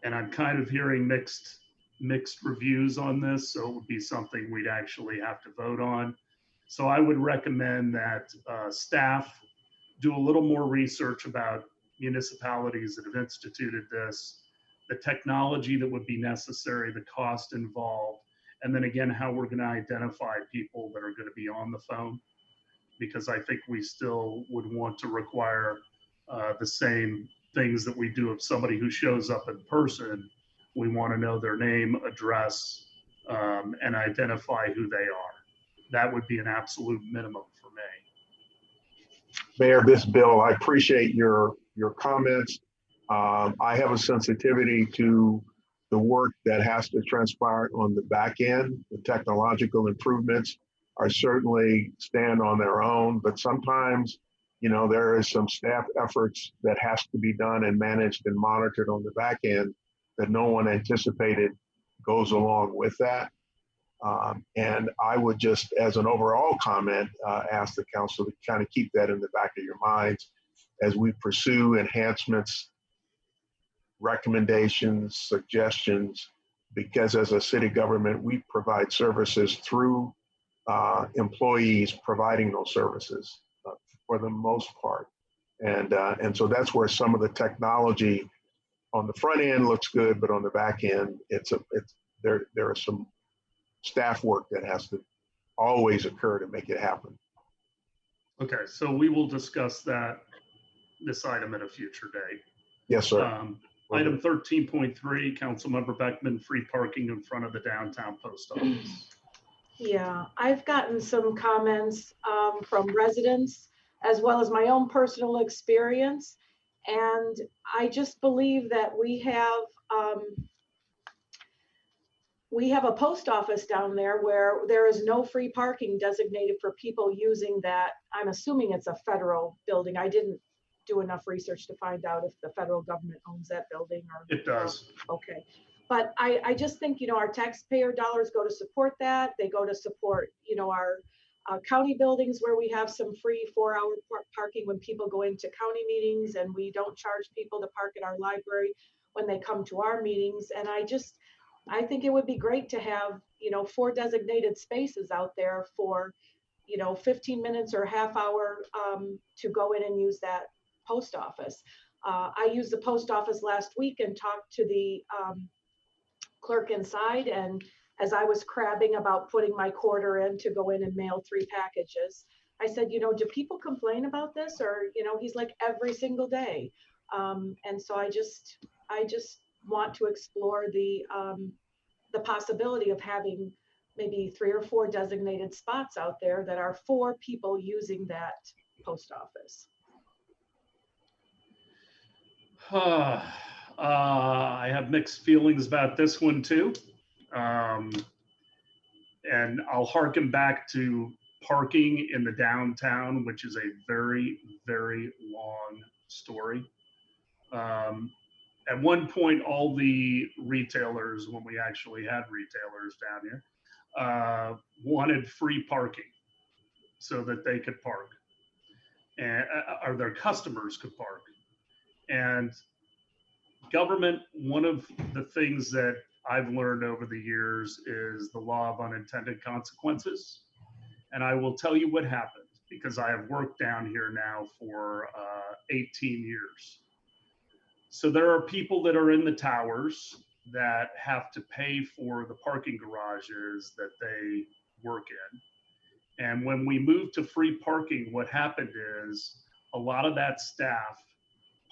And I'm kind of hearing mixed reviews on this, so it would be something we'd actually have to vote on. So I would recommend that staff do a little more research about municipalities that have instituted this, the technology that would be necessary, the cost involved, and then again, how we're going to identify people that are going to be on the phone, because I think we still would want to require the same things that we do of somebody who shows up in person. We want to know their name, address, and identify who they are. That would be an absolute minimum for me. Mayor, this Bill, I appreciate your comments. I have a sensitivity to the work that has to transpire on the back end. The technological improvements are certainly stand on their own, but sometimes, you know, there is some staff efforts that has to be done and managed and monitored on the back end that no one anticipated goes along with that. And I would just, as an overall comment, ask the council to kind of keep that in the back of your minds as we pursue enhancements, recommendations, suggestions, because as a city government, we provide services through employees providing those services for the most part. And so that's where some of the technology on the front end looks good, but on the back end, there is some staff work that has to always occur to make it happen. Okay, so we will discuss this item at a future date. Yes, sir. Item 13.3, Councilmember Beckman, free parking in front of the downtown post office. Yeah, I've gotten some comments from residents as well as my own personal experience. And I just believe that we have a post office down there where there is no free parking designated for people using that. I'm assuming it's a federal building. I didn't do enough research to find out if the federal government owns that building or. It does. Okay. But I just think, our taxpayer dollars go to support that. They go to support, our county buildings where we have some free 4-hour parking when people go into county meetings, and we don't charge people to park at our library when they come to our meetings. And I think it would be great to have, 4 designated spaces out there for, 15 minutes or half hour to go in and use that post office. I used the post office last week and talked to the clerk inside, and as I was crabbing about putting my quarter in to go in and mail 3 packages, I said, do people complain about this? Or, he's like, every single day. And so I just want to explore the possibility of having maybe 3 or 4 designated spots out there that are for people using that post office. I have mixed feelings about this one too. And I'll harken back to parking in the downtown, which is a very, very long story. At one point, all the retailers, when we actually had retailers down here, wanted free parking so that they could park, and or their customers could park. And government, one of the things that I've learned over the years is the law of unintended consequences. And I will tell you what happened, because I have worked down here now for 18 years. So there are people that are in the towers that have to pay for the parking garages that they work in. And when we moved to free parking, what happened is a lot of that staff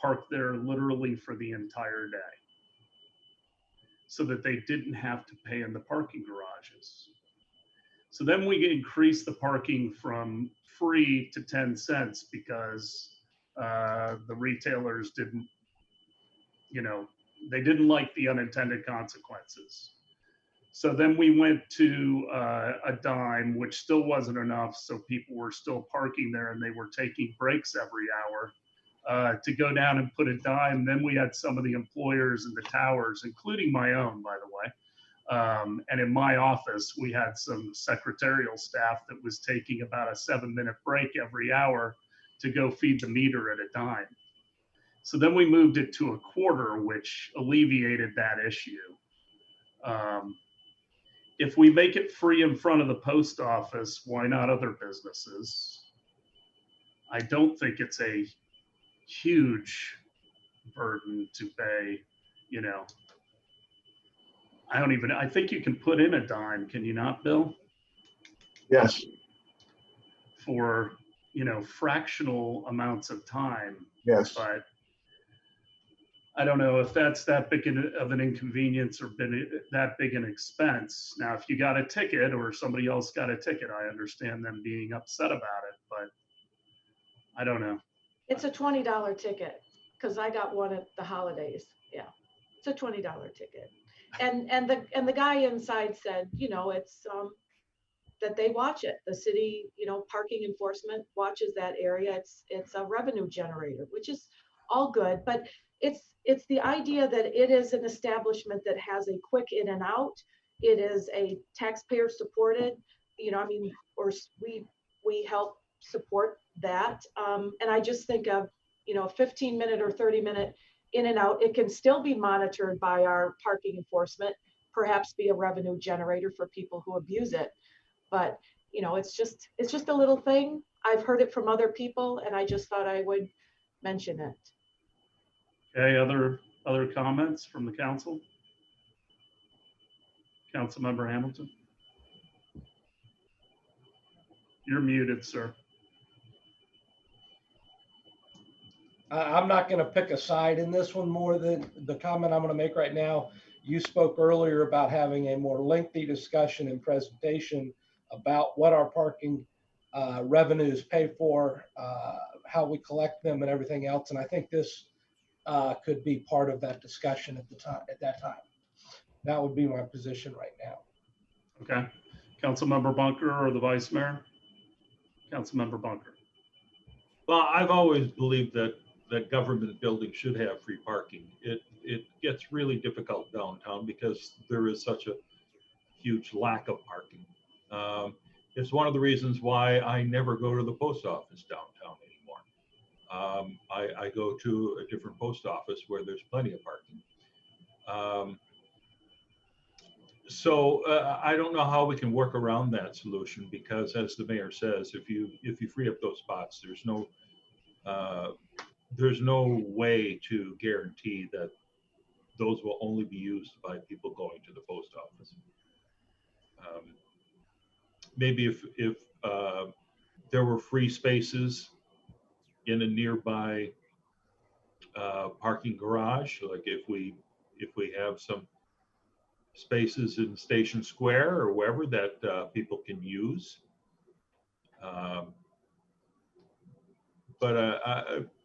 parked there literally for the entire day, so that they didn't have to pay in the parking garages. So then we increased the parking from free to 10 cents because the retailers didn't, they didn't like the unintended consequences. So then we went to a dime, which still wasn't enough. So people were still parking there, and they were taking breaks every hour to go down and put a dime. Then we had some of the employers in the towers, including my own, by the way. And in my office, we had some secretarial staff that was taking about a 7-minute break every hour to go feed the meter at a dime. So then we moved it to a quarter, which alleviated that issue. If we make it free in front of the post office, why not other businesses? I don't think it's a huge burden to pay, I think you can put in a dime, can you not, Bill? Yes. For, fractional amounts of time. Yes. But I don't know if that's that big of an inconvenience or that big an expense. Now, if you got a ticket or somebody else got a ticket, I understand them being upset about it, but I don't know. It's a $20 ticket, because I got one at the holidays. Yeah, it's a $20 ticket. And the guy inside said, it's that they watch it. The city, parking enforcement watches that area. It's a revenue generator, which is all good. But it's the idea that it is an establishment that has a quick in and out. It is a taxpayer supported, or we help support that. And I just think of, 15-minute or 30-minute in and out. It can still be monitored by our parking enforcement, perhaps be a revenue generator for people who abuse it. But, you know, it's just a little thing. I've heard it from other people, and I just thought I would mention it. Okay, other comments from the council? Councilmember Hamilton? You're muted, sir. I'm not going to pick a side in this one more than the comment I'm going to make right now. You spoke earlier about having a more lengthy discussion and presentation about what our parking revenues pay for, how we collect them, and everything else. And I think this could be part of that discussion at that time. That would be my position right now. Okay. Councilmember Bunker or the Vice Mayor? Councilmember Bunker. Well, I've always believed that government buildings should have free parking. It gets really difficult downtown because there is such a huge lack of parking. It's one of the reasons why I never go to the post office downtown anymore. I go to a different post office where there's plenty of parking. So I don't know how we can work around that solution, because as the mayor says, if you free up those spots, there's no way to guarantee that those will only be used by people going to the post office. Maybe if there were free spaces in a nearby parking garage, like if we have some spaces in Station Square or wherever that people can use. But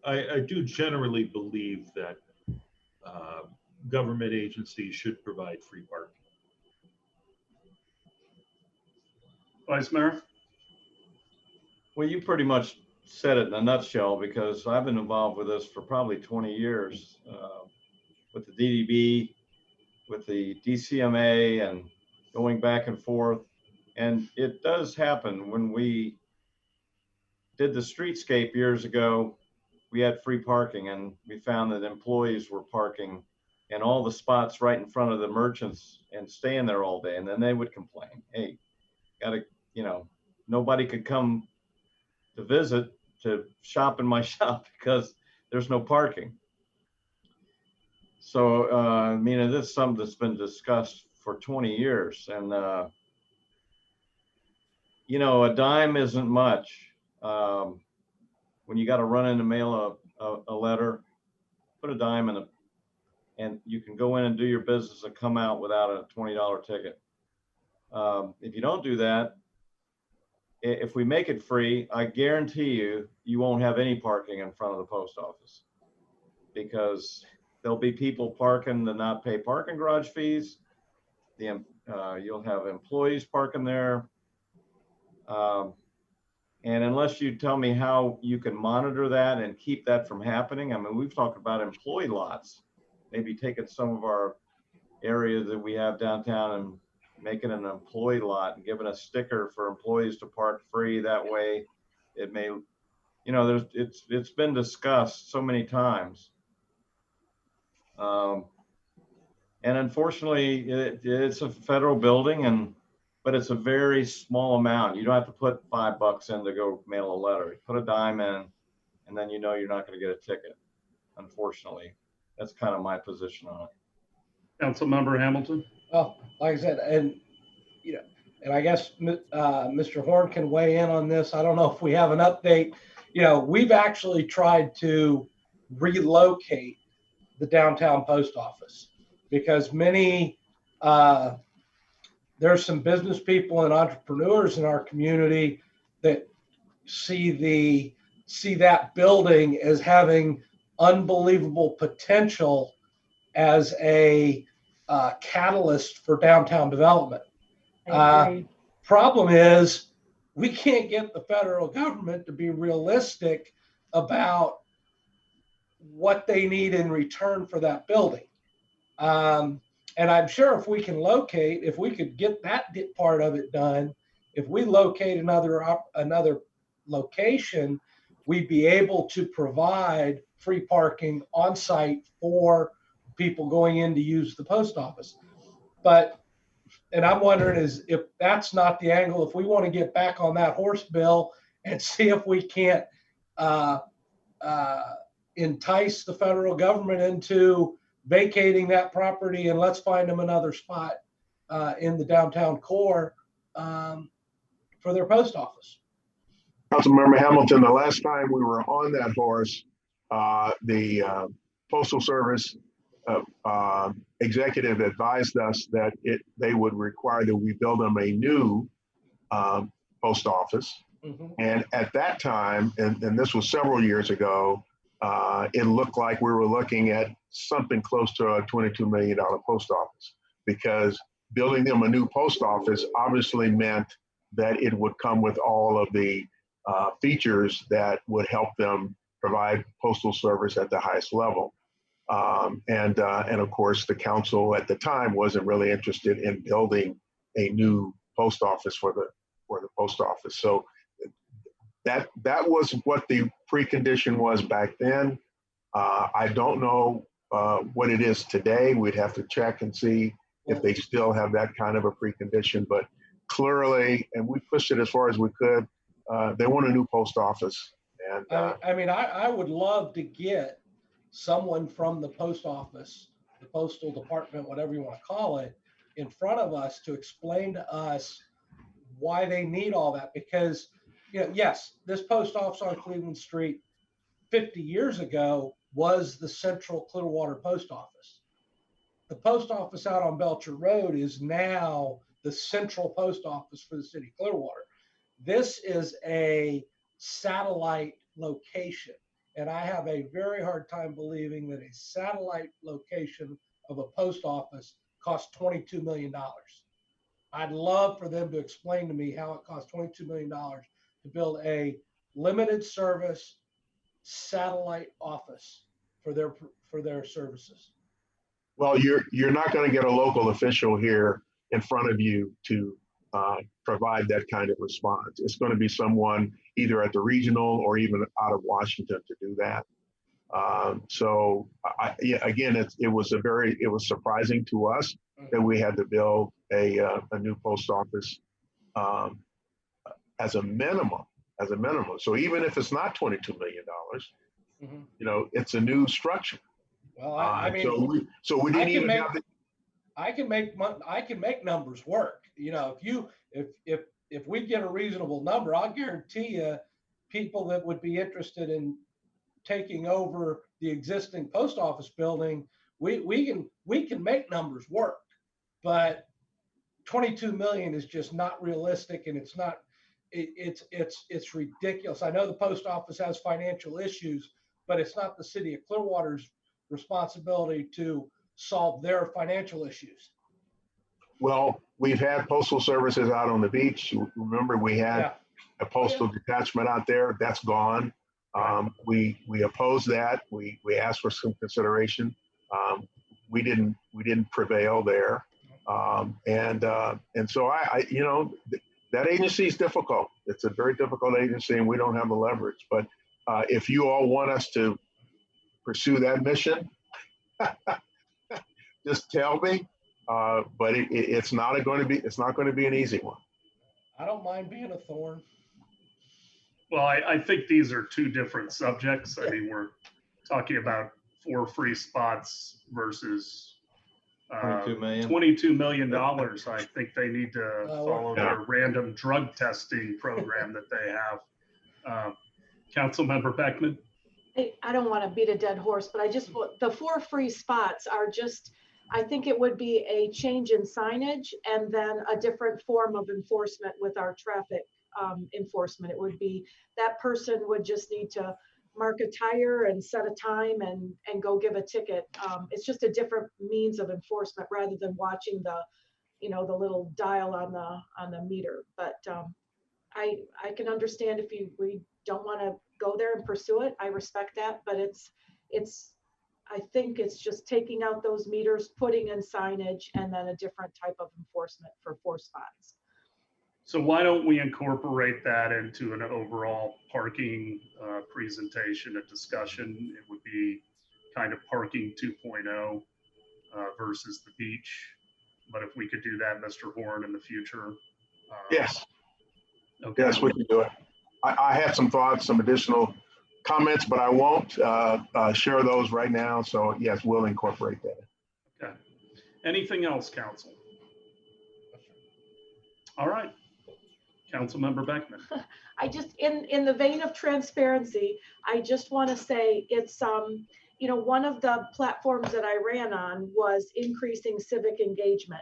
I do generally believe that government agencies should provide free parking. Vice Mayor? Well, you pretty much said it in a nutshell, because I've been involved with this for probably 20 years with the DDB, with the DCMA, and going back and forth. And it does happen. When we did the streetscape years ago, we had free parking, and we found that employees were parking in all the spots right in front of the merchants and staying there all day. And then they would complain, hey, nobody could come to visit to shop in my shop because there's no parking. So, I mean, it is something that's been discussed for 20 years. And, a dime isn't much. When you got to run in to mail a letter, put a dime in it, and you can go in and do your business and come out without a $20 ticket. If you don't do that, if we make it free, I guarantee you won't have any parking in front of the post office, because there'll be people parking to not pay parking garage fees. You'll have employees parking there. And unless you tell me how you can monitor that and keep that from happening, I mean, we've talked about employee lots, maybe taking some of our areas that we have downtown and making an employee lot and giving a sticker for employees to park free. That way it may, it's been discussed so many times. And unfortunately it's a federal building, but it's a very small amount. You don't have to put $5 in to go mail a letter. You put a dime in, and then you're not going to get a ticket. Unfortunately, that's kind of my position on it. Councilmember Hamilton? Well, like I said, and I guess Mr. Horn can weigh in on this. I don't know if we have an update. We've actually tried to relocate the downtown post office, because there's some business people and entrepreneurs in our community that see that building as having unbelievable potential as a catalyst for downtown development. Problem is, we can't get the federal government to be realistic about what they need in return for that building. And I'm sure if we could get that part of it done, if we locate another location, we'd be able to provide free parking on site for people going in to use the post office. But And I'm wondering is if that's not the angle, if we want to get back on that horse, Bill, and see if we can't entice the federal government into vacating that property, and let's find them another spot in the downtown core for their post office. Councilmember Hamilton, the last time we were on that horse, the Postal Service executive advised us that they would require that we build them a new post office. Mm-hmm. And at that time, and this was several years ago, it looked like we were looking at something close to a $22 million post office, because building them a new post office obviously meant that it would come with all of the features that would help them provide postal service at the highest level. And of course, the council at the time wasn't really interested in building a new post office for the post office. So that was what the precondition was back then. I don't know what it is today. We'd have to check and see if they still have that kind of a precondition. But clearly, and we pushed it as far as we could, they want a new post office. And I mean, I would love to get someone from the post office, the postal department, whatever you want to call it, in front of us to explain to us why they need all that. Because, you know, yes, this post office on Cleveland Street 50 years ago was the central Clearwater post office. The post office out on Belcher Road is now the central post office for the city of Clearwater. This is a satellite location. And I have a very hard time believing that a satellite location of a post office costs $22 million. I'd love for them to explain to me how it costs $22 million to build a limited service satellite office for their services. Well, you're not going to get a local official here in front of you to provide that kind of response. It's going to be someone either at the regional or even out of Washington to do that. So again, it was surprising to us that we had to build a new post office as a minimum. So even if it's not $22 million, mm-hmm. you know, it's a new structure. Well, I mean, so we didn't even have the. I can make numbers work. You know, if we get a reasonable number, I'll guarantee you, people that would be interested in taking over the existing post office building, we can make numbers work. But 22 million is just not realistic, and it's not. It's ridiculous. I know the post office has financial issues, but it's not the city of Clearwater's responsibility to solve their financial issues. Well, we've had postal services out on the beach. Remember, we had a postal detachment out there. That's gone. We opposed that. We asked for some consideration. We didn't prevail there. And so I you know, that agency is difficult. It's a very difficult agency, and we don't have the leverage. But if you all want us to pursue that mission, just tell me. But it's not going to be an easy one. I don't mind being a thorn. Well, I think these are two different subjects. I mean, we're talking about 4 free spots versus $22 million. I think they need to follow their random drug testing program that they have. Councilmember Beckman. I don't want to beat a dead horse, but the 4 free spots are just, I think it would be a change in signage and then a different form of enforcement with our traffic enforcement. It would be that person would just need to mark a tire and set a time and go give a ticket. It's just a different means of enforcement rather than watching the little dial on the meter. But I can understand if we don't want to go there and pursue it. I respect that, but I think it's just taking out those meters, putting in signage, and then a different type of enforcement for 4 spots. So why don't we incorporate that into an overall parking presentation, a discussion? It would be kind of parking 2.0 versus the beach but if we could do that, Mr. Horn, in the future. Yes. Okay. Yes, we can do it. I had some thoughts, some additional comments, but I won't share those right now. So yes, we'll incorporate that. Okay. Anything else, council? All right. Councilmember Beckman. I just, in the vein of transparency, I just want to say it's, you know, one of the platforms that I ran on was increasing civic engagement.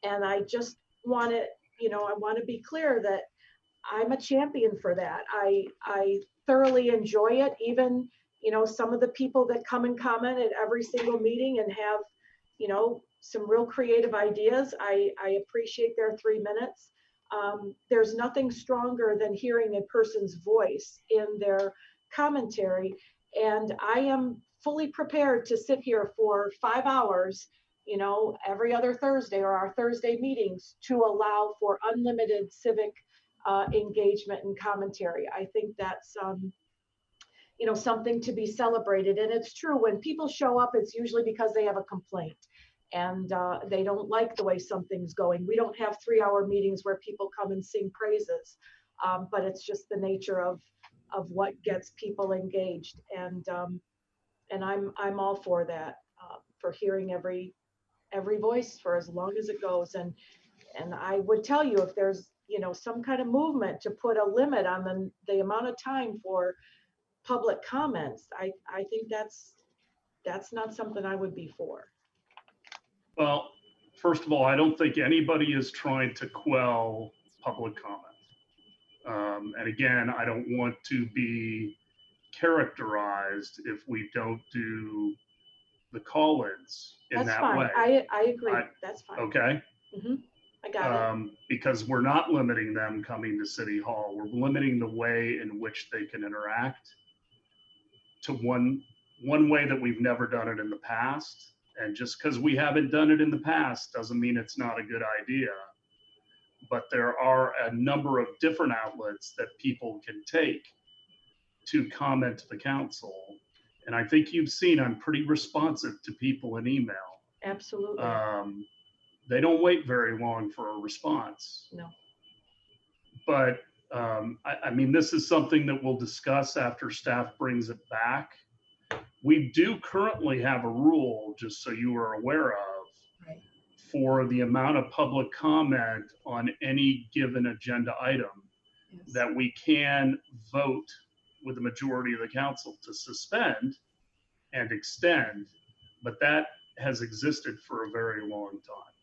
And I just want to, you know, I want to be clear that I'm a champion for that. I thoroughly enjoy it. Even, you know, some of the people that come and comment at every single meeting and have, you know, some real creative ideas, I appreciate their 3 minutes. There's nothing stronger than hearing a person's voice in their commentary. And I am fully prepared to sit here for 5 hours, you know, every other Thursday or our Thursday meetings to allow for unlimited civic engagement and commentary. I think that's, you know, something to be celebrated. And it's true, when people show up, it's usually because they have a complaint and they don't like the way something's going. We don't have 3-hour meetings where people come and sing praises, but it's just the nature of what gets people engaged. And I'm all for that, for hearing every voice for as long as it goes. And I would tell you, if there's, you know, some kind of movement to put a limit on the amount of time for public comments, I think that's not something I would be for. Well, first of all, I don't think anybody is trying to quell public comment. And again, I don't want to be characterized if we don't do the call-ins in That's that fine. way. I agree. That's fine. Okay. I got it. Because we're not limiting them coming to City Hall. We're limiting the way in which they can interact to one way that we've never done it in the past. And just because we haven't done it in the past doesn't mean it's not a good idea. But there are a number of different outlets that people can take to comment to the council. And I think you've seen I'm pretty responsive to people in email. Absolutely. They don't wait very long for a response. No. But I mean, this is something that we'll discuss after staff brings it back. We do currently have a rule, just so you are aware of, for the amount of public comment on any given agenda item, that we can vote with the majority of the council to suspend and extend, but that has existed for a very long time.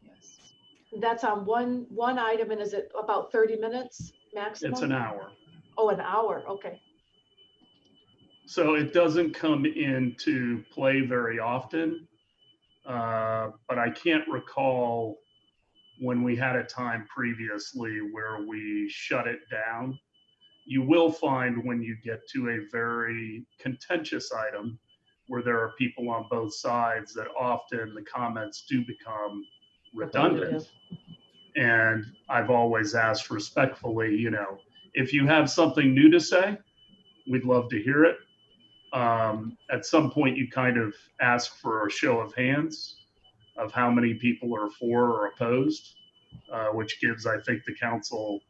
Yes. That's on one item, and is it about 30 minutes maximum? It's an hour. Oh, an hour, okay. So it doesn't come into play very often, but I can't recall when we had a time previously where we shut it down. You will find when you get to a very contentious item where there are people on both sides that often the comments do become redundant. And I've always asked respectfully, you know, if you have something new to say, we'd love to hear it. At some point, you kind of ask for a show of hands of how many people are for or opposed, which gives, I think, the council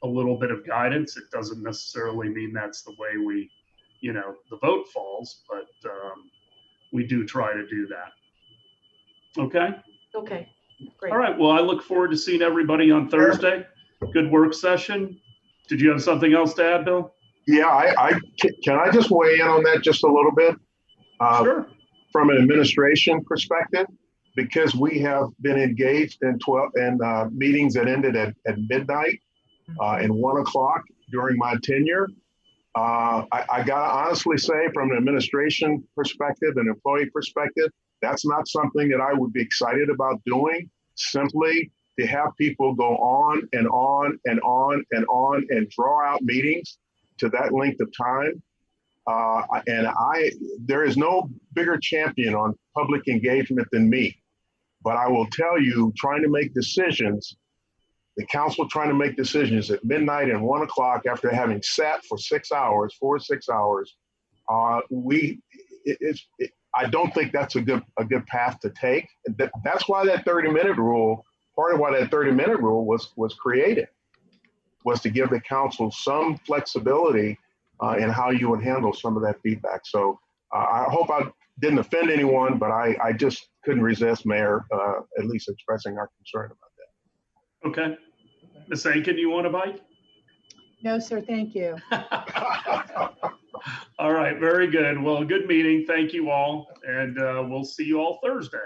a little bit of guidance. It doesn't necessarily mean that's the way we, you know, the vote falls, but we do try to do that. Okay? Okay, great. All right, well, I look forward to seeing everybody on Thursday. Good work session. Did you have something else to add, Bill? Yeah, can I just weigh in on that just a little bit? Sure. From an administration perspective, because we have been engaged in meetings that ended at midnight and 1 o'clock during my tenure. I gotta honestly say, from an administration perspective and employee perspective, that's not something that I would be excited about doing. Simply to have people go on and on and on and on and draw out meetings to that length of time. There is no bigger champion on public engagement than me. But I will tell you, trying to make decisions, the council trying to make decisions at midnight and 1 o'clock after having sat for 6 hours, 4 to 6 hours, I don't think that's a good path to take. That's why that 30-minute rule, part of why that 30-minute rule was created, was to give the council some flexibility in how you would handle some of that feedback. So I hope I didn't offend anyone, but I just couldn't resist, Mayor, at least expressing our concern about that. Okay. Ms. Aiken, you want a bite? No, sir, thank you. All right, very good. Well, good meeting. Thank you all. And we'll see you all Thursday.